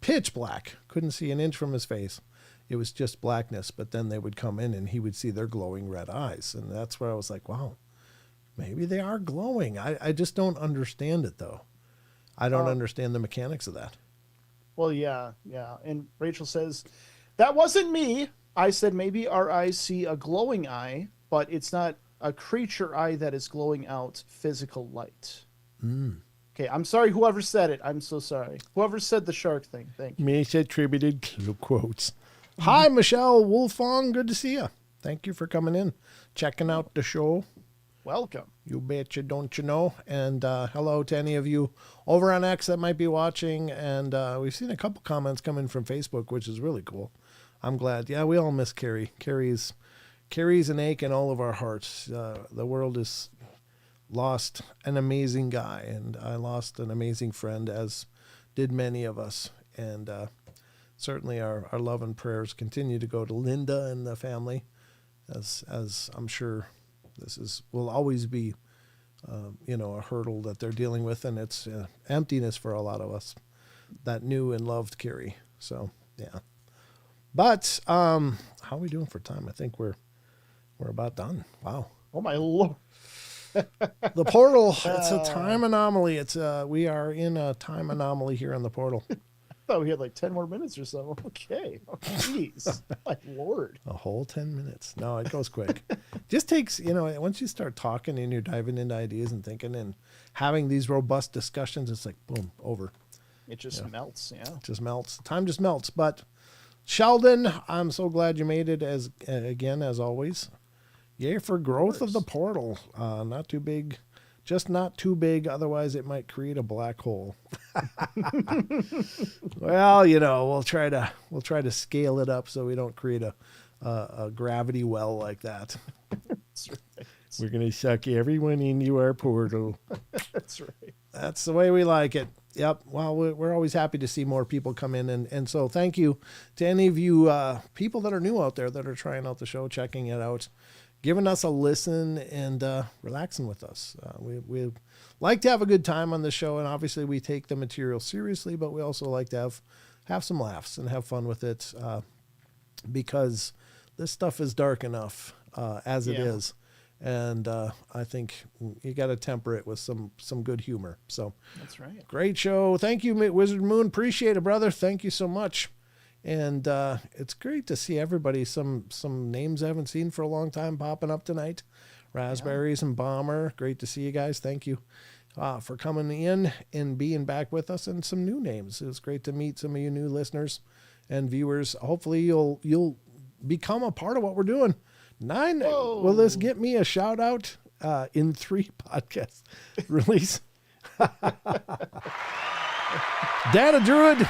Speaker 1: pitch black, couldn't see an inch from his face. It was just blackness. But then they would come in and he would see their glowing red eyes. And that's where I was like, wow, maybe they are glowing. I just don't understand it, though. I don't understand the mechanics of that.
Speaker 3: Well, yeah. And Rachel says, that wasn't me. I said maybe our eyes see a glowing eye, but it's not a creature eye that is glowing out physical light. Okay, I'm sorry, whoever said it. I'm so sorry. Whoever said the shark thing. Thank you.
Speaker 1: Me attributed quotes. Hi, Michelle Wolfong. Good to see you. Thank you for coming in, checking out the show.
Speaker 3: Welcome.
Speaker 1: You betcha, don't you know? And hello to any of you over on X that might be watching. And we've seen a couple comments coming from Facebook, which is really cool. I'm glad. Yeah, we all miss Carrie. Carrie's an ache in all of our hearts. The world has lost an amazing guy, and I lost an amazing friend, as did many of us. And certainly our love and prayers continue to go to Linda and the family, as I'm sure will always be, a hurdle that they're dealing with, and it's emptiness for a lot of us that knew and loved Carrie. So yeah, but how are we doing for time? I think we're about done. Wow.
Speaker 3: Oh my Lord.
Speaker 1: The portal. It's a time anomaly. We are in a time anomaly here on the portal.
Speaker 3: I thought we had like 10 more minutes or so. Okay. Oh, jeez. My Lord.
Speaker 1: A whole 10 minutes. No, it goes quick. Just takes, once you start talking and you're diving into ideas and thinking and having these robust discussions, it's like, boom, over.
Speaker 3: It just melts. Yeah.
Speaker 1: It just melts. Time just melts. But Sheldon, I'm so glad you made it as always. Yay for growth of the portal. Not too big. Just not too big, otherwise it might create a black hole. Well, we'll try to scale it up so we don't create a gravity well like that.
Speaker 3: That's right.
Speaker 1: We're gonna suck everyone into our portal.
Speaker 3: That's right.
Speaker 1: That's the way we like it. Yep. Well, we're always happy to see more people come in, and so thank you to any of you people that are new out there that are trying out the show, checking it out, giving us a listen, and relaxing with us. We like to have a good time on the show, and obviously we take the material seriously, but we also like to have some laughs and have fun with it because this stuff is dark enough as it is. And I think you got to temper it with some good humor. So
Speaker 3: that's right.
Speaker 1: Great show. Thank you, Wizard Moon. Appreciate it, brother. Thank you so much. And it's great to see everybody. Some names I haven't seen for a long time popping up tonight. Raspberries and Bomber. Great to see you guys. Thank you for coming in and being back with us, and some new names. It's great to meet some of you new listeners and viewers. Hopefully you'll become a part of what we're doing. 9. Whoa. Will this get me a shout out in 3 podcasts release? Data Druid.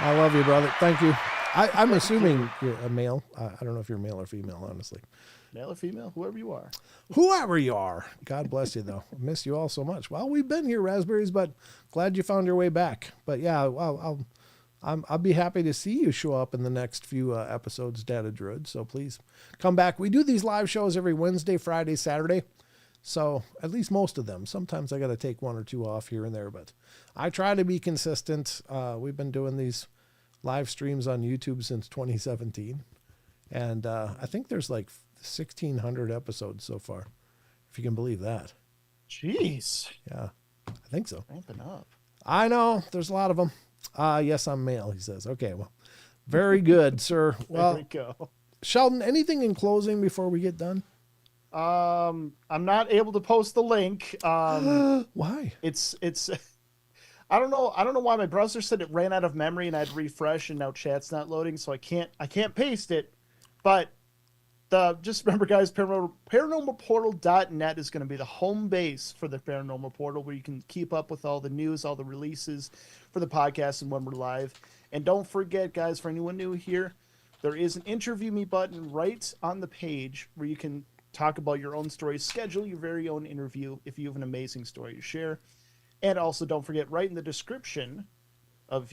Speaker 1: I love you, brother. Thank you. I'm assuming you're a male. I don't know if you're male or female, honestly.
Speaker 3: Male or female, whoever you are.
Speaker 1: Whoever you are. God bless you, though. I miss you all so much. Well, we've been here, Raspberries, but glad you found your way back. But yeah, I'll be happy to see you show up in the next few episodes, Data Druid. So please come back. We do these live shows every Wednesday, Friday, Saturday. So at least most of them. Sometimes I got to take 1 or 2 off here and there, but I try to be consistent. We've been doing these live streams on YouTube since 2017. And I think there's like 1,600 episodes so far, if you can believe that.
Speaker 3: Jeez.
Speaker 1: Yeah, I think so.
Speaker 3: Ramping up.
Speaker 1: I know. There's a lot of them. Yes, I'm male, he says. Okay, well, very good, sir. Well,
Speaker 3: there we go.
Speaker 1: Sheldon, anything in closing before we get done?
Speaker 3: I'm not able to post the link.
Speaker 1: Why?
Speaker 3: It's I don't know why my browser said it ran out of memory and I'd refresh and now chat's not loading, so I can't paste it. But just remember, guys, paranormalportal.net is going to be the home base for the Paranormal Portal, where you can keep up with all the news, all the releases for the podcast and when we're live. And don't forget, guys, for anyone new here, there is an interview me button right on the page where you can talk about your own story, schedule your very own interview if you have an amazing story to share. And also, don't forget, right in the description of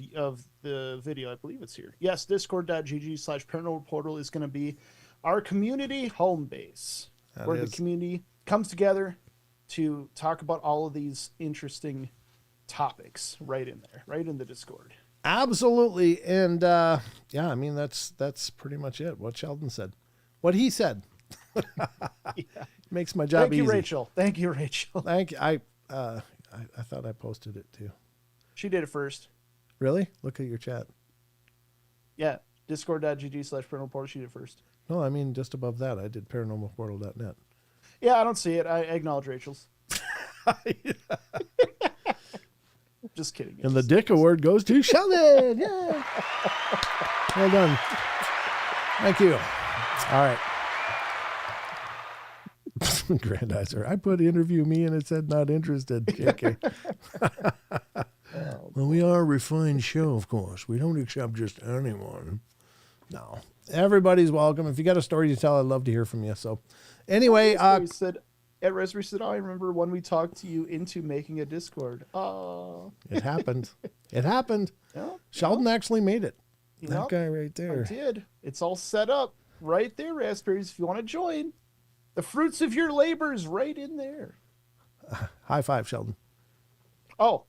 Speaker 3: the video, I believe it's here. Yes, discord.gg/paranormal portal is going to be our community home base, where the community comes together to talk about all of these interesting topics right in there, right in the Discord.
Speaker 1: Absolutely. And yeah, I mean, that's pretty much it. What Sheldon said, what he said.
Speaker 3: Yeah.
Speaker 1: Makes my job easy.
Speaker 3: Thank you, Rachel. Thank you, Rachel.
Speaker 1: Thank you. I thought I posted it too.
Speaker 3: She did it first.
Speaker 1: Really? Look at your chat.
Speaker 3: Yeah. Discord.gg/paranormal portal. She did it first.
Speaker 1: No, I mean, just above that, I did paranormalportal.net.
Speaker 3: Yeah, I don't see it. I acknowledge Rachel's. Just kidding.
Speaker 1: And the Dick Award goes to Sheldon. Yeah. Well done. Thank you. All right. Grandizer. I put interview me and it said not interested. JK. Well, we are a refined show, of course. We don't accept just anyone. No. Everybody's welcome. If you got a story to tell, I'd love to hear from you. So anyway,
Speaker 3: Raspberry said, I remember when we talked to you into making a Discord. Oh,
Speaker 1: it happened. It happened. Yeah, Sheldon actually made it. That guy right there.
Speaker 3: I did. It's all set up right there, Raspberries. If you want to join, the fruits of your labors right in there.
Speaker 1: High five, Sheldon.
Speaker 3: Oh,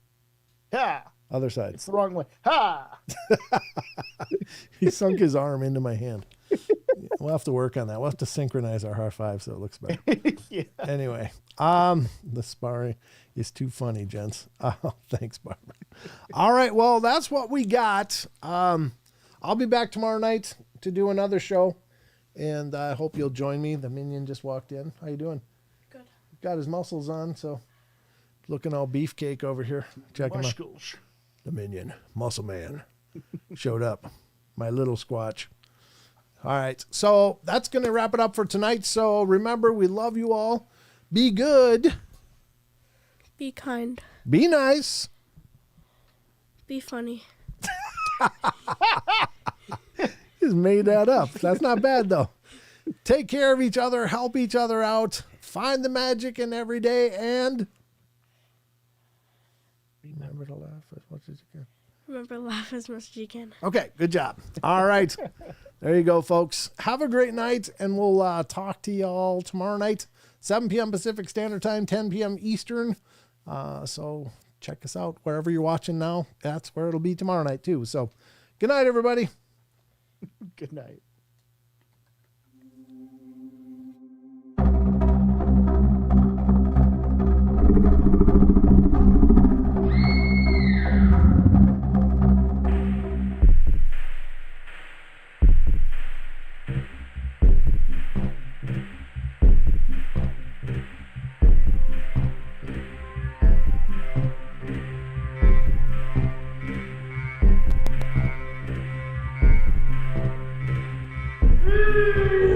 Speaker 3: yeah.
Speaker 1: Other side.
Speaker 3: It's the wrong way. Ha!
Speaker 1: He sunk his arm into my hand. We'll have to work on that. We'll have to synchronize our high five so it looks better.
Speaker 3: Yeah.
Speaker 1: Anyway, the sparring is too funny, gents. Oh, thanks, Barbara. All right, well, that's what we got. I'll be back tomorrow night to do another show, and I hope you'll join me. The minion just walked in. How you doing?
Speaker 2: Good.
Speaker 1: Got his muscles on, so looking all beefcake over here. Check him out. The minion, muscle man, showed up. My little squatch. All right. So that's going to wrap it up for tonight. So remember, we love you all. Be good.
Speaker 2: Be kind.
Speaker 1: Be nice.
Speaker 2: Be funny.
Speaker 1: Just made that up. That's not bad, though. Take care of each other. Help each other out. Find the magic in every day. And remember to laugh as much as you can.
Speaker 2: Remember, laugh as much as you can.
Speaker 1: Okay. Good job. All right. There you go, folks. Have a great night. And we'll talk to you all tomorrow night, 7 p.m. Pacific Standard Time, 10 p.m. Eastern. So check us out wherever you're watching now. That's where it'll be tomorrow night, too. So good night, everybody.
Speaker 3: Good night.
Speaker 4: Woo!